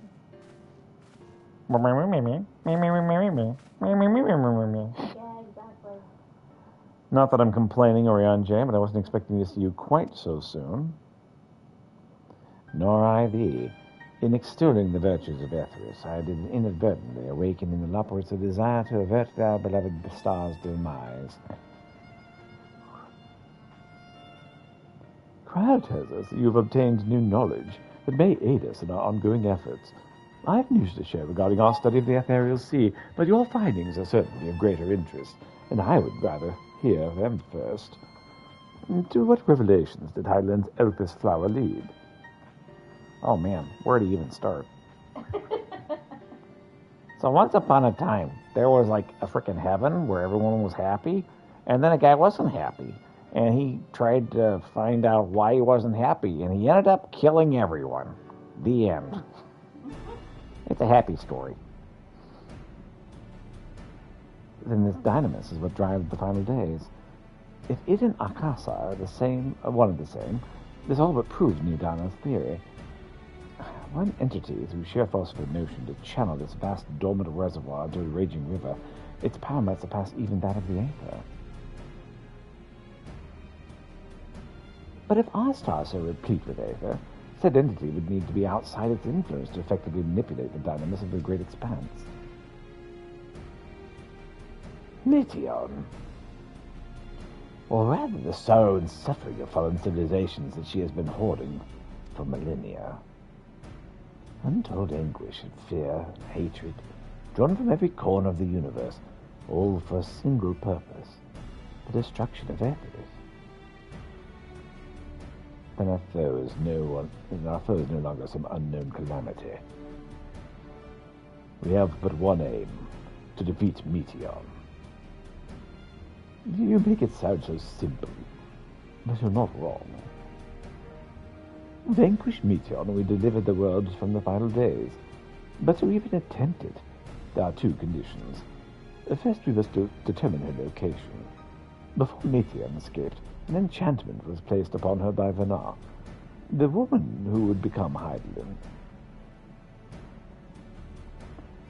Yeah, exactly. Not that I'm complaining, Orion J, but I wasn't expecting to see you quite so soon. Nor I thee. In extolling the virtues of Etheris, I did inadvertently awaken in the Loporus a desire to avert their beloved star's demise. Crowd tells us that you've obtained new knowledge that may aid us in our ongoing efforts. I have news to share regarding our study of the ethereal sea, but your findings are certainly of greater interest, and I would rather hear them first. To what revelations did Highland's Elpis flower lead? Oh man, where to even start? So once upon a time, there was like a frickin' heaven where everyone was happy, and then a guy wasn't happy. And he tried to find out why he wasn't happy, and he ended up killing everyone. The end. It's a happy story. Then this dynamis is what drives the final days. If it and Akasa are the same, one and the same, this all but proves Newdana's theory. One entity whose sheer force of emotion to channel this vast dormant reservoir into a raging river, its power might surpass even that of the Aether. But if our stars are replete with Aether, said entity would need to be outside its influence to effectively manipulate the dynamics of the great expanse. Meteon. Or rather the sorrow and suffering of fallen civilizations that she has been hoarding for millennia. Untold anguish and fear and hatred, drawn from every corner of the universe, all for a single purpose, the destruction of Earth. Then our foe is no longer some unknown calamity. We have but one aim, to defeat Meteon. You make it sound so simple, but you're not wrong. Vanquish Meteon and we deliver the world from the final days. But to even attempt it, there are two conditions. First, we must determine her location. Before Meteon escaped, an enchantment was placed upon her by Vanar, the woman who would become Heidelin.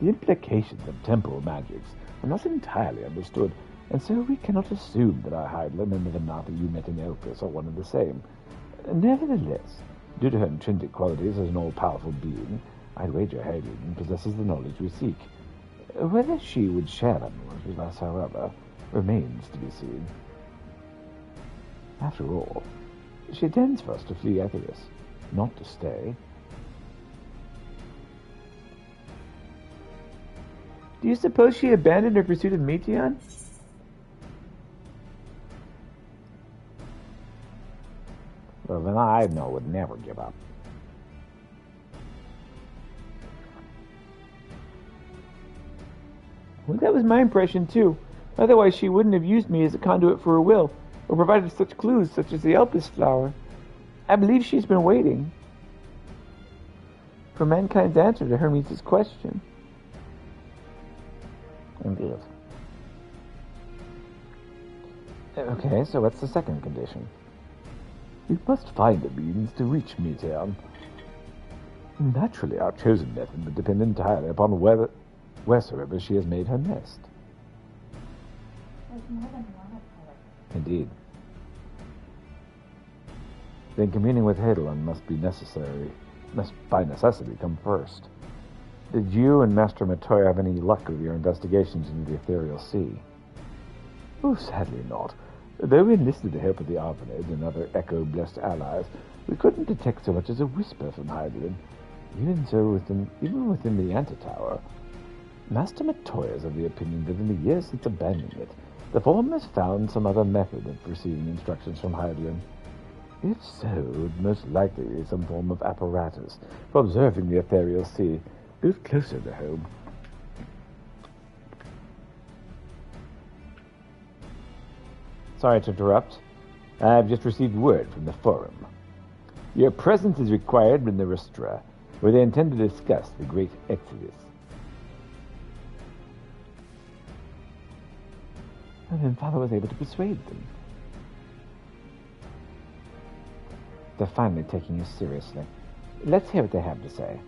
The implications of temporal magics are not entirely understood, and so we cannot assume that our Heidelin and the Vanar that you met in Elpis are one and the same. Nevertheless, due to her intrinsic qualities as an all-powerful being, I'd wager Heidelin possesses the knowledge we seek. Whether she would share that knowledge with us, however, remains to be seen. After all, she intends for us to flee Etheus, not to stay. Do you suppose she abandoned her pursuit of Meteon? Well, then I know would never give up. Well, that was my impression, too. Otherwise, she wouldn't have used me as a conduit for her will, or provided such clues such as the Elpis flower. I believe she's been waiting for mankind's answer to Hermes' question. Indeed. Okay, so what's the second condition? We must find a means to reach Meteon. Naturally, our chosen method would depend entirely upon wheresoever she has made her nest. There's more than one of her. Indeed. Then communing with Hadalin must by necessity come first. Did you and Master Matoya have any luck with your investigations into the Ethereal Sea? Oh, sadly not. Though we enlisted the help of the Arvanid and other Echo-blessed allies, we couldn't detect so much as a whisper from Hadalin. Even within the Antitower. Master Matoya is of the opinion that in the years since abandoning it, the Forum has found some other method of receiving instructions from Hadalin. If so, it would most likely be some form of apparatus for observing the Ethereal Sea, goes closer to home. Sorry to interrupt. I've just received word from the Forum. Your presence is required in the Restra, where they intend to discuss the Great Exodus. And then Father was able to persuade them. They're finally taking you seriously. Let's hear what they have to say.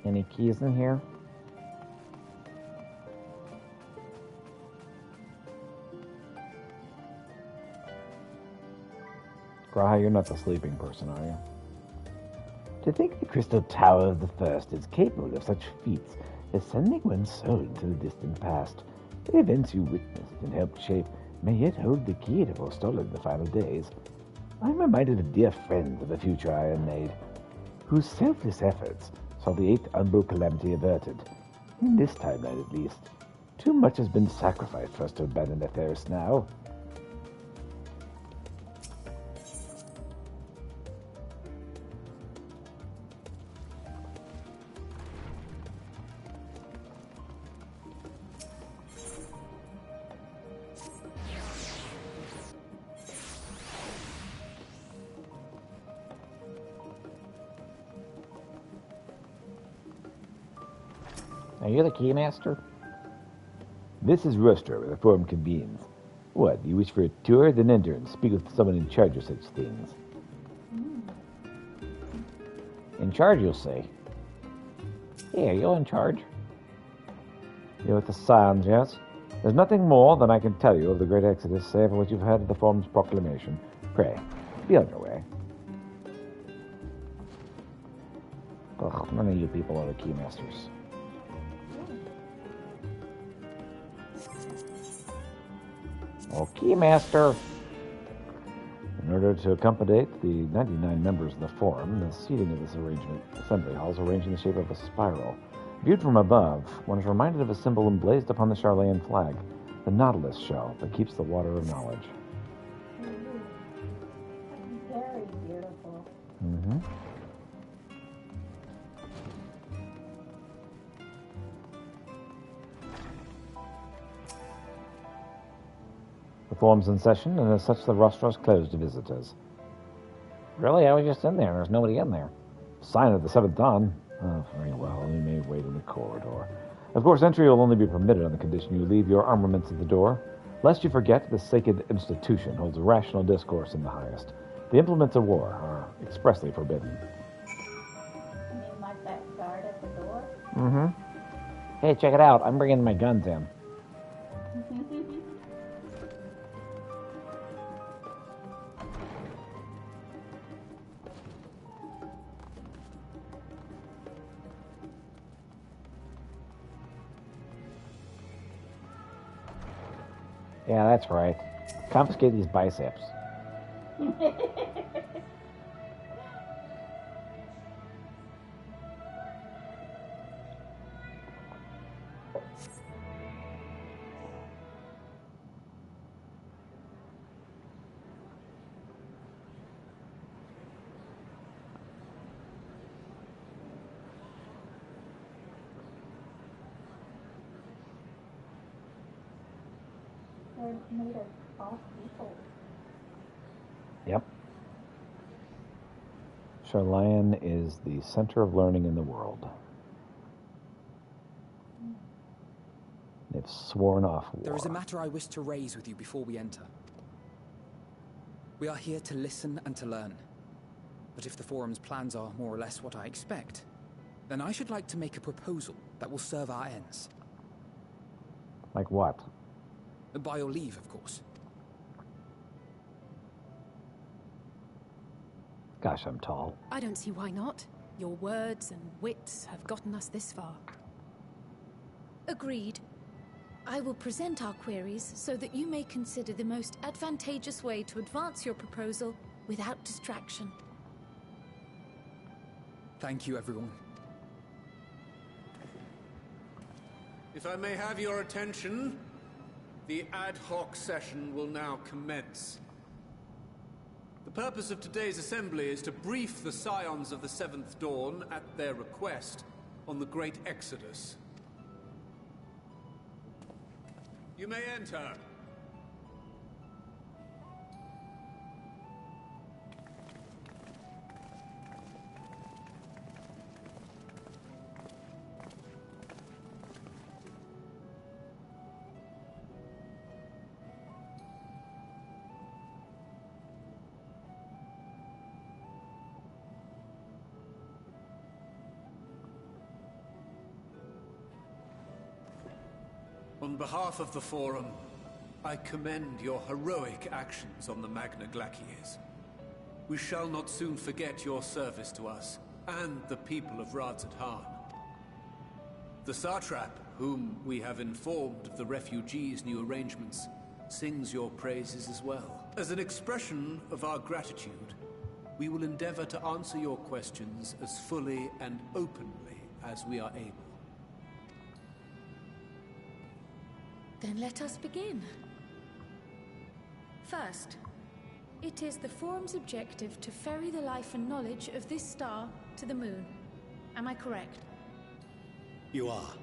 Any keys in here? Graha, you're not the sleeping person, are you? To think the Crystal Tower of the First is capable of such feats as sending one's soul into the distant past. The events you witnessed and helped shape may yet hold the key to forestalling the final days. I'm reminded of dear friends of the future Iron Maid, whose selfless efforts saw the 8th Umbral calamity averted. In this timeline, at least, too much has been sacrificed for us to abandon Etheris now. Are you the keymaster? This is Rustra, where the Forum convenes. What, you wish for a tour? Then enter and speak with someone in charge of such things. In charge, you'll say. Yeah, you're in charge. You're with the Scions, yes? There's nothing more than I can tell you of the Great Exodus, save for what you've heard of the Forum's proclamation. Pray, be on your way. Ugh, none of you people are the keymasters. Oh, Keymaster! In order to accommodate the 99 members of the Forum, the seating of this assembly hall is arranged in the shape of a spiral. Viewed from above, one is reminded of a symbol emblazoned upon the Charlayan flag, the Nautilus shell that keeps the water of knowledge. Very beautiful. Mm-hmm. The Forum's in session, and as such the rostrum is closed to visitors. Really? I was just in there. There's nobody in there. Sign of the Seventh Dawn. Oh, very well. We may wait in the corridor. Of course, entry will only be permitted on the condition you leave your armaments at the door. Lest you forget, the sacred institution holds rational discourse in the highest. The implements of war are expressly forbidden. You mean like that guard at the door? Mm-hmm. Hey, check it out. I'm bringing my guns in. Yeah, that's right. Confiscate these biceps. They're made of all people. Yep. Charlian is the center of learning in the world. They've sworn off war. There is a matter I wish to raise with you before we enter. We are here to listen and to learn. But if the Forum's plans are more or less what I expect, then I should like to make a proposal that will serve our ends. Like what? By your leave, of course. Gosh, I'm tall. I don't see why not. Your words and wits have gotten us this far. Agreed. I will present our queries so that you may consider the most advantageous way to advance your proposal without distraction. Thank you, everyone. If I may have your attention, the ad hoc session will now commence. The purpose of today's assembly is to brief the Scions of the Seventh Dawn at their request on the Great Exodus. You may enter. On behalf of the Forum, I commend your heroic actions on the Magna Glacies. We shall not soon forget your service to us and the people of Radzat-Han. The Satrap, whom we have informed of the refugees' new arrangements, sings your praises as well. As an expression of our gratitude, we will endeavor to answer your questions as fully and openly as we are able. Then let us begin. First, it is the Forum's objective to ferry the life and knowledge of this star to the moon. Am I correct? You are.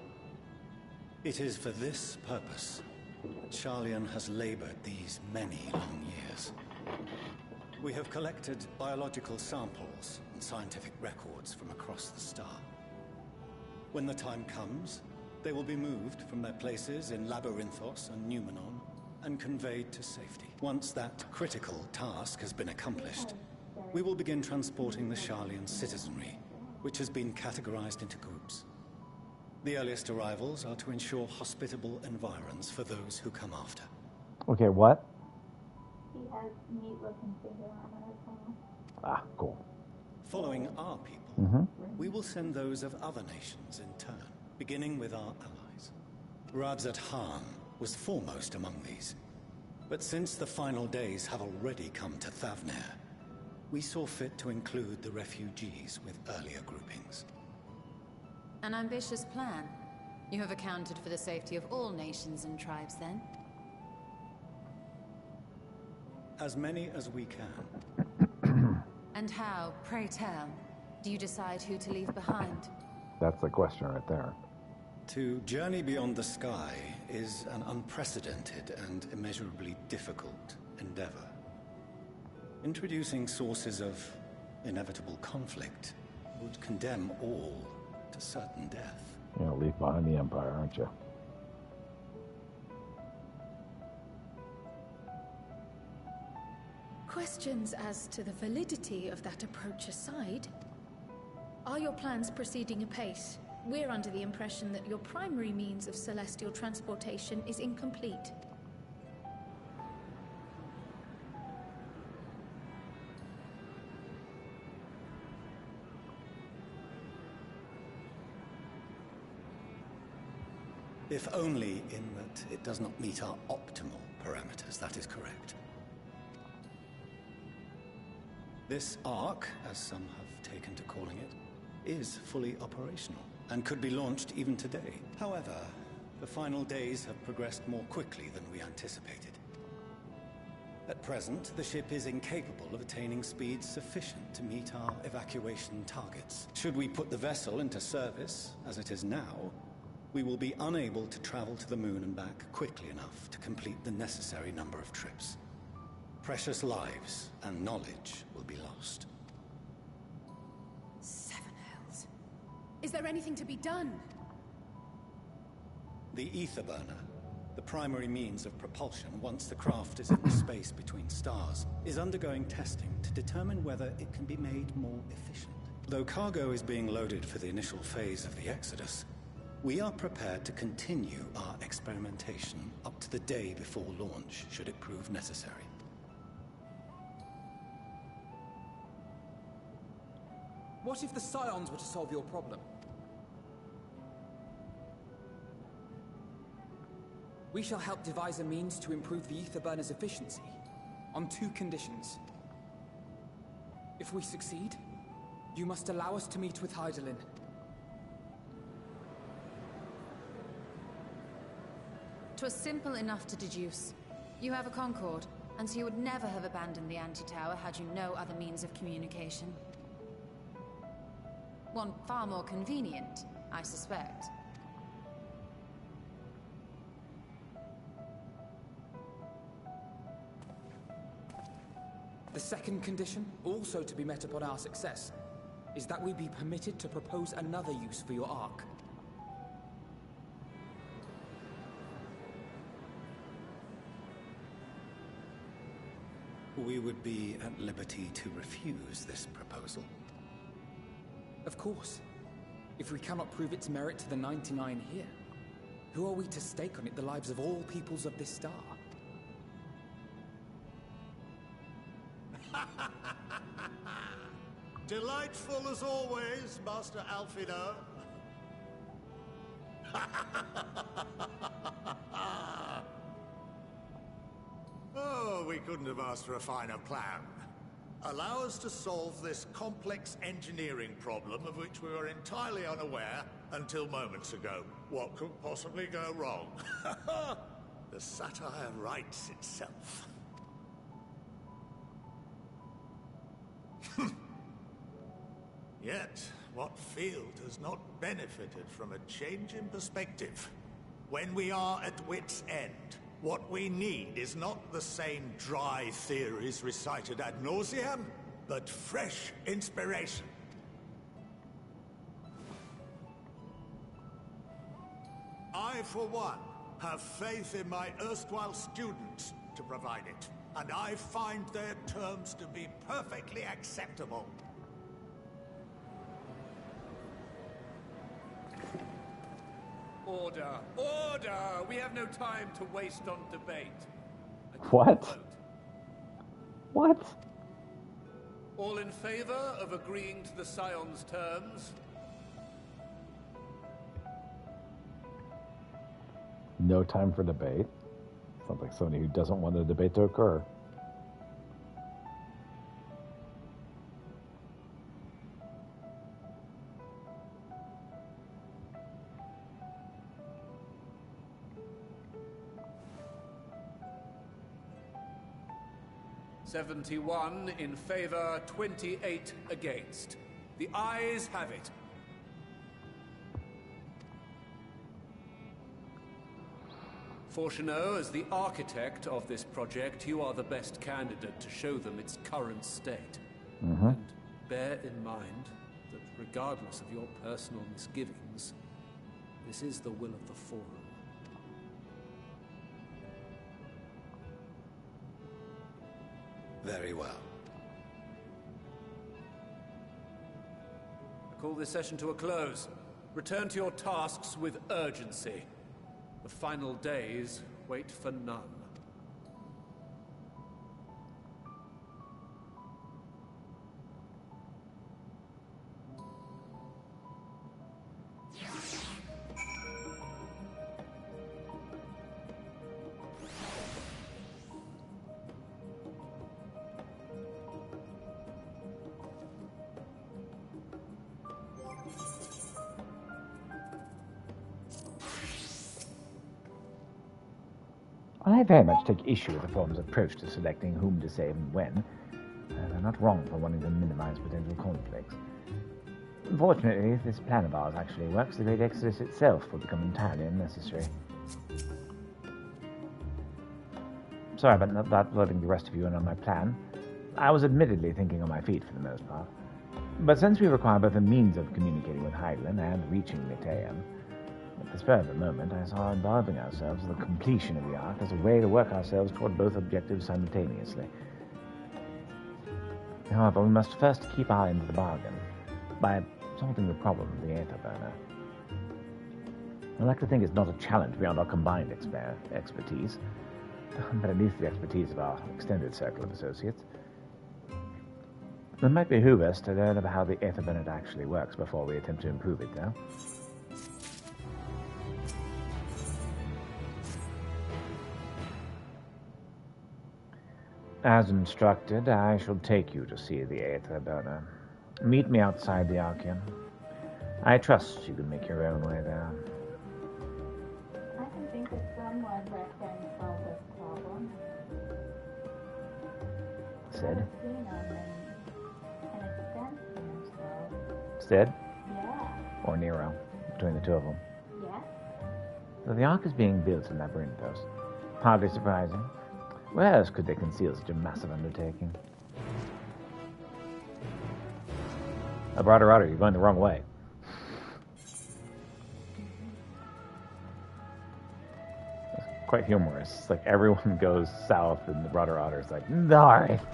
It is for this purpose that Charlian has labored these many long years. We have collected biological samples and scientific records from across the star. When the time comes, they will be moved from their places in Labyrinthos and Numenon and conveyed to safety. Once that critical task has been accomplished, we will begin transporting the Charlian citizenry, which has been categorized into groups. The earliest arrivals are to ensure hospitable environs for those who come after. Okay, what? He has meat-looking finger armor as well. Ah, cool. Following our people, we will send those of other nations in turn, beginning with our allies. Radzat-Han was foremost among these. But since the final days have already come to Thavnair, we saw fit to include the refugees with earlier groupings. An ambitious plan. You have accounted for the safety of all nations and tribes, then? As many as we can. And how, pray tell, do you decide who to leave behind? That's the question right there. To journey beyond the sky is an unprecedented and immeasurably difficult endeavor. Introducing sources of inevitable conflict would condemn all to certain death. You're gonna leave behind the Empire, aren't you? Questions as to the validity of that approach aside, are your plans proceeding apace? We're under the impression that your primary means of celestial transportation is incomplete. If only in that it does not meet our optimal parameters, that is correct. This Ark, as some have taken to calling it, is fully operational and could be launched even today. However, the final days have progressed more quickly than we anticipated. At present, the ship is incapable of attaining speeds sufficient to meet our evacuation targets. Should we put the vessel into service, as it is now, we will be unable to travel to the moon and back quickly enough to complete the necessary number of trips. Precious lives and knowledge will be lost. Seven hells. Is there anything to be done? The ether burner, the primary means of propulsion once the craft is in the space between stars, is undergoing testing to determine whether it can be made more efficient. Though cargo is being loaded for the initial phase of the Exodus, we are prepared to continue our experimentation up to the day before launch, should it prove necessary. What if the Scions were to solve your problem? We shall help devise a means to improve the ether burner's efficiency, on 2 conditions. If we succeed, you must allow us to meet with Hydaelyn. "'Twas simple enough to deduce. You have a Concord, and so you would never have abandoned the anti-tower had you no other means of communication. One far more convenient, I suspect. The second condition, also to be met upon our success, is that we be permitted to propose another use for your Ark. We would be at liberty to refuse this proposal. Of course. If we cannot prove its merit to the 99 here, who are we to stake on it the lives of all peoples of this star? Delightful as always, Master Alfino. Oh, we couldn't have asked for a finer plan. Allow us to solve this complex engineering problem of which we were entirely unaware until moments ago. What could possibly go wrong? The satire writes itself. Yet, what field has not benefited from a change in perspective? When we are at wit's end, what we need is not the same dry theories recited ad nauseam, but fresh inspiration. I, for one, have faith in my erstwhile students to provide it, and I find their terms to be perfectly acceptable. Order! Order! We have no time to waste on debate. What? What? All in favor of agreeing to the Scion's terms? No time for debate. Sounds like somebody who doesn't want the debate to occur. "71 in favor, 28 against. The ayes have it. Fortuneau, as the architect of this project, you are the best candidate to show them its current state. And bear in mind that regardless of your personal misgivings, this is the will of the Forum. Very well. I call this session to a close. Return to your tasks with urgency. The final days wait for none. Well, I very much take issue with the Forum's approach to selecting whom to save and when. They're not wrong for wanting to minimize potential conflicts. Unfortunately, if this plan of ours actually works, the Great Exodus itself will become entirely unnecessary. Sorry about not letting the rest of you in on my plan. I was admittedly thinking on my feet for the most part. But since we require both a means of communicating with Hyglin and reaching Mitaeum, at the spur of the moment, I saw involving ourselves in the completion of the Ark as a way to work ourselves toward both objectives simultaneously. However, we must first keep our end of the bargain by solving the problem of the Aether Burner. I like to think it's not a challenge beyond our combined expertise, but at least the expertise of our extended circle of associates. It might behoove us to learn about how the Aether Burner actually works before we attempt to improve it, though. As instructed, I shall take you to see the Aether Burner. Meet me outside the Archean. I trust you can make your own way there. I can think of someone that can solve this problem. Sid? I've seen him in an extension, so... Sid? Yeah. Or Nero? Between the two of them. Yes? So the Ark is being built in Labyrinthos. Hardly surprising. Where else could they conceal such a massive undertaking? Rudder, you're going the wrong way. It's quite humorous. It's like everyone goes south and the Rudder is like, north.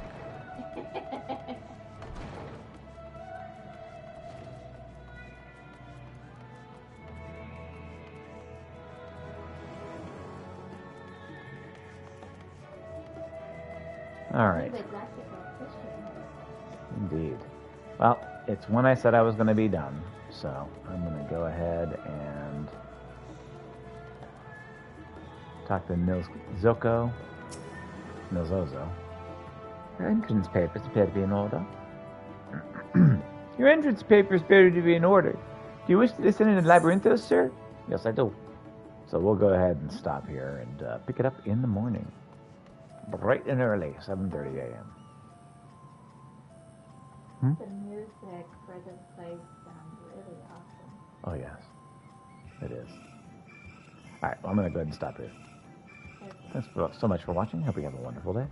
All right. Indeed. Well, it's when I said I was going to be done, so I'm going to go ahead and talk to Nilzozo. Your entrance papers appear to be in order. Your entrance papers appear to be in order. Do you wish to descend into Labyrinthos, sir? Yes, I do. So we'll go ahead and stop here and pick it up in the morning. Bright and early, 7:30 a.m. The music for this place sounds really awesome. Oh, yes. It is. All right, well, I'm going to go ahead and stop here. Thanks so much for watching. Hope you have a wonderful day.